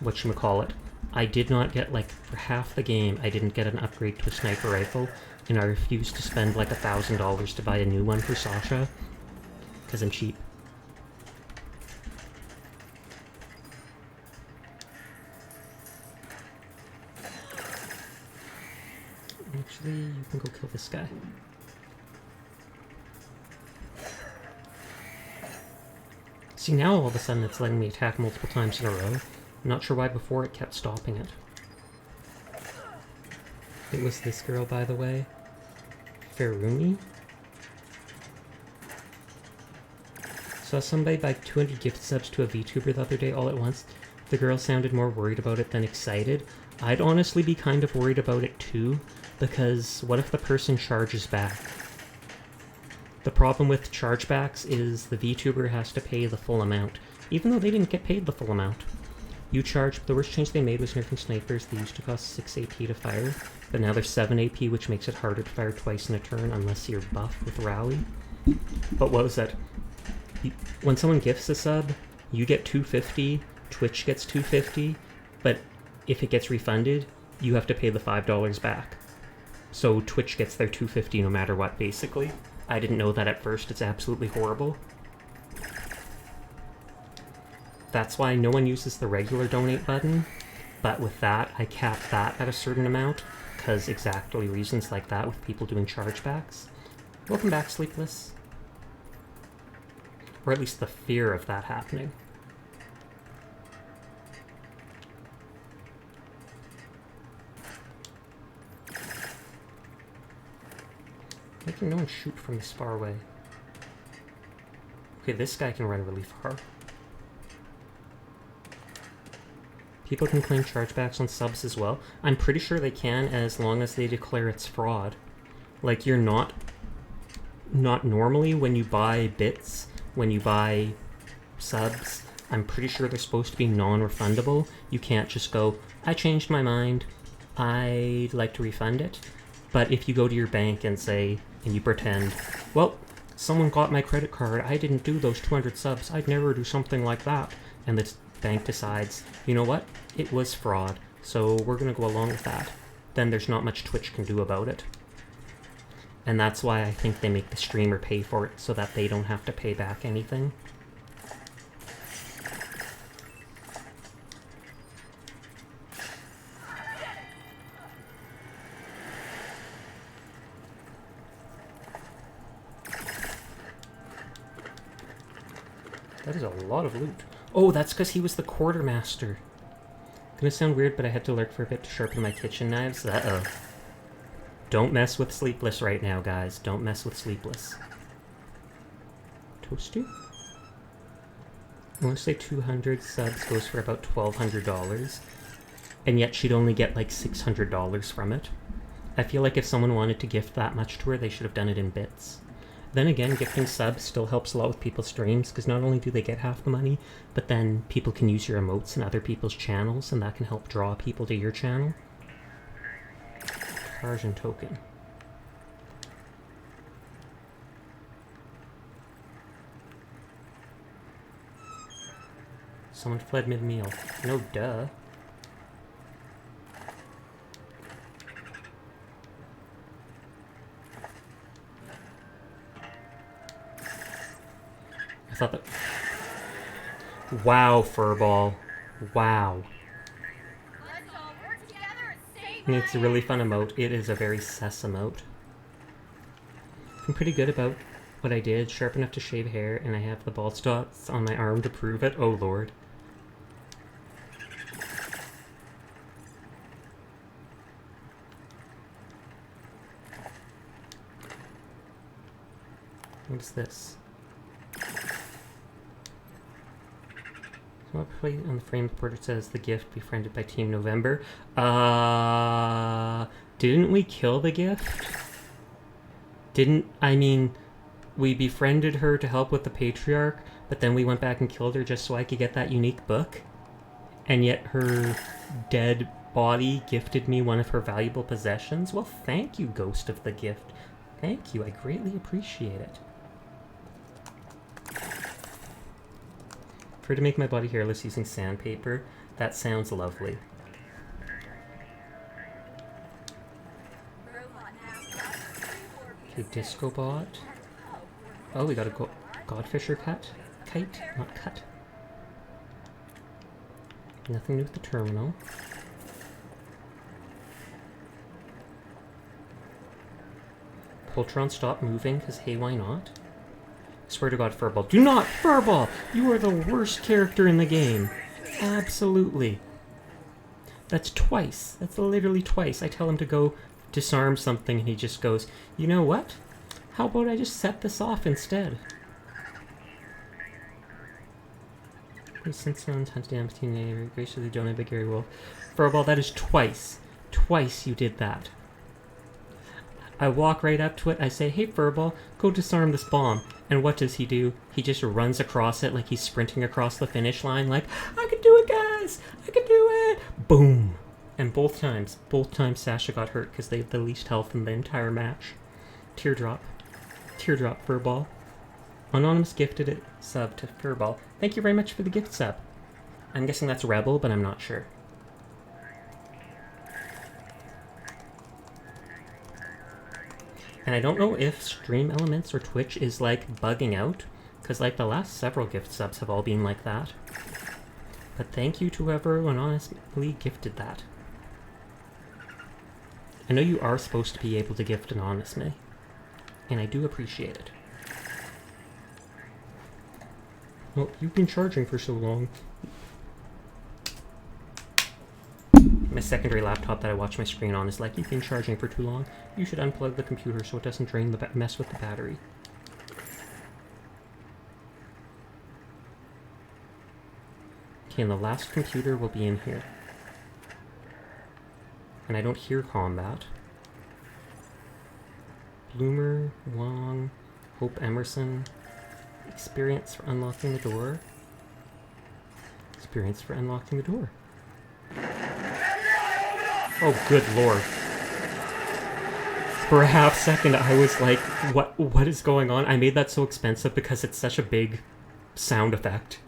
whatchamacallit, I did not get, like, for half the game, I didn't get an upgrade to a sniper rifle, and I refused to spend, like, $1,000 to buy a new one for Sasha, because I'm cheap. Actually, you can go kill this guy. See, now all of a sudden it's letting me attack multiple times in a row. I'm not sure why before it kept stopping it. It was this girl, by the way. Ferumi? Saw somebody buy 200 gift subs to a VTuber the other day all at once. The girl sounded more worried about it than excited. I'd honestly be kind of worried about it too, because what if the person charges back? The problem with chargebacks is the VTuber has to pay the full amount, even though they didn't get paid the full amount. You charge, the worst change they made was nerfing snipers. They used to cost 6 AP to fire, but now they're 7 AP, which makes it harder to fire twice in a turn unless you're buff with Rally. But what was that? When someone gifts a sub, you get 250, Twitch gets 250, but if it gets refunded, you have to pay the $5 back. So Twitch gets their 250 no matter what, basically. I didn't know that at first. It's absolutely horrible. That's why no one uses the regular donate button, but with that, I cap that at a certain amount, because exactly reasons like that with people doing chargebacks. Welcome back, Sleepless. Or at least the fear of that happening. Making no one shoot from this far away. Okay, this guy can run really far. People can claim chargebacks on subs as well. I'm pretty sure they can as long as they declare it's fraud. Like, you're not normally when you buy bits, when you buy subs, I'm pretty sure they're supposed to be non-refundable. You can't just go, I changed my mind, I'd like to refund it. But if you go to your bank and say, and you pretend, well, someone got my credit card, I didn't do those 200 subs, I'd never do something like that. And the bank decides, you know what, it was fraud, so we're gonna go along with that. Then there's not much Twitch can do about it. And that's why I think they make the streamer pay for it, so that they don't have to pay back anything. That is a lot of loot. Oh, that's because he was the quartermaster. Gonna sound weird, but I had to lurk for a bit to sharpen my kitchen knives. Uh-oh. Don't mess with Sleepless right now, guys. Don't mess with Sleepless. Toasty? I want to say 200 subs goes for about $1,200, and yet she'd only get like $600 from it. I feel like if someone wanted to gift that much to her, they should have done it in bits. Then again, gifting subs still helps a lot with people's streams, because not only do they get half the money, but then people can use your emotes in other people's channels, and that can help draw people to your channel. Tarzan token. Someone fled mid-meal. No duh. I thought that... Wow, Furball. Wow.
Let's all work together and save
And it's a really fun emote. It is a very sus emote. I'm pretty good about what I did. Sharp enough to shave hair, and I have the bald dots on my arm to prove it. Oh lord. What is this? So play on the frame report it says the gift befriended by Team November. Didn't we kill the gift? I mean, we befriended her to help with the Patriarch, but then we went back and killed her just so I could get that unique book. And yet her dead body gifted me one of her valuable possessions? Well, thank you, Ghost of the Gift. Thank you, I greatly appreciate it. For to make my body hairless using sandpaper, that sounds lovely. Okay, Disco Bot. Oh, we got a Godfisher kite, not cut. Nothing new with the terminal. Poltron, stop moving, because hey, why not? Swear to God, Furball. Do not! Furball! You are the worst character in the game. Absolutely. That's twice. That's literally twice. I tell him to go disarm something and he just goes, you know what? How about I just set this off instead? Since someone's hunted down between neighbor, graciously donated by Gary Wolf. Furball, that is twice. Twice you did that. I walk right up to it, I say, hey Furball, go disarm this bomb. And what does he do? He just runs across it like he's sprinting across the finish line like, I can do it, guys! I can do it! Boom! And both times Sasha got hurt because they had the least health in the entire match. Teardrop. Teardrop, Furball. Anonymous gifted it sub to Furball. Thank you very much for the gift sub. I'm guessing that's Rebel, but I'm not sure. And I don't know if Stream Elements or Twitch is like bugging out, because like the last several gift subs have all been like that. But thank you to whoever anonymously gifted that. I know you are supposed to be able to gift anonymously, and I do appreciate it. Well, you've been charging for so long. My secondary laptop that I watch my screen on is like, you've been charging for too long. You should unplug the computer so it doesn't drain the mess with the battery. Okay, and the last computer will be in here. And I don't hear combat. Bloomer, Wong, Hope Emerson. Experience for unlocking the door. Experience for unlocking the door. Oh, good lord. For a half second, I was like, what is going on? I made that so expensive because it's such a big sound effect.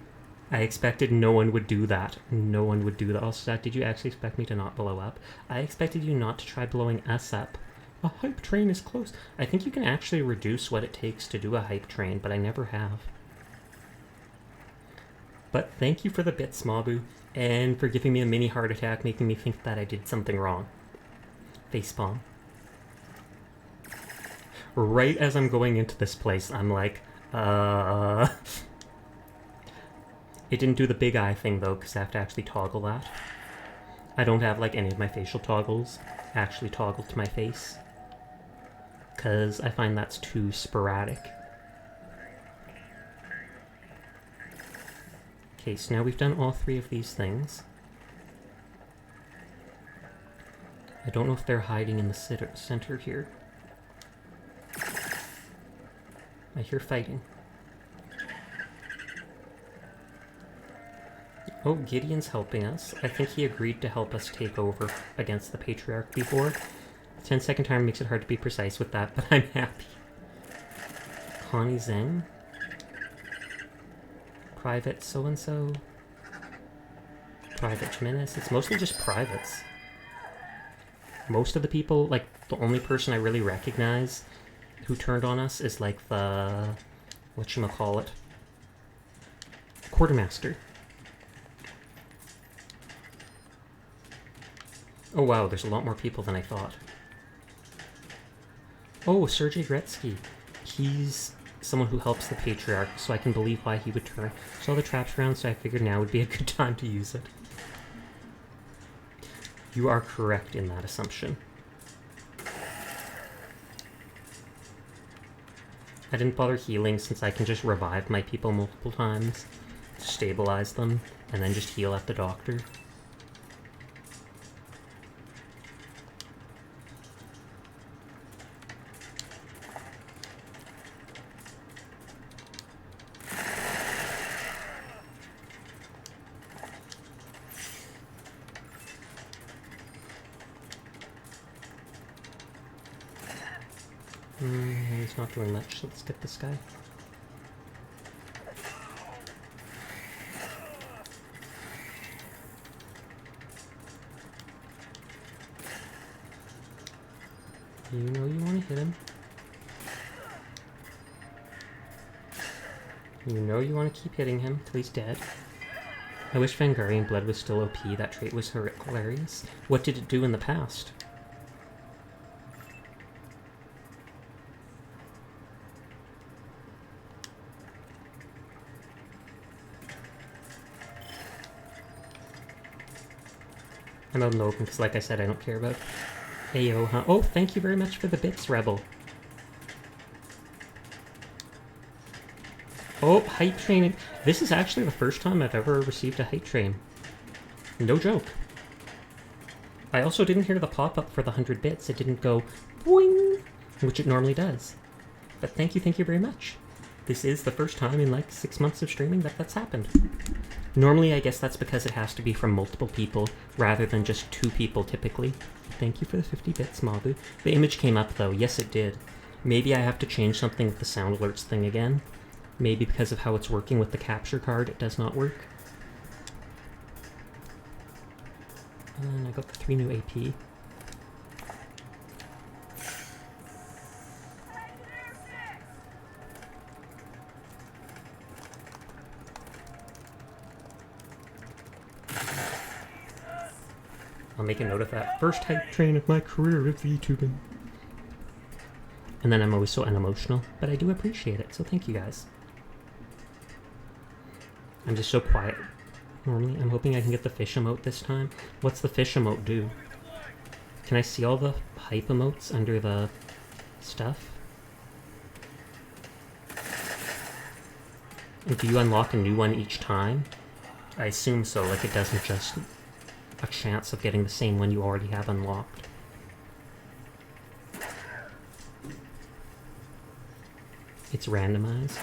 I expected no one would do that. No one would do that. Also, did you actually expect me to not blow up? I expected you not to try blowing us up. A hype train is close. I think you can actually reduce what it takes to do a hype train, but I never have. But thank you for the bits, Mabu, and for giving me a mini heart attack, making me think that I did something wrong. Facepalm. Right as I'm going into this place, I'm like, It didn't do the big eye thing, though, because I have to actually toggle that. I don't have, like, any of my facial toggles actually toggled to my face, because I find that's too sporadic. Okay, so now we've done all 3 of these things. I don't know if they're hiding in the center here. I hear fighting. Oh, Gideon's helping us. I think he agreed to help us take over against the Patriarch before. The 10-second timer makes it hard to be precise with that, but I'm happy. Connie Zeng. Private so-and-so. Private Jimenez. It's mostly just privates. Most of the people, like, the only person I really recognize who turned on us is, like, the... whatchamacallit? Quartermaster. Oh wow, there's a lot more people than I thought. Oh, Sergei Gretzky. He's someone who helps the Patriarch, so I can believe why he would turn. Saw the traps around, so I figured now would be a good time to use it. You are correct in that assumption. I didn't bother healing since I can just revive my people multiple times, stabilize them, and then just heal at the doctor. He's not doing much, so let's get this guy. You know you want to hit him. You know you want to keep hitting him till he's dead. I wish Vangarian Blood was still OP, that trait was hilarious. What did it do in the past? I'm out in the open because, like I said, I don't care about AO, huh? Oh, thank you very much for the bits, Rebel. Oh, hype train. This is actually the first time I've ever received a hype train. No joke. I also didn't hear the pop-up for the 100 bits. It didn't go boing, which it normally does. But thank you very much. This is the first time in like 6 months of streaming that that's happened. Normally, I guess that's because it has to be from multiple people rather than just 2 people typically. Thank you for the 50 bits, Mabu. The image came up though. Yes, it did. Maybe I have to change something with the sound alerts thing again. Maybe because of how it's working with the capture card, it does not work. And I got the 3 new AP. I'll make a note of that. First hype train of my career of VTubing. And then I'm always so unemotional, but I do appreciate it, so thank you guys. I'm just so quiet. Normally, I'm hoping I can get the fish emote this time. What's the fish emote do? Can I see all the hype emotes under the stuff? And do you unlock a new one each time? I assume so, like it doesn't just a chance of getting the same one you already have unlocked. It's randomized.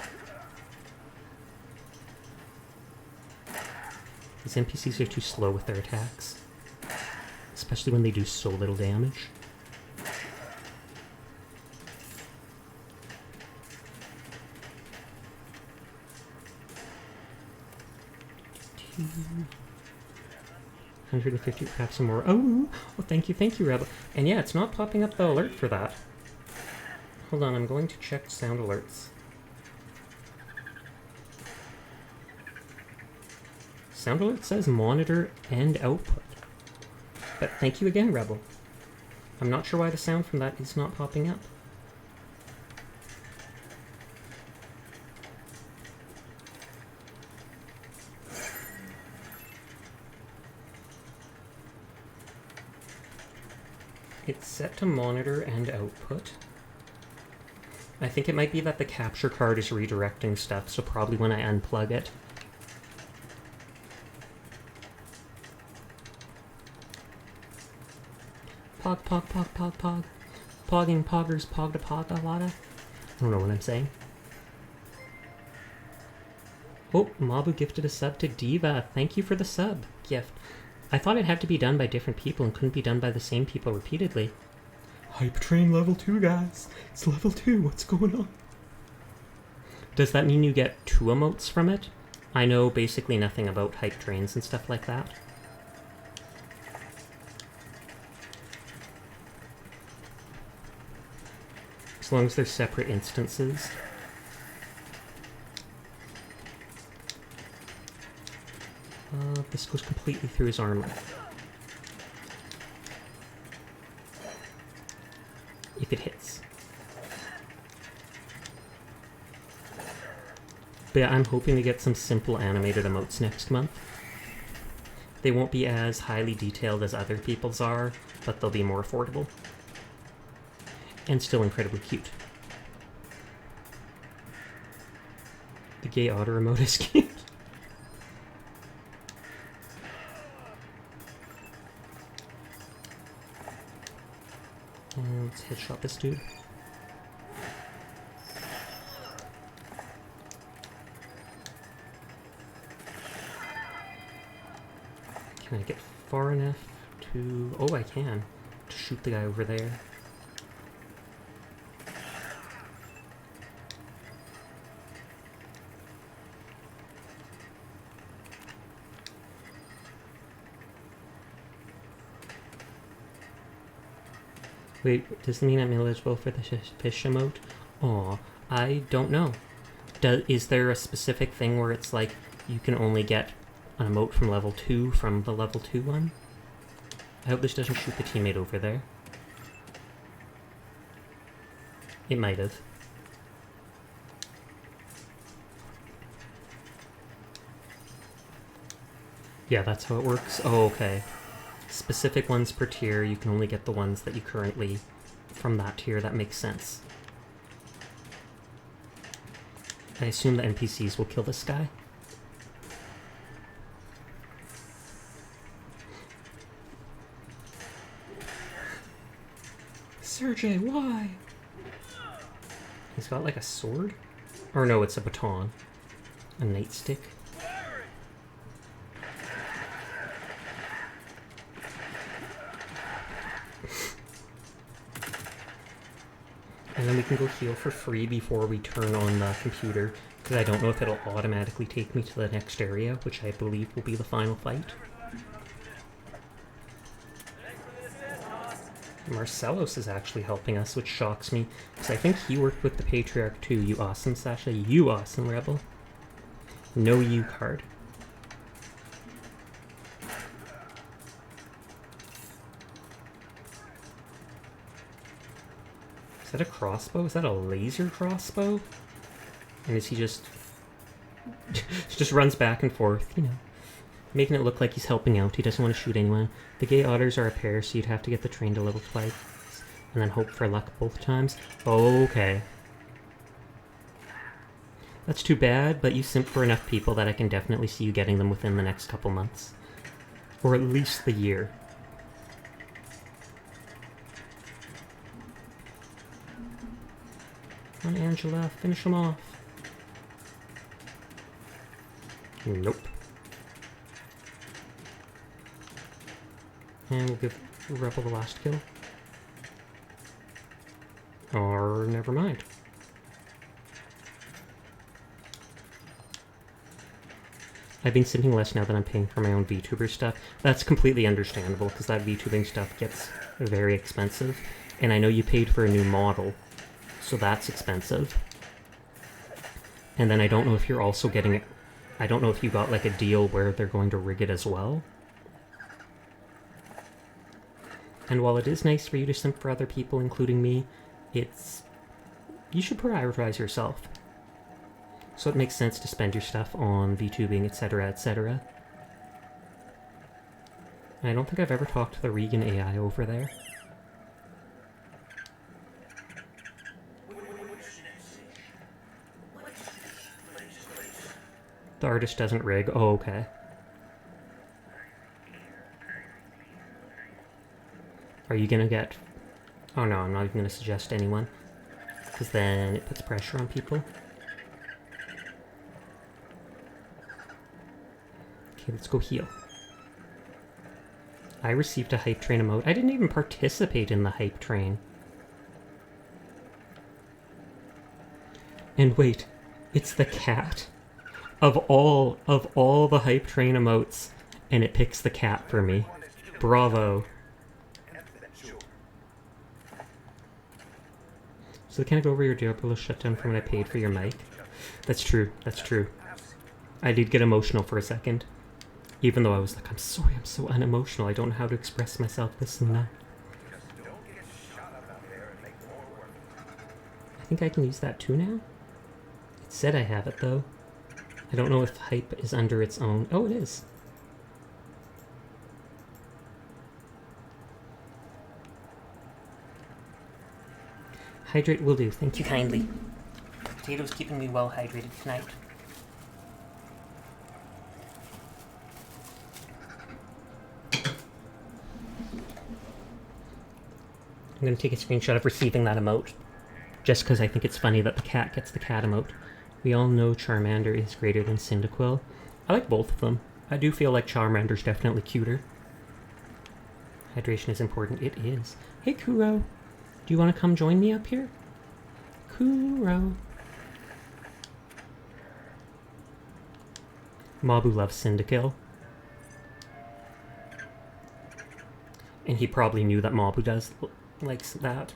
These NPCs are too slow with their attacks, especially when they do so little damage. $150, perhaps some more. Oh, well, thank you, Rebel. And yeah, it's not popping up the alert for that. Hold on, I'm going to check sound alerts. Sound alert says monitor and output. But thank you again, Rebel. I'm not sure why the sound from that is not popping up. It's set to monitor and output. I think it might be that the capture card is redirecting stuff, so probably when I unplug it, Pog, pog, pog, pog, pog. Pogging, poggers, pog to pog, a lotta. I don't know what I'm saying. Oh, Mabu gifted a sub to Diva. Thank you for the sub gift. I thought it had to be done by different people and couldn't be done by the same people repeatedly. Hype train level 2, guys. It's level 2. What's going on? Does that mean you get 2 emotes from it? I know basically nothing about hype trains and stuff like that. As long as they're separate instances. This goes completely through his armor. If it hits. But yeah, I'm hoping to get some simple animated emotes next month. They won't be as highly detailed as other people's are, but they'll be more affordable. And still incredibly cute. The gay otter emote is cute. Let's headshot this dude. Can I get far enough to... Oh, I can. To shoot the guy over there. Wait, does it mean I'm eligible for the fish emote? Aw, I don't know. Is there a specific thing where it's like you can only get an emote from level 2 from the level 2 one? I hope this doesn't shoot the teammate over there. It might have. Yeah, that's how it works. Oh, okay. Specific ones per tier, you can only get the ones that you currently from that tier. That makes sense. I assume the NPCs will kill this guy. Sergey, why? He's got like a sword? Or no, it's a baton. A nightstick. And then we can go heal for free before we turn on the computer, because I don't know if it'll automatically take me to the next area, which I believe will be the final fight. Marcellos is actually helping us, which shocks me, because I think he worked with the Patriarch too. You awesome, Sasha. You awesome, Rebel. No you card. Is that a crossbow? Is that a laser crossbow? And is he just... just runs back and forth, you know. Making it look like he's helping out. He doesn't want to shoot anyone. The gay otters are a pair, so you'd have to get the train to level twice. And then hope for luck both times. Okay. That's too bad, but you simp for enough people that I can definitely see you getting them within the next couple months. Or at least the year. Come on, Angela, finish him off. Nope. And we'll give Rebel the last kill. Or never mind. I've been simping less now that I'm paying for my own VTuber stuff. That's completely understandable, because that VTubing stuff gets very expensive. And I know you paid for a new model, so that's expensive. And then I don't know if you're also getting it... I don't know if you got like a deal where they're going to rig it as well. And while it is nice for you to simp for other people, including me, it's... you should prioritize yourself. So it makes sense to spend your stuff on VTubing, etc., etc. I don't think I've ever talked to the Regan AI over there. The artist doesn't rig. Oh, okay. Are you gonna get... Oh no, I'm not even gonna suggest anyone. Because then it puts pressure on people. Okay, let's go heal. I received a hype train emote. I didn't even participate in the hype train. And wait, it's the cat. Of all the hype train emotes, and it picks the cat for me. Bravo. So can I go over your Diablo shutdown from when I paid for your mic? That's true, that's true. I did get emotional for a second. Even though I was like, I'm sorry, I'm so unemotional. I don't know how to express myself this and that. I think I can use that too now? It said I have it though. I don't know if hype is under its own... Oh, it is. Hydrate will do. Thank you kindly. Potato's keeping me well hydrated tonight. I'm going to take a screenshot of receiving that emote. Just because I think it's funny that the cat gets the cat emote. We all know Charmander is greater than Cyndaquil. I like both of them. I do feel like Charmander's definitely cuter. Hydration is important. It is. Hey, Kuro. Do you want to come join me up here? Kuro. Mabu loves Cyndaquil. And he probably knew that Mabu likes that.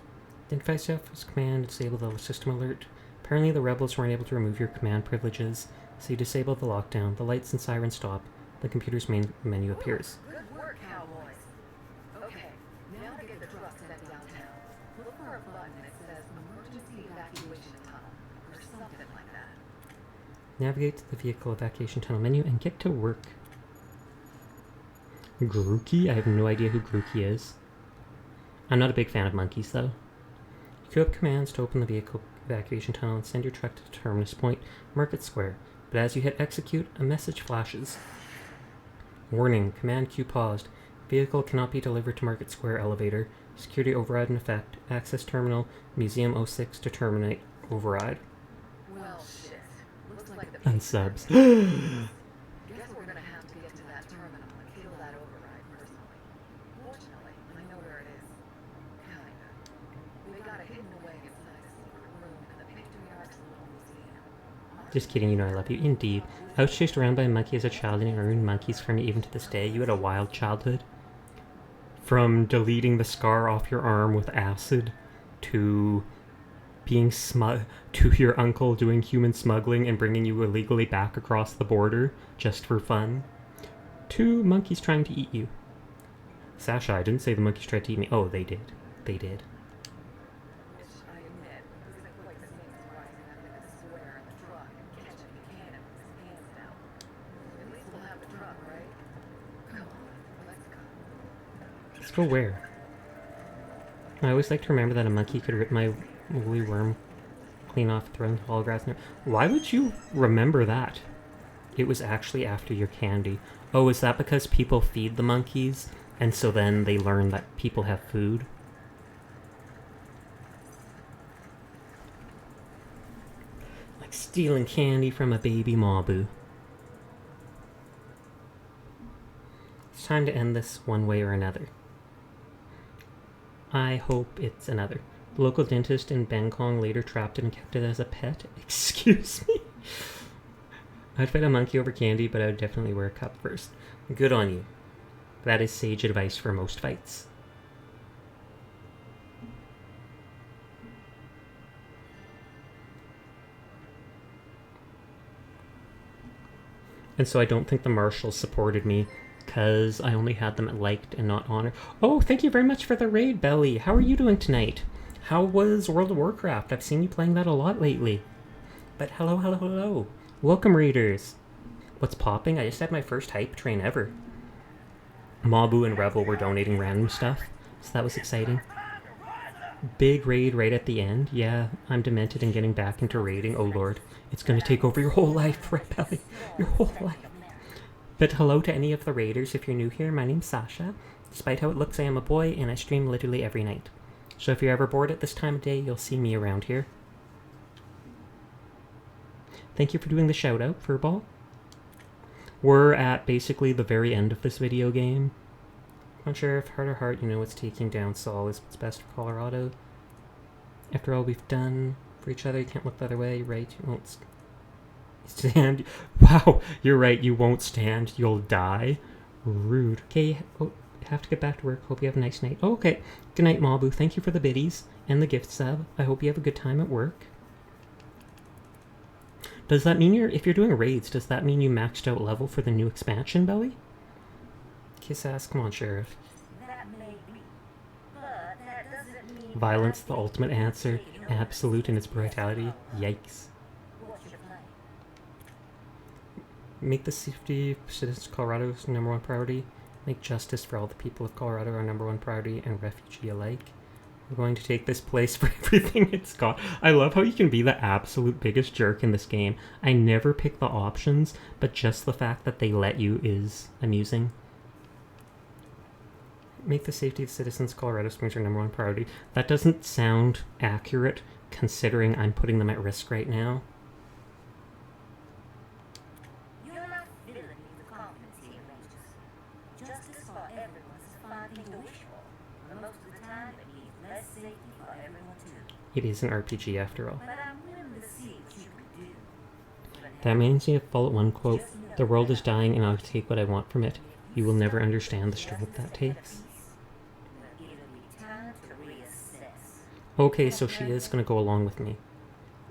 Identify yourself as command, disable the system alert. Apparently the rebels weren't able to remove your command privileges, so you disable the lockdown. The lights and sirens stop. The computer's main menu appears.
Good work, cowboys. Okay, now to get the truck sent downtown. Look for a button that says emergency evacuation tunnel, or something like that.
Navigate to the vehicle evacuation tunnel menu and get to work. Grookey? I have no idea who Grookey is. I'm not a big fan of monkeys, though. You queue up commands to open the vehicle evacuation tunnel and send your truck to the terminus point, Market Square. But as you hit execute, a message flashes. Warning, command queue paused. Vehicle cannot be delivered to Market Square elevator. Security override in effect. Access terminal, Museum 06 to terminate override.
Well, shit. Looks like the
Unsubs.
Guess we're gonna have to get to that terminal and kill that override personally. Fortunately, I know where it is. Kinda. We got it hidden away inside a secret room in the patriarch's little museum.
Just kidding, you know I love you. Indeed. I was chased around by a monkey as a child and it ruined monkeys for me even to this day. You had a wild childhood. From deleting the scar off your arm with acid to being to your uncle doing human smuggling and bringing you illegally back across the border just for fun, to monkeys trying to eat you. Sasha, I didn't say the monkeys tried to eat me. Oh, they did. They did.
Which I admit isn't quite the same as rising up in the square in the truck and catching Buchanan with his pants down. At least we'll have the truck, right? Come on, let's go.
Let's go where? I always like to remember that a monkey could rip my woolly worm clean off, throwing the tall grass. Why would you remember that? It was actually after your candy. Oh, is that because people feed the monkeys, and so then they learn that people have food? Like stealing candy from a baby Mabu. It's time to end this one way or another. I hope it's another. The local dentist in Bangkok later trapped it and kept it as a pet. Excuse me? I'd fight a monkey over candy, but I would definitely wear a cup first. Good on you. That is sage advice for most fights. And so I don't think the marshals supported me, because I only had them liked and not honored. Oh, thank you very much for the raid, Belly. How are you doing tonight? How was World of Warcraft? I've seen you playing that a lot lately. But hello, hello, hello. Welcome, readers. What's popping? I just had my first hype train ever. Mabu and Rebel were donating random stuff, so that was exciting. Big raid right at the end. Yeah, I'm demented and getting back into raiding. Oh lord, it's gonna take over your whole life, right, Belly? Your whole life. But hello to any of the raiders if you're new here. My name's Sasha. Despite how it looks, I am a boy, and I stream literally every night. So if you're ever bored at this time of day, you'll see me around here. Thank you for doing the shout-out, Furball. We're at basically the very end of this video game. Not sure if heart or heart, you know what's taking down Saul is what's best for Colorado. After all we've done for each other, you can't look the other way, right? You won't stand. Wow, you're right, you won't stand, you'll die. Rude. Okay, oh, have to get back to work. Hope you have a nice night. Oh, okay. Good night, Mabu. Thank you for the biddies and the gift sub. I hope you have a good time at work. Does that mean if you're doing raids, does that mean you maxed out level for the new expansion, Belly? Kiss ass, come on, Sheriff.
That may be, but that doesn't mean
Violence, the ultimate answer. Absolute in its brutality. Yikes.
what's your plan?
Make the safety of citizens of Colorado's #1 priority. Make justice for all the people of Colorado our #1 priority, and refugee alike. We're going to take this place for everything it's got. I love how you can be the absolute biggest jerk in this game. I never pick the options, but just the fact that they let you is amusing. Make the safety of citizens of Colorado Springs our #1 priority. That doesn't sound accurate, considering I'm putting them at risk right now.
You're not filling me with confidence here, Rangers. Justice for everyone is a fine thing to wish for, but most of the time it means less safety for everyone too.
It is an RPG after all.
But I'm willing to see what you can do.
That reminds me of Fallout 1 quote, "The world is dying and I'll take what I want from it. You will never understand the strength that takes." Okay, so she is going to go along with me.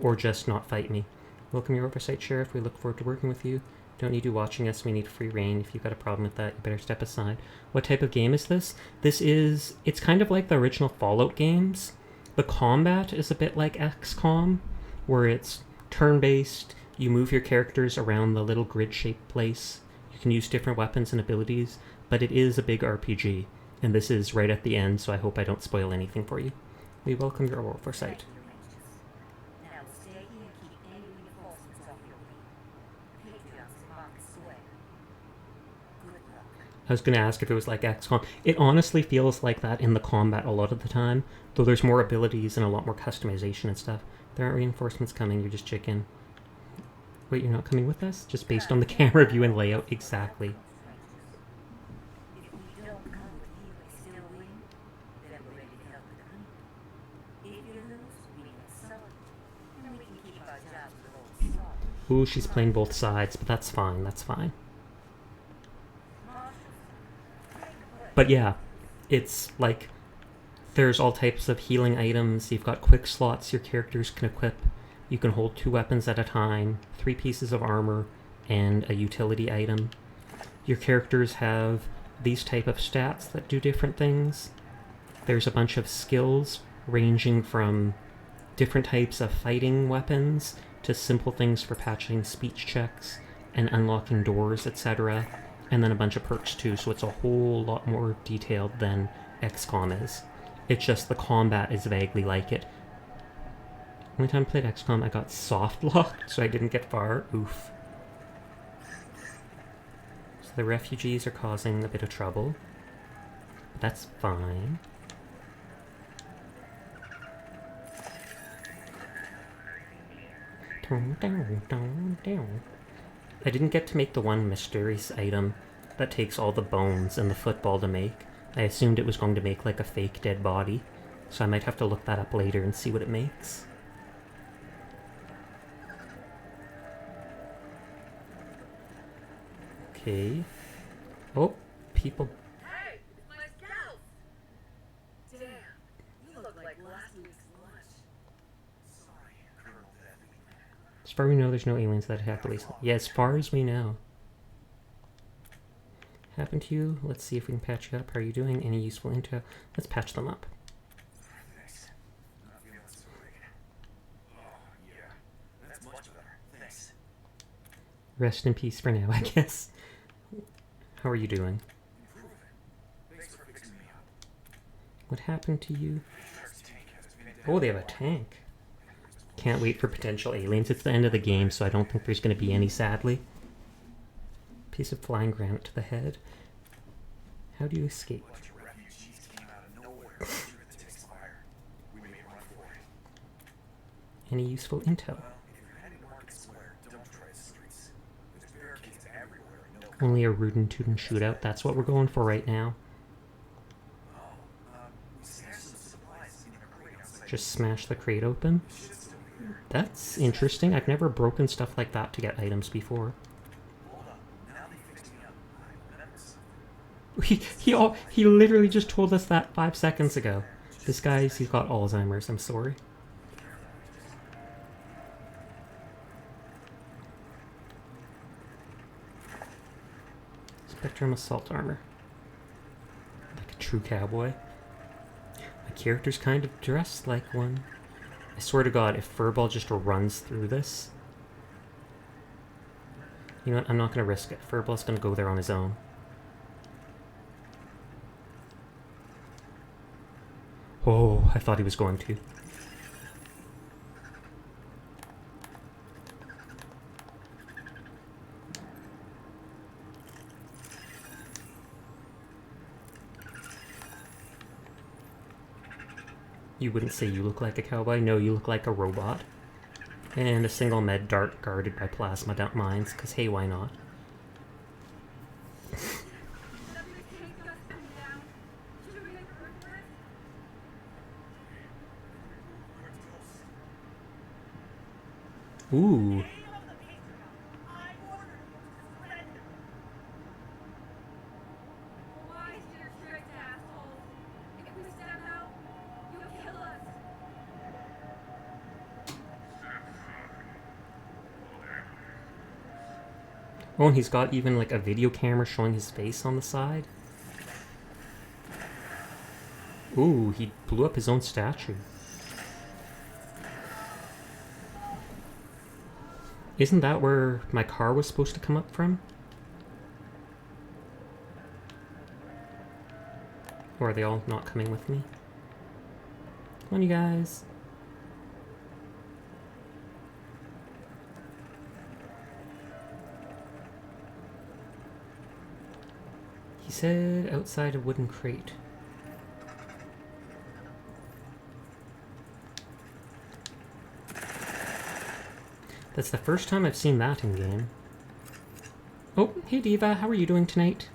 Or just not fight me. Welcome your oversight, Sheriff. We look forward to working with you. Don't need you watching us. We need free reign. If you've got a problem with that, you better step aside. What type of game is this? It's kind of like the original Fallout games. The combat is a bit like XCOM, where it's turn-based. You move your characters around the little grid-shaped place. You can use different weapons and abilities, but it is a big RPG. And this is right at the end, so I hope I don't spoil anything for you. We welcome your oversight.
Now stay here and keep any reinforcements off your way. Patriots in Market Square. Good luck.
I was going to ask if it was like XCOM. It honestly feels like that in the combat a lot of the time, though there's more abilities and a lot more customization and stuff. There aren't reinforcements coming, you're just chicken. Wait, you're not coming with us? Just based on the camera view and layout? Exactly.
If we don't come with you and still win, then we're ready to help with the hunt. If you lose, we can sell it, and we can keep our jobs with old Saul.
Ooh, she's playing both sides, but that's fine, that's fine. But yeah, it's like, there's all types of healing items. You've got quick slots your characters can equip. You can hold 2 weapons at a time, 3 pieces of armor, and a utility item. Your characters have these type of stats that do different things. There's a bunch of skills ranging from different types of fighting weapons to simple things for patching speech checks and unlocking doors, etc. And then a bunch of perks too, so it's a whole lot more detailed than XCOM is. It's just the combat is vaguely like it. Only time I played XCOM, I got soft locked, so I didn't get far. Oof. So the refugees are causing a bit of trouble. But that's fine. I didn't get to make the one mysterious item that takes all the bones and the football to make. I assumed it was going to make like a fake dead body, so I might have to look that up later and see what it makes. Okay. Oh, people.
Hey, it's my scalp! Damn, you look like last week's lunch.
Sorry, Colonel Deadly.
As far as we know, there's no aliens that attack the Wasteland. Yeah, as far as we know. Happened to you? Let's see if we can patch you up. How are you doing? Any useful intel? Let's patch them up.
Thanks. Not feeling so great. Oh, yeah. That's much better. Thanks.
Rest in peace for now, I guess. How are you doing?
Improving. Thanks for fixing me up.
What happened to you?
Patriarch's tank has been
Oh, they have a tank. Can't wait for potential aliens. It's the end of the game, so I don't think there's going to be any, sadly. Piece of flying granite to the head. How do you escape?
Left you
Any useful intel?
Well, if you're heading Market Square, don't try the streets. There's barricades everywhere and no...
Only a rootin' tootin' shootout. That's what we're going for right now.
Oh, we stashed some supplies in a crate outside.
Just smash the crate open.
The shit's still here.
That's interesting. I've never broken stuff like that to get items before.
Hold up. Now they fixed me up. I remember something.
He literally just told us that 5 seconds ago. This guy's, he's got Alzheimer's, I'm sorry. Spectrum assault armor. Like a true cowboy. My character's kind of dressed like one. I swear to God, if Furball just runs through this... You know what, I'm not going to risk it. Furball's going to go there on his own. Oh, I thought he was going to. You wouldn't say you look like a cowboy. No, you look like a robot. And a single med dart guarded by plasma mines, because hey, why not? Ooh. Oh, and he's got even like a video camera showing his face on the side. Ooh, he blew up his own statue. Isn't that where my car was supposed to come up from? Or are they all not coming with me? Come on, you guys. He said outside a wooden crate. That's the first time I've seen that in game. Oh, hey Diva, how are you doing tonight?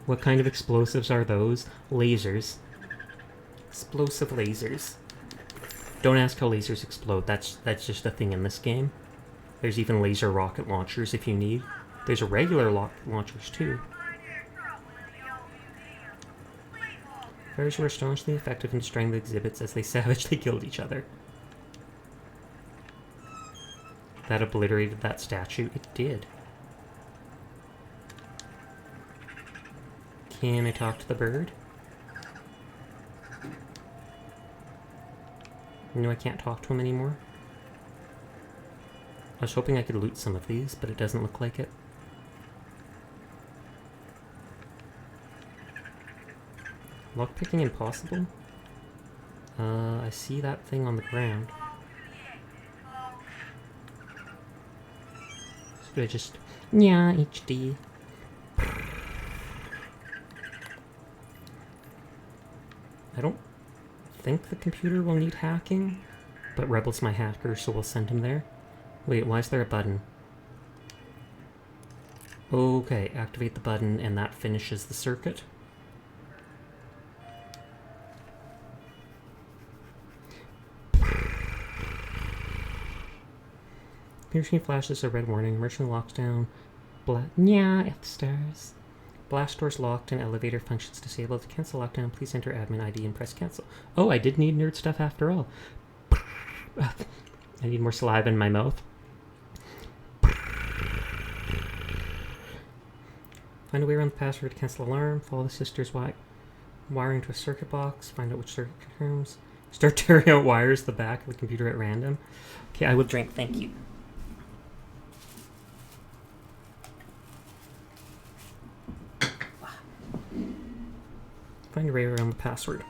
What kind of explosives are those? Lasers. Explosive lasers. Don't ask how lasers explode. That's just a thing in this game. There's even laser rocket launchers if you need. There's regular launchers too. Fires were astonishingly effective in destroying the exhibits as they savagely killed each other. That obliterated that statue. It did. Can I talk to the bird? No, I can't talk to him anymore. I was hoping I could loot some of these, but it doesn't look like it. Lockpicking impossible? I see that thing on the ground. Should I just... Yeah, HD. I don't think the computer will need hacking, but Rebel's my hacker, so we'll send him there. Wait, why is there a button? Okay, activate the button and that finishes the circuit. Computer screen flashes a red warning. Emergency locks down. Yeah, F stars. Blast doors locked and elevator functions disabled. To cancel lockdown, please enter admin ID and press cancel. Oh, I did need nerd stuff after all. I need more saliva in my mouth. Find a way around the password to cancel alarm. Follow the sister's wiring to a circuit box. Find out which circuit confirms. Start tearing out wires the back of the computer at random. Okay, I will drink. Thank you. Find a way around the password.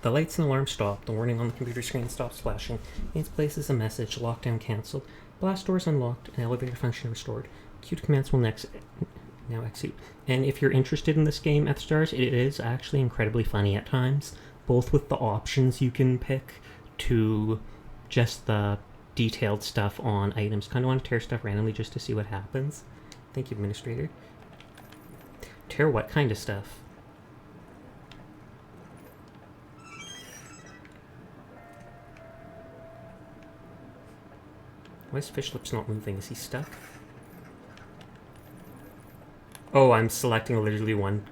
The lights and alarm stop. The warning on the computer screen stops flashing. In its place is a message. Lockdown cancelled. Blast doors unlocked. And elevator function restored. Queue to commands will now execute. And if you're interested in this game, F-Stars, it is actually incredibly funny at times. Both with the options you can pick to just the detailed stuff on items. Kind of want to tear stuff randomly just to see what happens. Thank you, Administrator. Tear what kind of stuff? Why is Fish Lips not moving? Is he stuck? Oh, I'm selecting literally one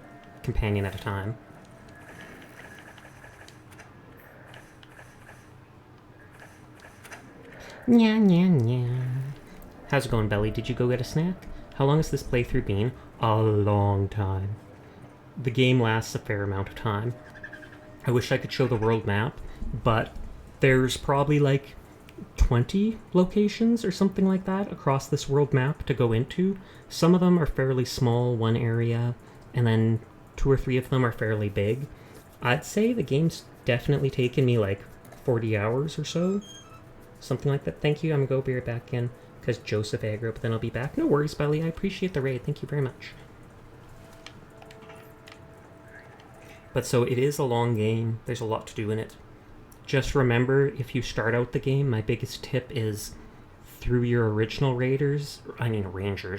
companion at a time. Nya, nya, nya. How's it going, Belly? Did you go get a snack? How long has this playthrough been? A long time. The game lasts a fair amount of time. I wish I could show the world map, but there's probably like 20 locations or something like that across this world map to go into. Some of them are fairly small, one area, and then 2 or 3 of them are fairly big. I'd say the game's definitely taken me like 40 hours or so. Something like that. Thank you. I'm gonna go be right back in because Joseph aggro, but then I'll be back. No worries, Belly. I appreciate the raid. Thank you very much. But so it is a long game. There's a lot to do in it. Just remember, if you start out the game, my biggest tip is through your original rangers,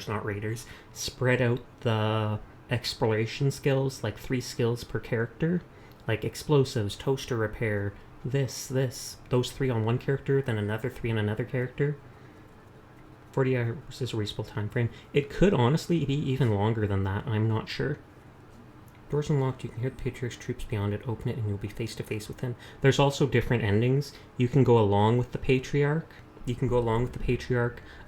not raiders, spread out the exploration skills, like 3 skills per character, like explosives, toaster repair, this, those 3 on one character, then another 3 on another character. 40 hours is a reasonable time frame. It could honestly be even longer than that, I'm not sure. Doors unlocked, you can hear the Patriarch's troops beyond it, open it, and you'll be face to face with him. There's also different endings. You can go along with the Patriarch.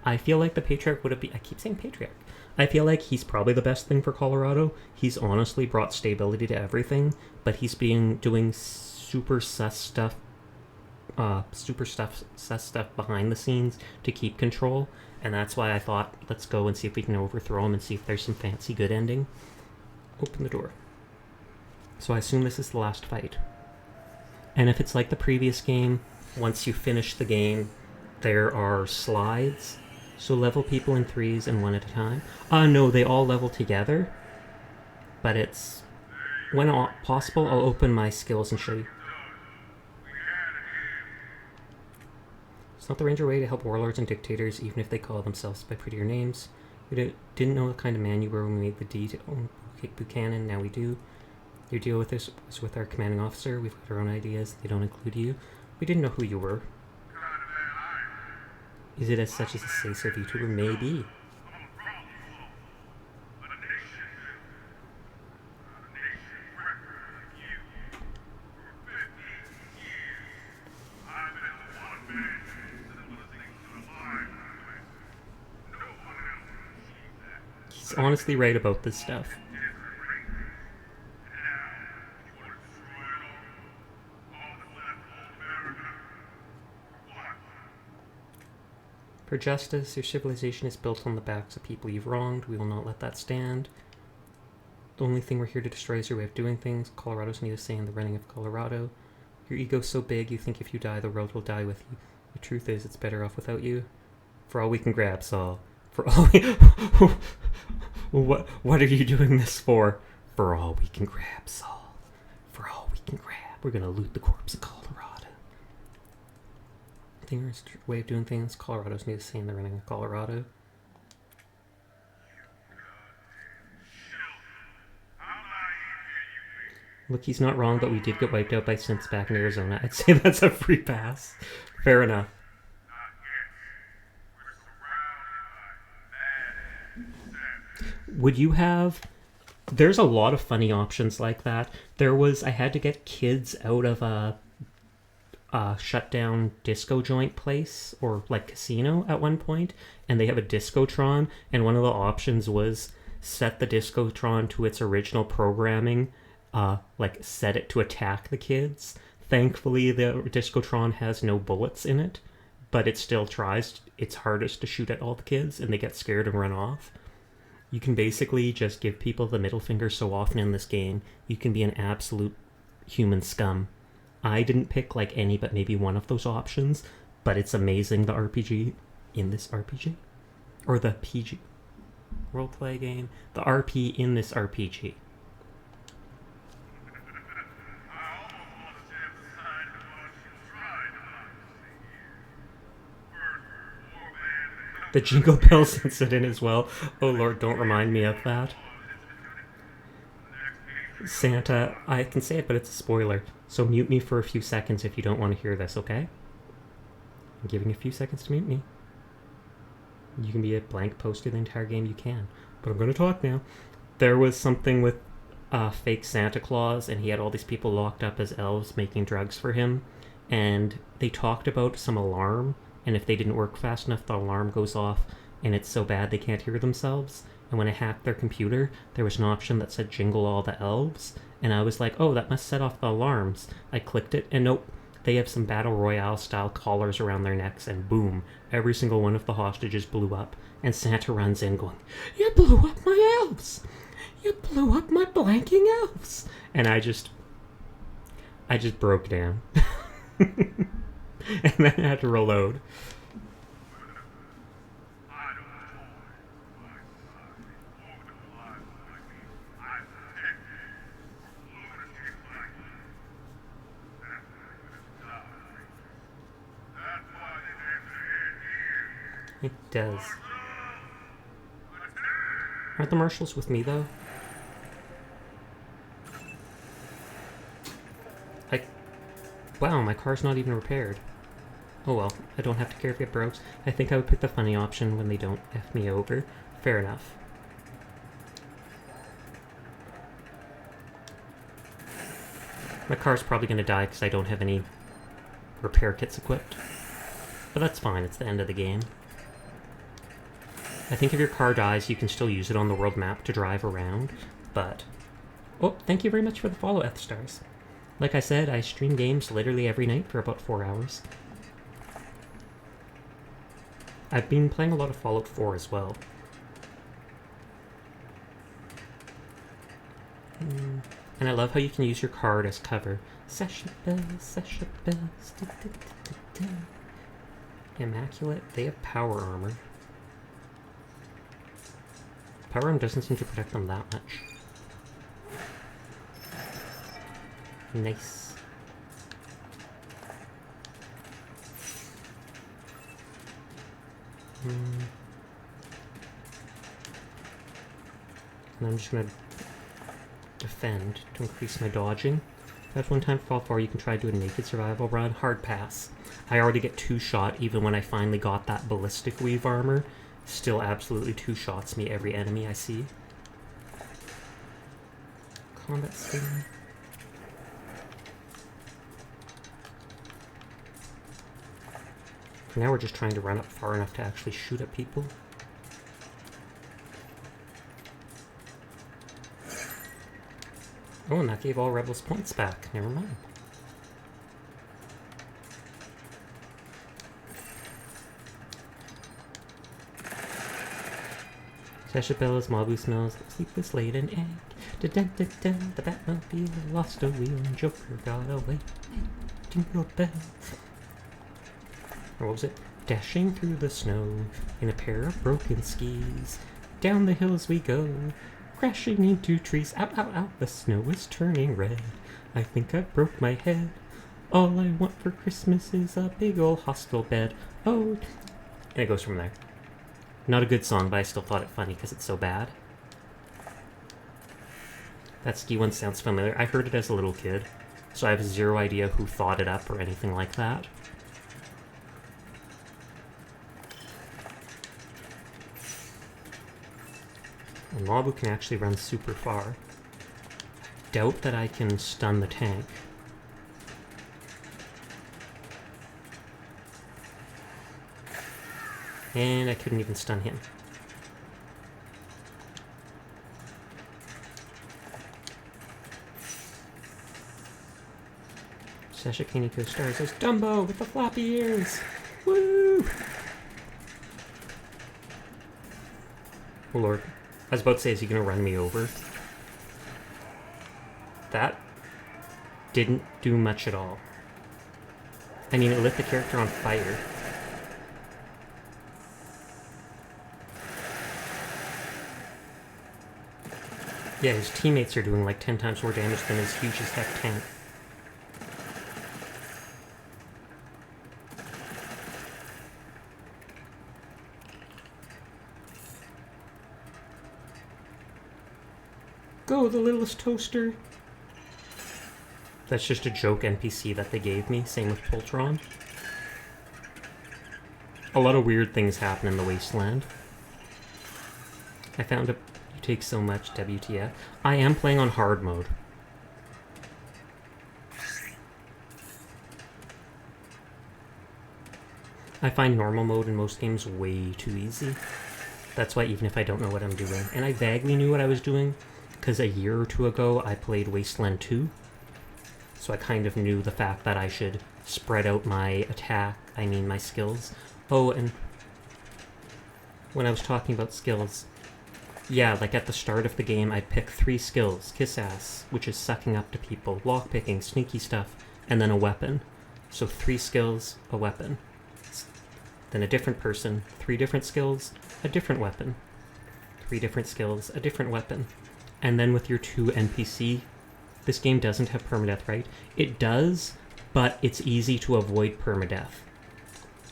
I feel like the Patriarch would have been... I keep saying Patriarch. I feel like he's probably the best thing for Colorado. He's honestly brought stability to everything, but he's been doing super sus stuff behind the scenes to keep control, and that's why I thought, let's go and see if we can overthrow him and see if there's some fancy good ending. Open the door. So I assume this is the last fight. And if it's like the previous game, once you finish the game, there are slides. So level people in 3s and 1 at a time. No, they all level together. But it's... when possible, I'll open my skills and show you. It's not the Ranger way to help warlords and dictators, even if they call themselves by prettier names. We didn't know what kind of man you were when we made the deed to own Buchanan, now we do. Your deal with this was with our commanding officer. We've got our own ideas. They don't include you. We didn't know who you were. Is it as such as a say-so VTuber? Maybe. He's honestly right about this stuff. For justice, your civilization is built on the backs of people you've wronged. We will not let that stand. The only thing we're here to destroy is your way of doing things. Colorado's need a say in the running of Colorado. Your ego's so big, you think if you die, the world will die with you. The truth is, it's better off without you. For all we can grab, Saul. For all we... What are you doing this for? For all we can grab, Saul. For all we can grab. We're gonna loot the corpse of Colorado. There's a way of doing things. Colorado's need to say in the running of Colorado. Look, he's not wrong, but we did get wiped out by synths back in Arizona. I'd say that's a free pass. Fair enough. Would you have... There's a lot of funny options like that. I had to get kids out of a shut down disco joint place or like casino at one point, and they have a discotron, and one of the options was set the discotron to its original programming, like set it to attack the kids. Thankfully the discotron has no bullets in it, but it still tries its hardest to shoot at all the kids, and they get scared and run off. You can basically just give people the middle finger so often in this game. You can be an absolute human scum. I didn't pick like any but maybe one of those options, but it's amazing the RPG in this RPG? Or the PG roleplay game? The RP in this RPG. The Jingle Bells incident as well. Oh lord, don't remind me of that. Santa, I can say it, but it's a spoiler. So mute me for a few seconds if you don't want to hear this, okay? I'm giving you a few seconds to mute me. You can be a blank poster the entire game, you can. But I'm going to talk now. There was something with fake Santa Claus, and he had all these people locked up as elves making drugs for him. And they talked about some alarm, and if they didn't work fast enough, the alarm goes off, and it's so bad they can't hear themselves. And when I hacked their computer, there was an option that said jingle all the elves, and I was like, oh, that must set off the alarms. I clicked it, and nope, they have some Battle Royale style collars around their necks, and boom, every single one of the hostages blew up, and Santa runs in going, you blew up my elves! You blew up my blanking elves! And I just broke down. And then I had to reload. It does. Aren't the marshals with me, though? Wow, my car's not even repaired. Oh well, I don't have to care if it breaks. I think I would pick the funny option when they don't F me over. Fair enough. My car's probably going to die because I don't have any repair kits equipped. But that's fine, it's the end of the game. I think if your car dies, you can still use it on the world map to drive around, but... Oh, thank you very much for the follow, Stars. Like I said, I stream games literally every night for about 4 hours. I've been playing a lot of Fallout 4 as well. And I love how you can use your card as cover. Sasha Bells, Sasha Bells. Da, da, da, da, da. Immaculate. They have power armor. Power armor doesn't seem to protect them that much. Nice. And I'm just gonna defend to increase my dodging. That's one time for Fall 4 you can try to do a naked survival run. Hard pass. I already get 2-shot even when I finally got that ballistic weave armor. Still absolutely 2-shots me every enemy I see. Combat sting. For now we're just trying to run up far enough to actually shoot at people. Oh, and that gave all rebels points back. Never mind. Sasha Bella's Mabu smells like sleepless laid an egg. Da-dun-dun-dun, the Batmobile lost a wheel and Joker got away. Jingle bells. Or what was it? Dashing through the snow in a pair of broken skis. Down the hills we go, crashing into trees. Ow, ow, ow, the snow is turning red. I think I broke my head. All I want for Christmas is a big old hospital bed. Oh, and it goes from there. Not a good song, but I still thought it funny because it's so bad. That ski one sounds familiar. I heard it as a little kid, so I have zero idea who thought it up or anything like that. And Mabu can actually run super far. Doubt that I can stun the tank. And I couldn't even stun him. Sasha Kaneko stars as Dumbo with the floppy ears! Woo! Oh lord. I was about to say, is he gonna run me over? That didn't do much at all. I mean, it lit the character on fire. Yeah, his teammates are doing like 10 times more damage than his huge as heck tank. Go, the littlest toaster. That's just a joke NPC that they gave me. Same with Poltron. A lot of weird things happen in the Wasteland. I found you take so much, WTF. I am playing on hard mode. I find normal mode in most games way too easy. That's why even if I don't know what I'm doing, and I vaguely knew what I was doing, because a year or two ago I played Wasteland 2, so I kind of knew the fact that I should spread out my my skills. Oh, and when I was talking about skills, yeah, like at the start of the game I pick 3 skills: kiss ass, which is sucking up to people, lockpicking, sneaky stuff, and then a weapon. So 3 skills, a weapon. Then a different person, 3 different skills, a different weapon. 3 different skills, a different weapon. And then with your 2 NPC, this game doesn't have permadeath, right? It does, but it's easy to avoid permadeath.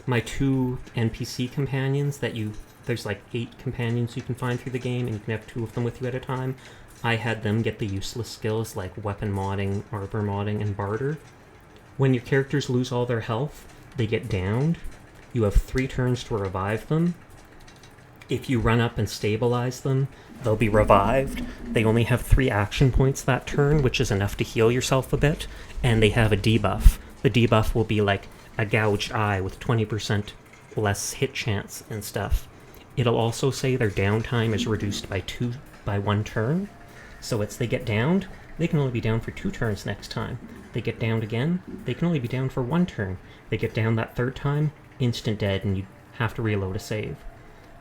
My 2 NPC companions there's like 8 companions you can find through the game, and you can have 2 of them with you at a time. I had them get the useless skills like weapon modding, arbor modding, and barter. When your characters lose all their health, they get downed. You have 3 turns to revive them. If you run up and stabilize them, they'll be revived. They only have 3 action points that turn, which is enough to heal yourself a bit, and they have a debuff. The debuff will be like a gouged eye with 20% less hit chance and stuff. It'll also say their downtime is reduced by 1 turn. So they get downed, they can only be down for 2 turns next time. They get downed again, they can only be down for 1 turn. They get down that 3rd time, instant dead, and you have to reload a save.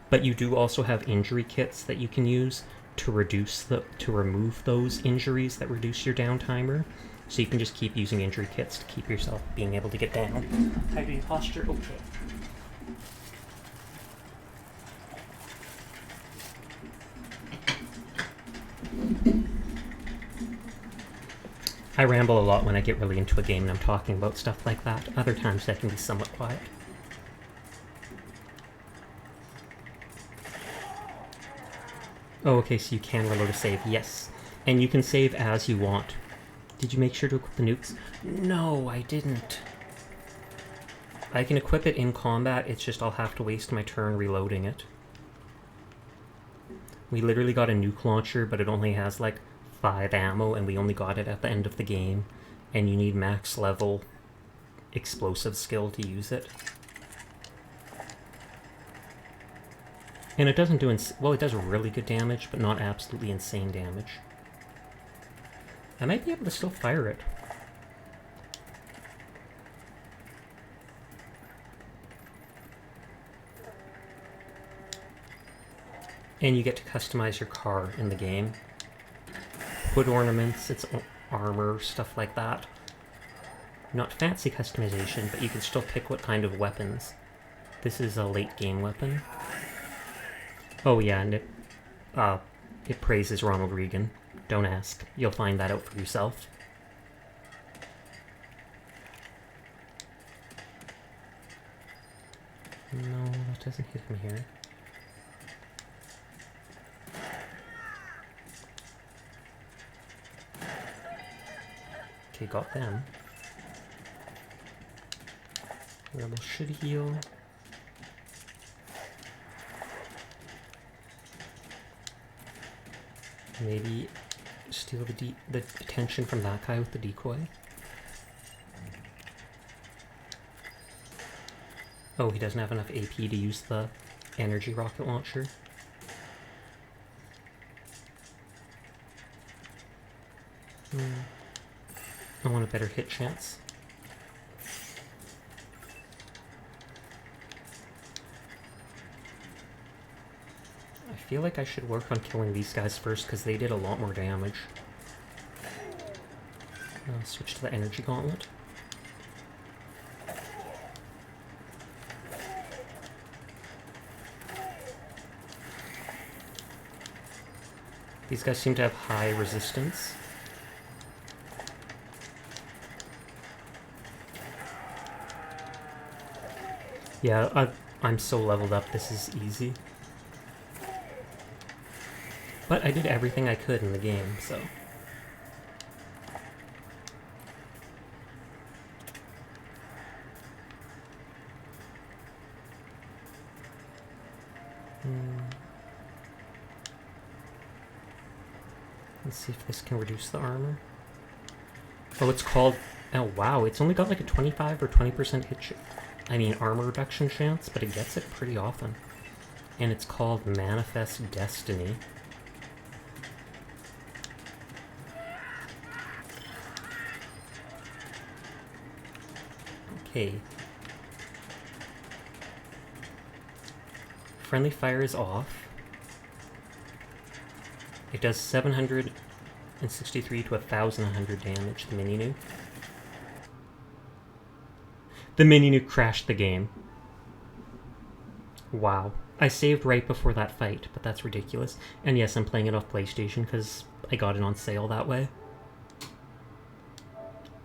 But you do also have injury kits that you can use to remove those injuries that reduce your downtimer. So you can just keep using injury kits to keep yourself being able to get down. Hiding posture, okay. I ramble a lot when I get really into a game and I'm talking about stuff like that. Other times I can be somewhat quiet. Oh, okay, so you can reload a save, yes. And you can save as you want. Did you make sure to equip the nukes? No, I didn't. I can equip it in combat, it's just I'll have to waste my turn reloading it. We literally got a nuke launcher, but it only has like 5 ammo, and we only got it at the end of the game. And you need max level explosive skill to use it. And it doesn't do, it does really good damage, but not absolutely insane damage. I might be able to still fire it. And you get to customize your car in the game. Hood ornaments, its armor, stuff like that. Not fancy customization, but you can still pick what kind of weapons. This is a late game weapon. Oh yeah, and it praises Ronald Reagan. Don't ask. You'll find that out for yourself. No, that doesn't hit him here. Okay, got them. Rebel should heal. Maybe steal the attention from that guy with the decoy. Oh, he doesn't have enough AP to use the energy rocket launcher. I want a better hit chance. I feel like I should work on killing these guys first because they did a lot more damage. I'll switch to the energy gauntlet. These guys seem to have high resistance. Yeah, I'm so leveled up, this is easy. But I did everything I could in the game, so... Let's see if this can reduce the armor. Oh, it's called... Oh, wow, it's only got like a 25 or 20% armor reduction chance, but it gets it pretty often. And it's called Manifest Destiny. Okay. Friendly fire is off. It does 763 to 1,100 damage, the mini nuke. The mini nuke crashed the game. Wow. I saved right before that fight, but that's ridiculous. And yes, I'm playing it off PlayStation because I got it on sale that way.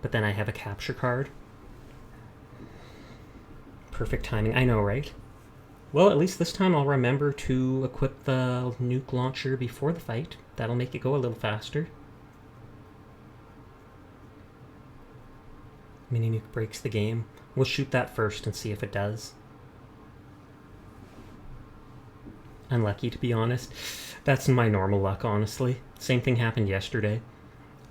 But then I have a capture card. Perfect timing. I know, right? Well, at least this time I'll remember to equip the nuke launcher before the fight. That'll make it go a little faster. Mini nuke breaks the game. We'll shoot that first and see if it does. Unlucky, to be honest. That's my normal luck, honestly. Same thing happened yesterday.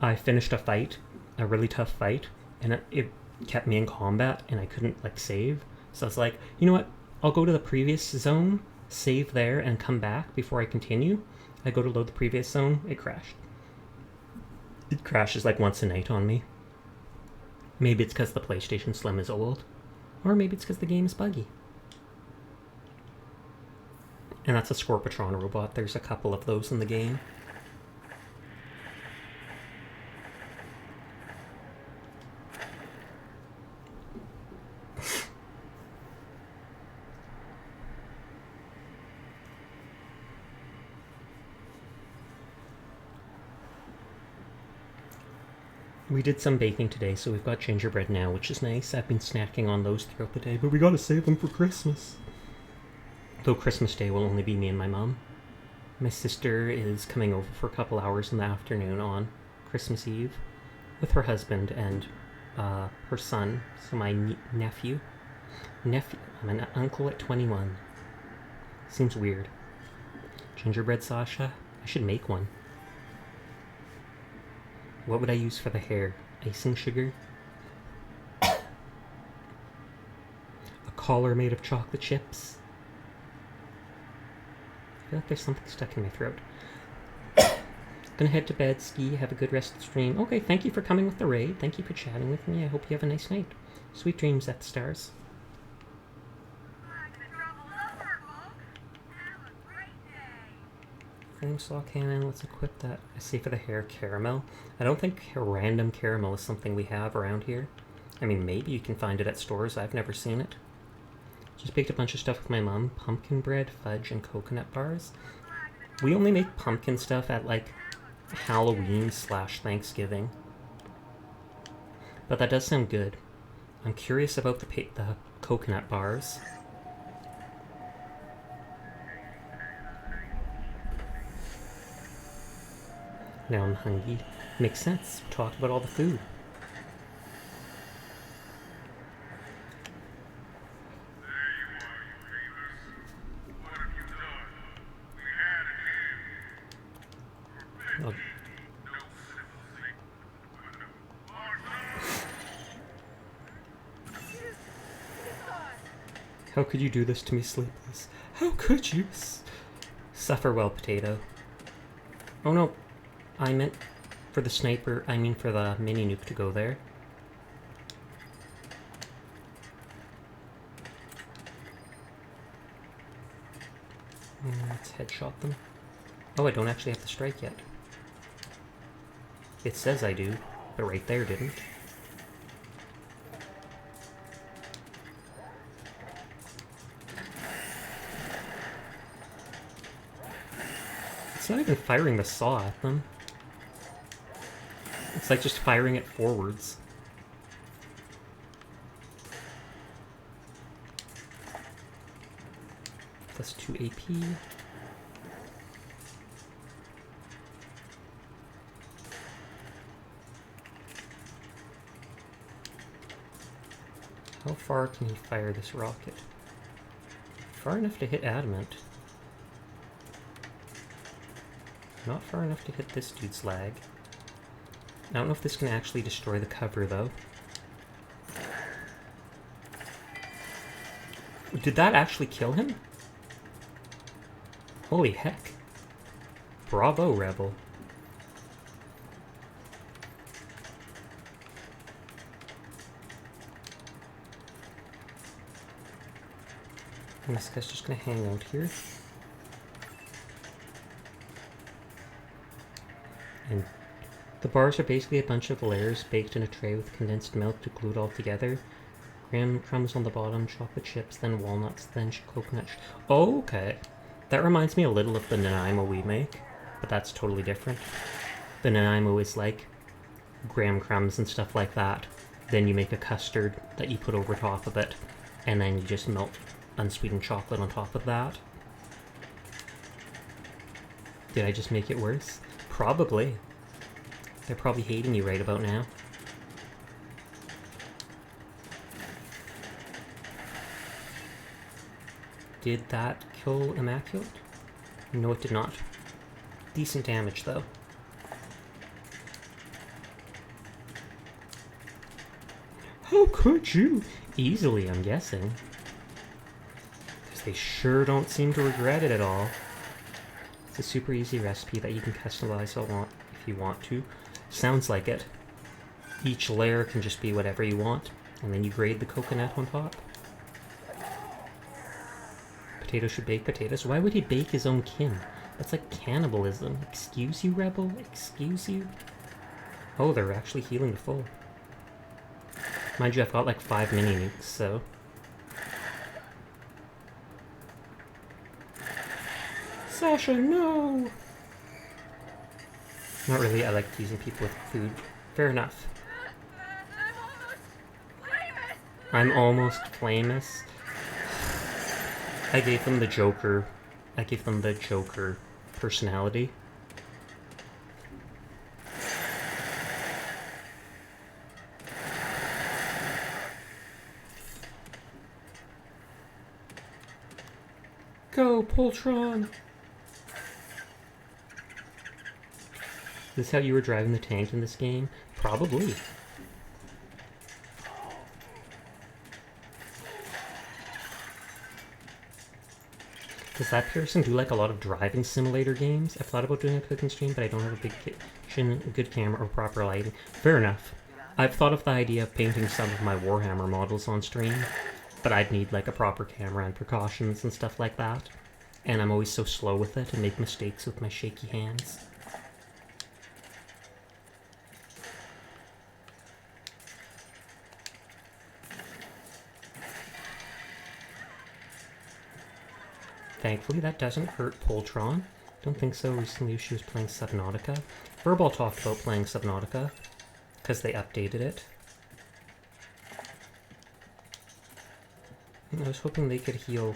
I finished a fight, a really tough fight, and it kept me in combat, and I couldn't, like, save. So I was like, you know what? I'll go to the previous zone, save there, and come back before I continue. I go to load the previous zone, it crashed. It crashes like once a night on me. Maybe it's because the PlayStation Slim is old, or maybe it's because the game is buggy. And that's a Scorpatron robot. There's a couple of those in the game. We did some baking today, so we've got gingerbread now, which is nice. I've been snacking on those throughout the day, but we gotta save them for Christmas. Though Christmas Day will only be me and my mom. My sister is coming over for a couple hours in the afternoon on Christmas Eve with her husband and her son, so my nephew. I'm an uncle at 21. Seems weird. Gingerbread Sasha? I should make one. What would I use for the hair? Icing sugar? A collar made of chocolate chips? I feel like there's something stuck in my throat. Gonna head to bed, ski, have a good rest of the stream. Okay, thank you for coming with the raid. Thank you for chatting with me. I hope you have a nice night. Sweet dreams at the stars. Flame saw cannon, let's equip that. I see for the hair caramel. I don't think random caramel is something we have around here. I mean, maybe you can find it at stores. I've never seen it. Just baked a bunch of stuff with my mom. Pumpkin bread, fudge, and coconut bars. We only make pumpkin stuff at, like, Halloween/Thanksgiving. But that does sound good. I'm curious about the coconut bars. Now I'm hungry. Makes sense. We talked about all the food. Oh. How could you do this to me, Sleepless? How could you? Suffer well, Potato. Oh no. I meant for the sniper, I mean for the mini nuke to go there. Let's headshot them. Oh, I don't actually have to strike yet. It says I do, but right there didn't. It's not even firing the saw at them. It's like just firing it forwards. Plus 2 AP. far can he fire this rocket? Far enough to hit adamant. Not far enough to hit this dude's leg. I don't know if this can actually destroy the cover, though. Did that actually kill him? Holy heck. Bravo, Rebel. And this guy's just gonna hang out here. And the bars are basically a bunch of layers baked in a tray with condensed milk to glue it all together. Graham crumbs on the bottom, chocolate chips, then walnuts, then coconut. Oh, okay. That reminds me a little of the Nanaimo we make, but that's totally different. The Nanaimo is like graham crumbs and stuff like that. Then you make a custard that you put over top of it, and then you just melt unsweetened chocolate on top of that. Did I just make it worse? Probably. They're probably hating you right about now. Did that kill Immaculate? No, it did not. Decent damage, though. How could you? Easily, I'm guessing. Because they sure don't seem to regret it at all. It's a super easy recipe that you can customize if you want to. Sounds like it. Each layer can just be whatever you want, and then you grate the coconut on top. Potatoes should bake potatoes. Why would he bake his own kin? That's like cannibalism. Excuse you, Rebel? Excuse you? Oh, they're actually healing to full. Mind you, I've got like 5 mini nukes, so... Sasha, no! Not really, I like teasing people with food. Fair enough. I'm almost famous. I gave them the Joker. I gave them the Joker personality. Go, Poltron! Is this how you were driving the tank in this game? Probably. Does that person do like a lot of driving simulator games? I've thought about doing a cooking stream, but I don't have a big kitchen, a good camera, or proper lighting. Fair enough. I've thought of the idea of painting some of my Warhammer models on stream, but I'd need like a proper camera and precautions and stuff like that. And I'm always so slow with it and make mistakes with my shaky hands. Thankfully, that doesn't hurt Poltron. Don't think so. Recently, she was playing Subnautica. Furball talked about playing Subnautica, because they updated it. I was hoping they could heal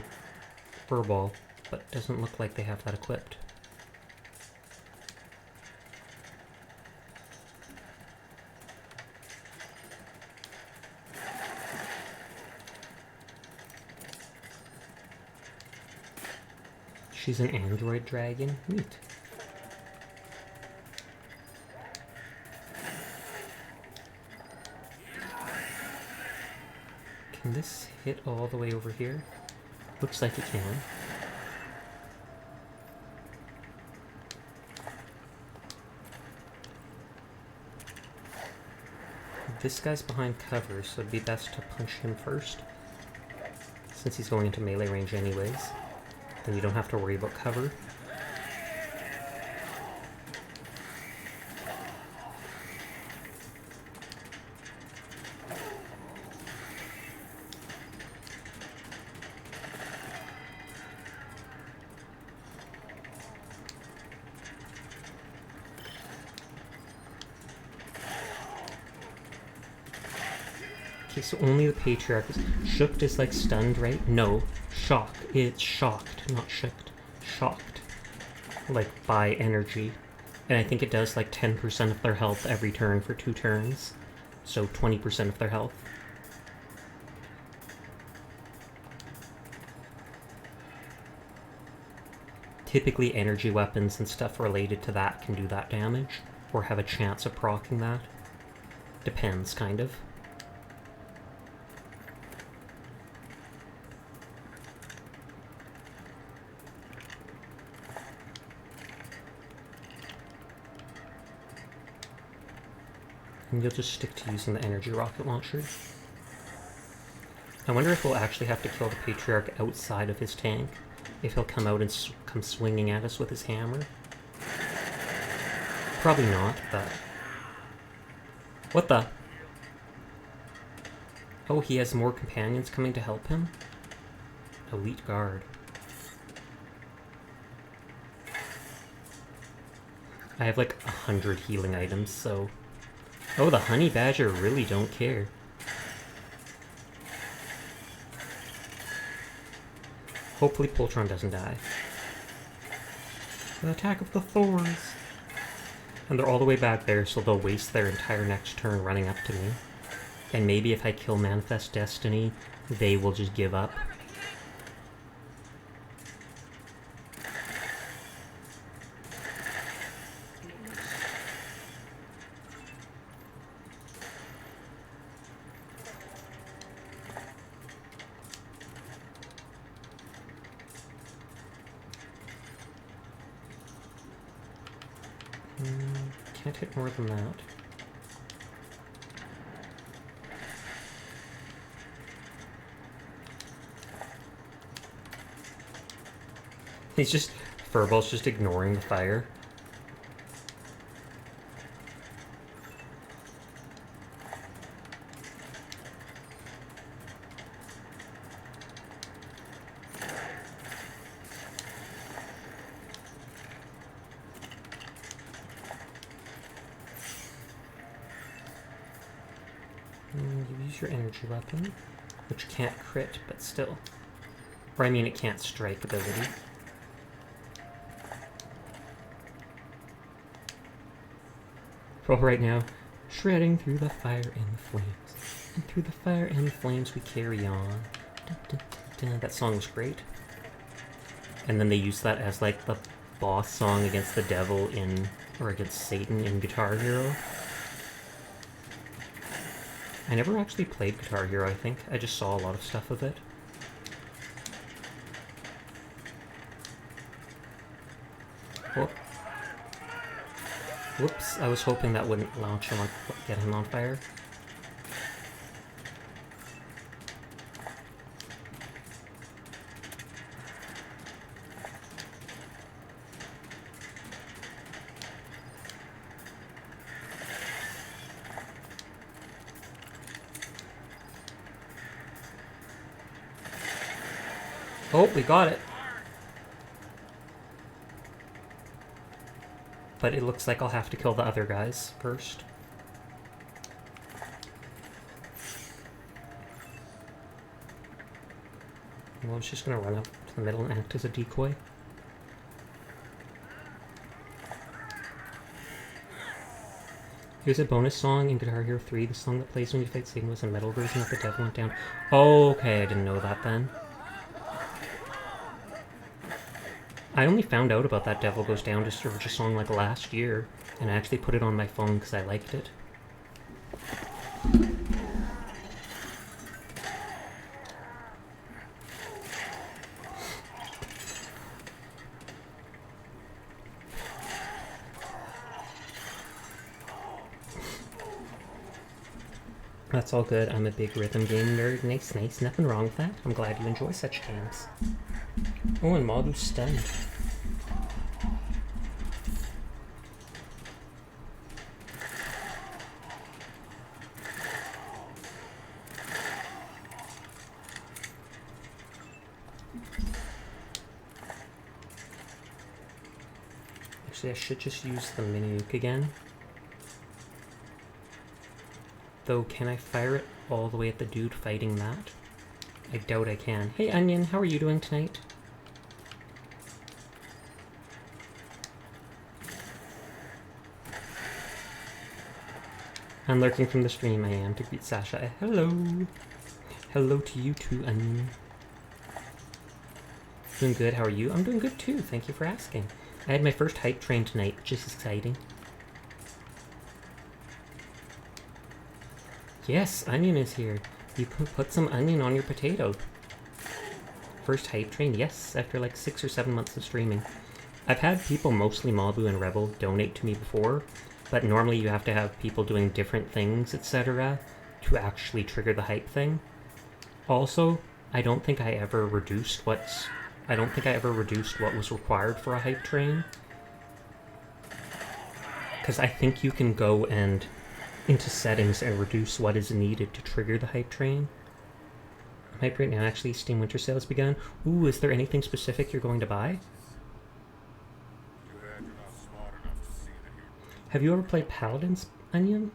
Furball, but doesn't look like they have that equipped. She's an android dragon? Neat. Can this hit all the way over here? Looks like it can. This guy's behind cover, so it'd be best to punch him first, since he's going into melee range anyways. Then you don't have to worry about cover. Okay, so only the Patriarch is... Shooked is like stunned, right? No. Shock. It's shocked, not shooked. Shocked. Like, by energy. And I think it does like 10% of their health every turn for 2 turns. So 20% of their health. typically energy weapons and stuff related to that can do that damage, or have a chance of proccing that. Depends, kind of. And you'll just stick to using the energy rocket launcher. I wonder if we'll actually have to kill the Patriarch outside of his tank. If he'll come out and come swinging at us with his hammer. Probably not, but... What the? Oh, he has more companions coming to help him? Elite guard. I have like 100 healing items, so... Oh, the honey badger really don't care. Hopefully Poltron doesn't die. The attack of the Thors! And they're all the way back there, so they'll waste their entire next turn running up to me. And maybe if I kill Manifest Destiny, they will just give up. Can't hit more than that. He's just... Furball's just ignoring the fire. You use your energy weapon, which can't crit, but still. Or I mean, it can't strike ability. For right now, shredding through the fire and the flames. And through the fire and the flames we carry on. Dun, dun, dun, dun. That song was great. And then they use that as like the boss song against the devil in, or against Satan in Guitar Hero. I never actually played Guitar Hero, I think. I just saw a lot of stuff of it. Oh. Whoops, I was hoping that wouldn't launch him, get him on fire. Oh, we got it. But it looks like I'll have to kill the other guys first. Well, I was just gonna run up to the middle and act as a decoy. Here's a bonus song in Guitar Hero 3. The song that plays when you fight Satan was a metal version of The Devil Went Down. Oh, okay, I didn't know that then. I only found out about that Devil Goes Down just song like last year, and I actually put it on my phone because I liked it. That's all good. I'm a big rhythm game nerd. Nice, nice. Nothing wrong with that. I'm glad you enjoy such games. Oh, and Mabu's stunned. Actually, I should just use the mini nuke again. Though, can I fire it all the way at the dude fighting that? I doubt I can. Hey, Onion, how are you doing tonight? I'm lurking from the stream, I am, to greet Sasha. Hello! Hello to you too, Onion. Doing good. How are you? I'm doing good too. Thank you for asking. I had my first hype train tonight, which is exciting. Yes, Onion is here. You put some onion on your potato. First hype train, yes, after like 6 or 7 months of streaming. I've had people, mostly Mabu and Rebel, donate to me before, but normally you have to have people doing different things, etc., to actually trigger the hype thing. Also, I don't think I ever reduced what was required for a hype train. Because I think you can go and into settings and reduce what is needed to trigger the hype train. Hype right now, actually, Steam Winter Sale has begun. Ooh, is there anything specific you're going to buy? Have you ever played Paladins, Onion?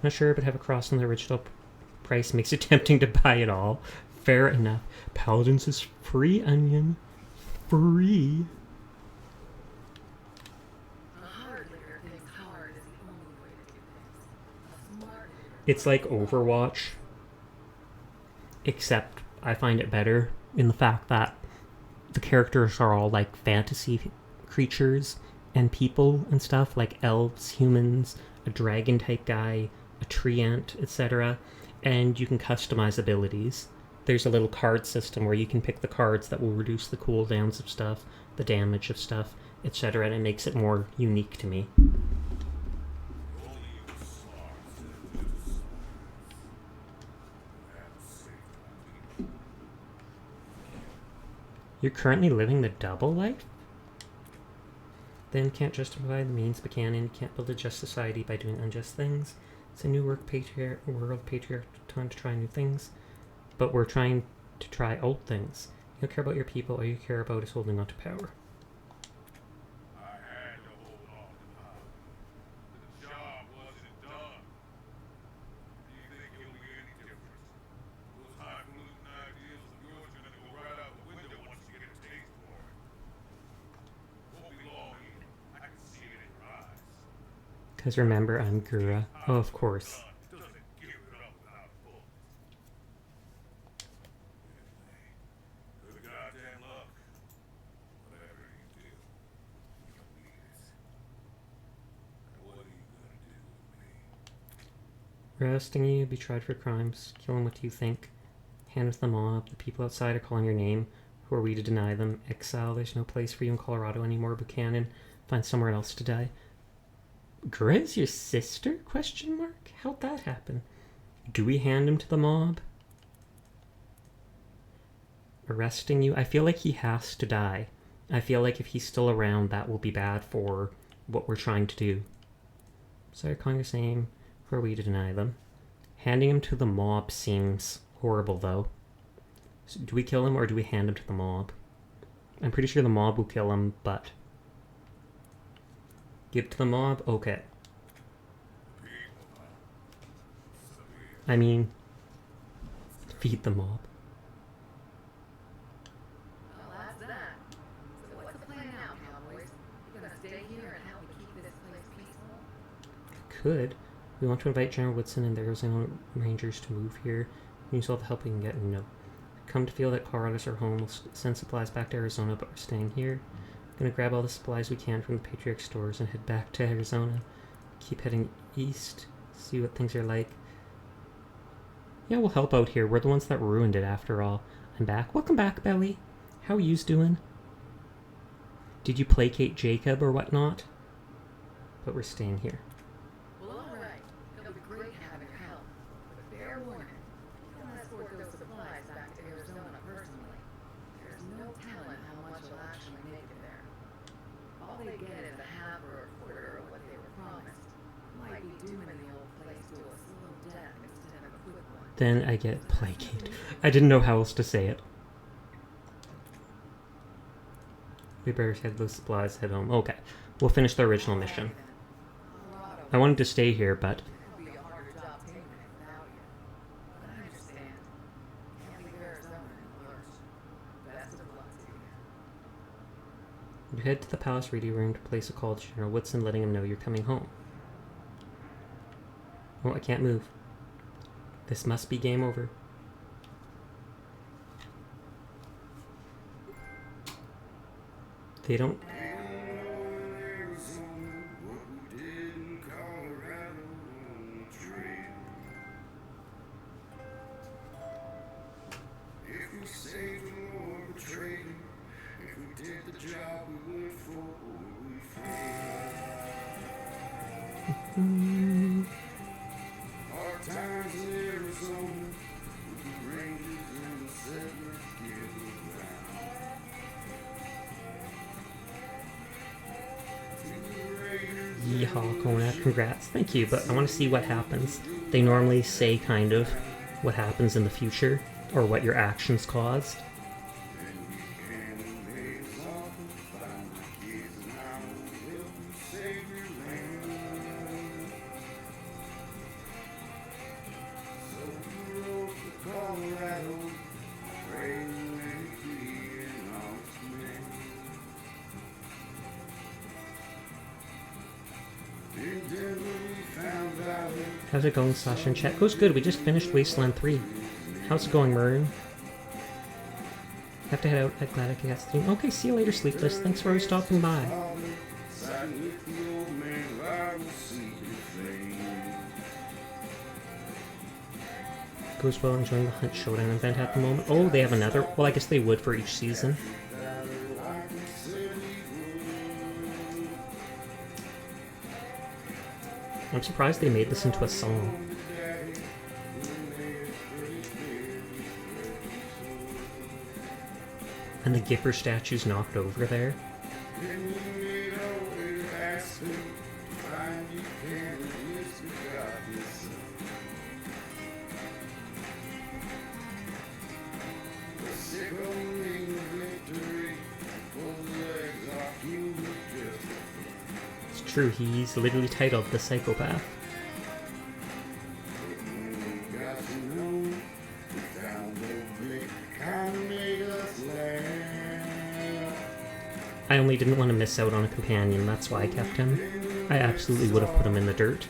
Not sure, but have a cross on the original price makes it tempting to buy it all. Fair enough. Paladins is free, Onion. Free. It's like Overwatch, except I find it better in the fact that the characters are all like fantasy creatures and people and stuff, like elves, humans, a dragon type guy, a tree ant, etc. And you can customize abilities. There's a little card system where you can pick the cards that will reduce the cooldowns of stuff, the damage of stuff, etc. And it makes it more unique to me. You're currently living the double life? Then can't justify the means but can, and you can't build a just society by doing unjust things. It's a new world patriarch time to try new things, but we're trying to try old things. You don't care about your people, all you care about is holding on to power. Because remember, I'm Gura. Oh, of course. Arresting you, be tried for crimes, killing what you think, hand with the mob, the people outside are calling your name, who are we to deny them, exile, there's no place for you in Colorado anymore, Buchanan, find somewhere else to die. Grizz, your sister? Question mark? How'd that happen? Do we hand him to the mob? Arresting you? I feel like he has to die. I feel like if he's still around, that will be bad for what we're trying to do. Sorry, calling your name. Who are we to deny them? Handing him to the mob seems horrible, though. So do we kill him or do we hand him to the mob? I'm pretty sure the mob will kill him, but... Give to the mob? Okay. I mean... Feed the mob.
Well, that's that. So what's the plan now, cowboys? You gonna stay here and help me keep this place peaceful?
Could. We want to invite General Woodson and the Arizona Rangers to move here. Use all the help we can get. No. Come to feel that Colorado's our home. We'll send supplies back to Arizona, but we're staying here. Gonna grab all the supplies we can from the Patriarch stores and head back to Arizona. Keep heading east. See what things are like. Yeah, we'll help out here. We're the ones that ruined it after all. I'm back. Welcome back, Belly. How are yous doing? Did you placate Jacob or whatnot? But we're staying here.
Well, alright. It'll be great having your help. But fair warning. You'll escort those supplies back to Arizona personally. There's no telling how much will actually make it there. All they get is a half or a quarter of what they were promised. Might be dooming the old place to a slow death instead of a quick one.
Then I get placate. I didn't know how else to say it. We better head those supplies, head home. Okay, we'll finish the original mission. I wanted to stay here, but...
It'll be a harder job taking it without you. But I understand. Can't leave Arizona in the lurch. Best of luck to you.
You head to the palace radio room to place a call to General Woodson, letting him know you're coming home. Oh, I can't move. This must be game over. They don't... Yeehaw, Conrad, congrats. Thank you, but I want to see what happens. They normally say kind of what happens in the future, or what your actions caused. How's it going, Sasha and chat? Goes good. We just finished Wasteland 3. How's it going, Maroon? Have to head out. I'm glad I could get stream. Okay, see you later, Sleepless. Thanks for always stopping by. Goes well, enjoying the Hunt Showdown event at the moment. Oh, they have another? Well, I guess they would for each season. I'm surprised they made this into a song. And the Gipper statue's knocked over there. True, he's literally titled The Psychopath. I only didn't want to miss out on a companion, that's why I kept him. I absolutely would have put him in the dirt.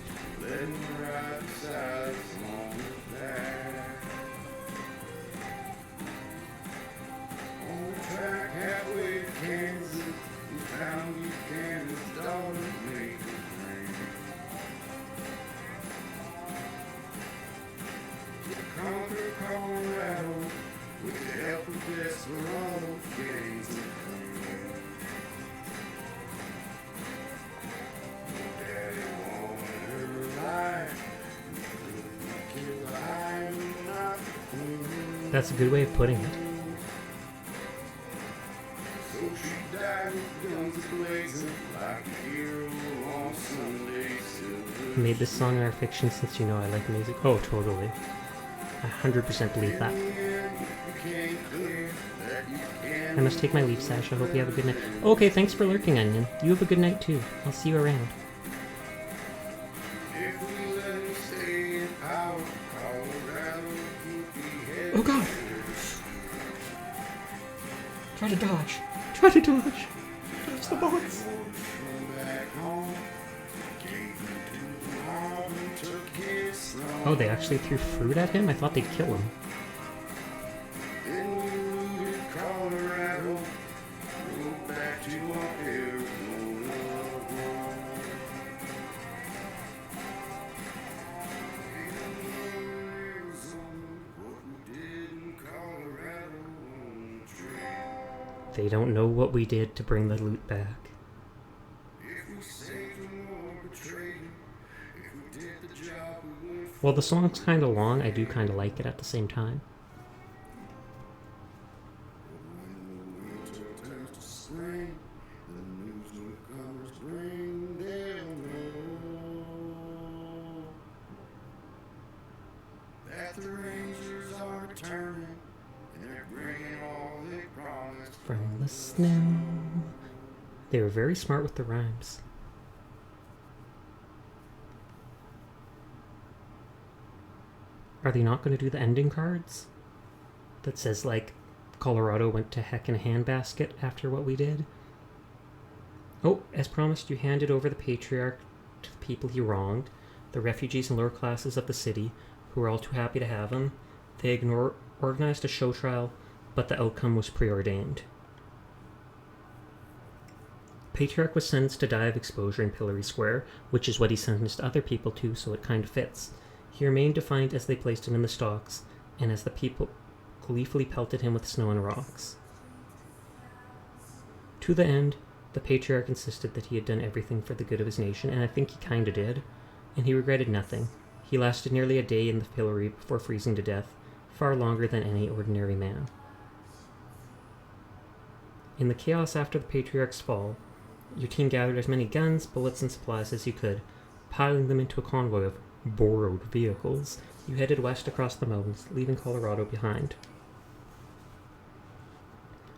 That's a good way of putting it. I made this song in our fiction since you know I like music. Oh, totally. I 100% believe that. I must take my leave, Sasha. I hope you have a good night. Okay, thanks for lurking, Onion. You have a good night, too. I'll see you around. Oh god! Try to dodge. Try to dodge. Dodge the bullets. Oh, they actually threw fruit at him? I thought they'd kill him. They don't know what we did to bring the loot back. Well, the song's kind of long. I do kind of like it at the same time. From the snow. They were very smart with the rhymes. Are they not going to do the ending cards? That says, like, Colorado went to heck in a handbasket after what we did? Oh, as promised, you handed over the Patriarch to the people he wronged, the refugees and lower classes of the city, who were all too happy to have him. They organized a show trial, but the outcome was preordained. Patriarch was sentenced to die of exposure in Pillory Square, which is what he sentenced other people to, so it kind of fits. He remained defiant as they placed him in the stocks, and as the people gleefully pelted him with snow and rocks. To the end, the Patriarch insisted that he had done everything for the good of his nation, and I think he kinda did, and he regretted nothing. He lasted nearly a day in the pillory before freezing to death, far longer than any ordinary man. In the chaos after the Patriarch's fall, your team gathered as many guns, bullets, and supplies as you could. Piling them into a convoy of borrowed vehicles, you headed west across the mountains, leaving Colorado behind.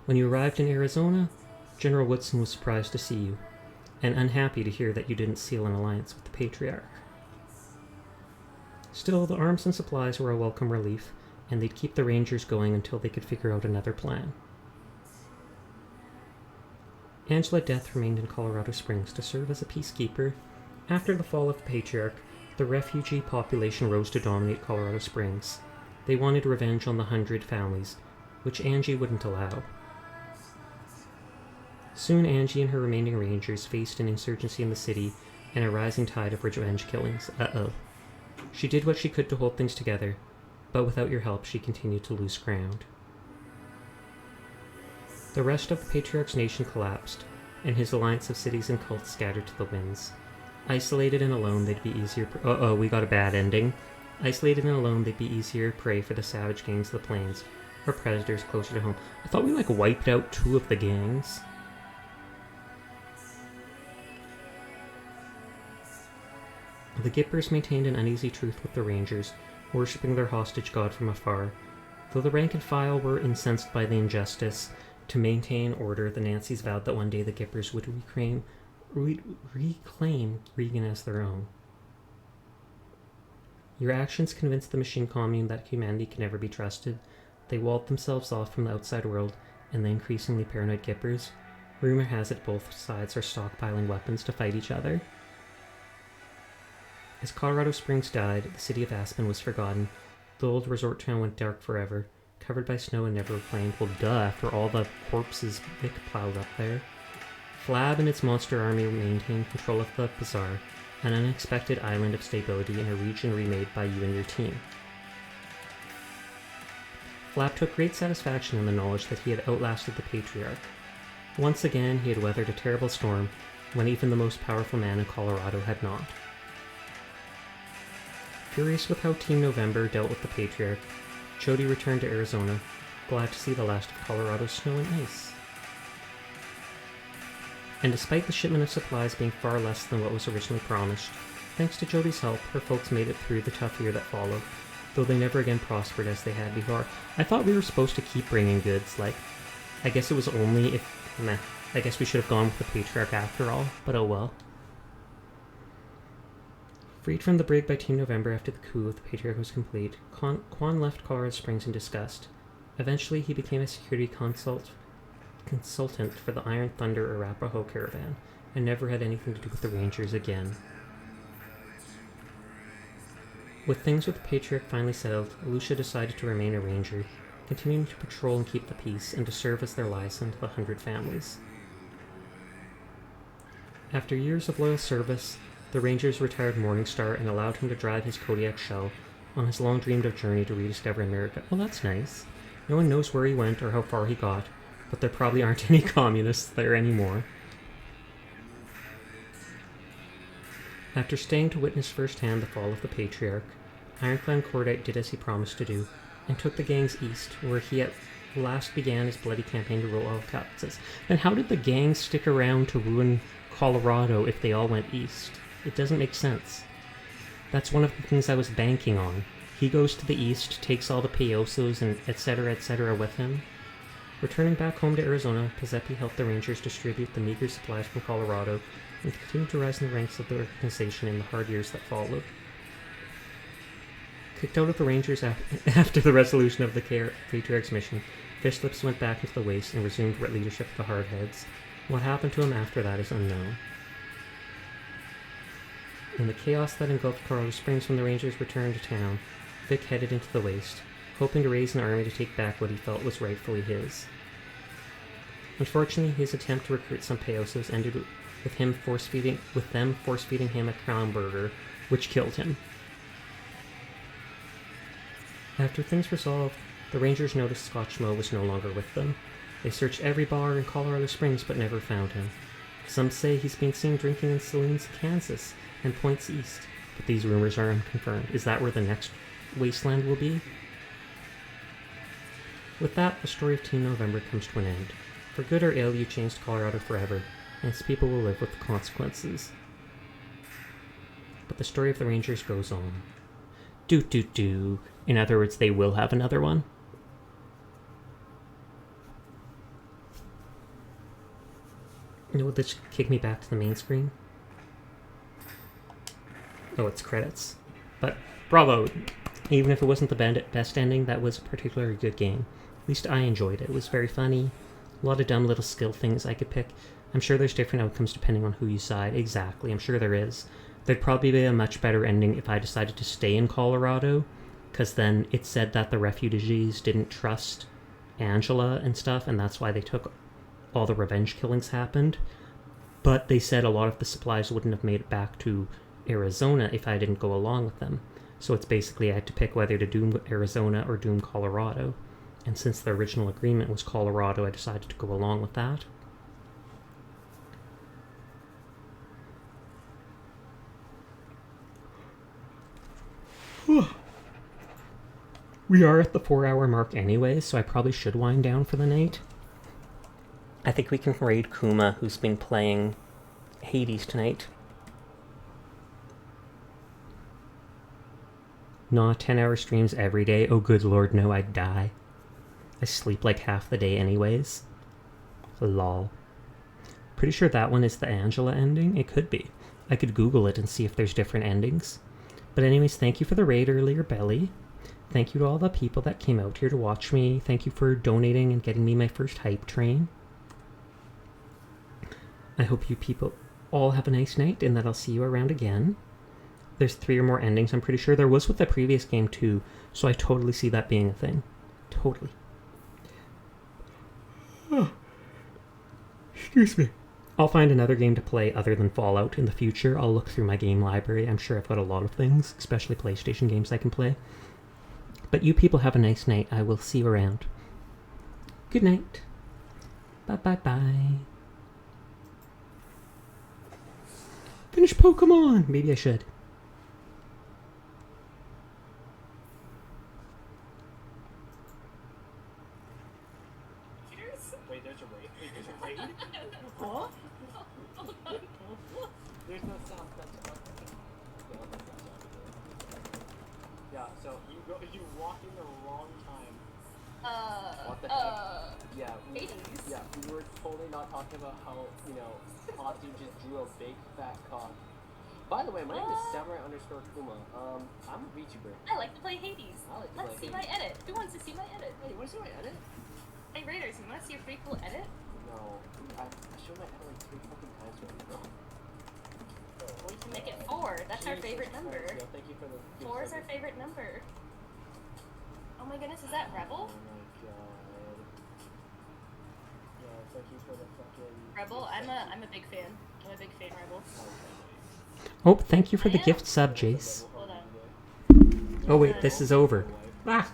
When you arrived in Arizona, General Woodson was surprised to see you, and unhappy to hear that you didn't seal an alliance with the Patriarch. Still, the arms and supplies were a welcome relief, and they'd keep the Rangers going until they could figure out another plan. Angela Death remained in Colorado Springs to serve as a peacekeeper. After the fall of the Patriarch, the refugee population rose to dominate Colorado Springs. They wanted revenge on the 100 families, which Angie wouldn't allow. Soon Angie and her remaining Rangers faced an insurgency in the city and a rising tide of revenge killings. She did what she could to hold things together, but without your help she continued to lose ground. The rest of the Patriarch's nation collapsed, and his alliance of cities and cults scattered to the winds. Isolated and alone, they'd be easier... we got a bad ending. Isolated and alone, they'd be easier prey for the savage gangs of the plains, or predators closer to home. I thought we, wiped out 2 of the gangs. The Gippers maintained an uneasy truce with the Rangers, worshipping their hostage god from afar. Though the rank and file were incensed by the injustice, to maintain order, the Nancys vowed that one day the Gippers would reclaim Regan as their own. Your actions convinced the machine commune that humanity can never be trusted. They walled themselves off from the outside world, and the increasingly paranoid Gippers. Rumor has it both sides are stockpiling weapons to fight each other. As Colorado Springs died, the city of Aspen was forgotten. The old resort town went dark forever, covered by snow and never reclaimed. Well, duh, after all the corpses Vic plowed up there. Flab and its monster army maintained control of the Bazaar, an unexpected island of stability in a region remade by you and your team. Flab took great satisfaction in the knowledge that he had outlasted the Patriarch. Once again, he had weathered a terrible storm when even the most powerful man in Colorado had not. Furious with how Team November dealt with the Patriarch, Jody returned to Arizona, glad to see the last of Colorado's snow and ice. And despite the shipment of supplies being far less than what was originally promised, thanks to Jody's help, her folks made it through the tough year that followed, though they never again prospered as they had before. I thought we were supposed to keep bringing goods, I guess it was only if... I guess we should have gone with the Patriarch after all, but oh well. Freed from the brig by Team November after the coup of the Patriarch was complete, Quan left Colorado Springs in disgust. Eventually, he became a security consultant for the Iron Thunder Arapaho caravan, and never had anything to do with the Rangers again. With things with the Patriarch finally settled, Lucia decided to remain a ranger, continuing to patrol and keep the peace, and to serve as their liaison to the 100 families. After years of loyal service, the Rangers retired Morningstar and allowed him to drive his Kodiak Shell on his long-dreamed-of journey to rediscover America. Well, that's nice. No one knows where he went or how far he got, but there probably aren't any communists there anymore. After staying to witness firsthand the fall of the Patriarch, Ironclad Cordite did as he promised to do, and took the gangs east, where he at last began his bloody campaign to roll out Texas. Then how did the gangs stick around to ruin Colorado if they all went east? It doesn't make sense. That's one of the things I was banking on. He goes to the east, takes all the peyosos and etc. with him. Returning back home to Arizona, Pizzepi helped the Rangers distribute the meager supplies from Colorado and continued to rise in the ranks of the organization in the hard years that followed. Kicked out of the Rangers after the resolution of the Patriarch's mission, Fishlips went back into the waste and resumed leadership of the Hardheads. What happened to him after that is unknown. In the chaos that engulfed Colorado Springs when the Rangers returned to town, Vic headed into the Waste, hoping to raise an army to take back what he felt was rightfully his. Unfortunately, his attempt to recruit some Payosos ended with them force-feeding him a crown burger, which killed him. After things resolved, the Rangers noticed Scotch Mo was no longer with them. They searched every bar in Colorado Springs but never found him. Some say he's been seen drinking in saloons in Kansas and points east, but these rumors are unconfirmed. Is that where the next Wasteland will be? With that, the story of Teen November comes to an end. For good or ill, you changed Colorado forever, and its people will live with the consequences. But the story of the Rangers goes on. Do. In other words, they will have another one. Will this kick me back to the main screen? Oh, it's credits. But bravo! Even if it wasn't the best ending, that was a particularly good game. At least I enjoyed it. It was very funny. A lot of dumb little skill things I could pick. I'm sure there's different outcomes depending on who you side. Exactly, I'm sure there is. There'd probably be a much better ending if I decided to stay in Colorado, because then it said that the refugees didn't trust Angela and stuff, and that's why they took all the revenge killings happened. But they said a lot of the supplies wouldn't have made it back to Arizona if I didn't go along with them. So it's basically I had to pick whether to doom Arizona or doom Colorado. And since the original agreement was Colorado, I decided to go along with that. We are at the 4-hour mark anyway, so I probably should wind down for the night. I think we can raid Kuma, who's been playing Hades tonight. Nah, 10-hour streams every day. Oh, good lord, no, I'd die. I sleep like half the day anyways. Lol. Pretty sure that one is the Angela ending. It could be. I could Google it and see if there's different endings. But anyways, thank you for the raid earlier, Belly. Thank you to all the people that came out here to watch me. Thank you for donating and getting me my first hype train. I hope you people all have a nice night and that I'll see you around again. There's 3 or more endings, I'm pretty sure. There was with the previous game too, so I totally see that being a thing. Totally. Oh. Excuse me. I'll find another game to play other than Fallout in the future. I'll look through my game library. I'm sure I've got a lot of things, especially PlayStation games I can play. But you people have a nice night. I will see you around. Good night. Bye. Finish Pokemon! Maybe I should.
Wait, there's a raid? Huh? There's no sound. Yeah, so you walked in the wrong time. What the heck? Yeah, we were totally not talking about how, Potsy just drew a big fat cock. By the way, my name is Samurai_Kuma. I'm a VTuber.
I like to play Hades. Let's see my edit. Who wants to see my edit?
Hey, you wanna see my edit?
Hey Raiders, you want to see a pretty cool edit?
No, I showed my edit like 3 fucking times already, bro.
We can make it 4. That's our favorite number.
Yeah, thank you for the
4 is our favorite number. Oh my goodness, is that Rebel?
Oh my god. Yeah, thank you for the fucking...
Rebel? I'm a big fan. I'm a big fan, Rebel.
Oh, thank you for the gift sub, Jace.
Hold on.
Oh wait, this is over. Ah!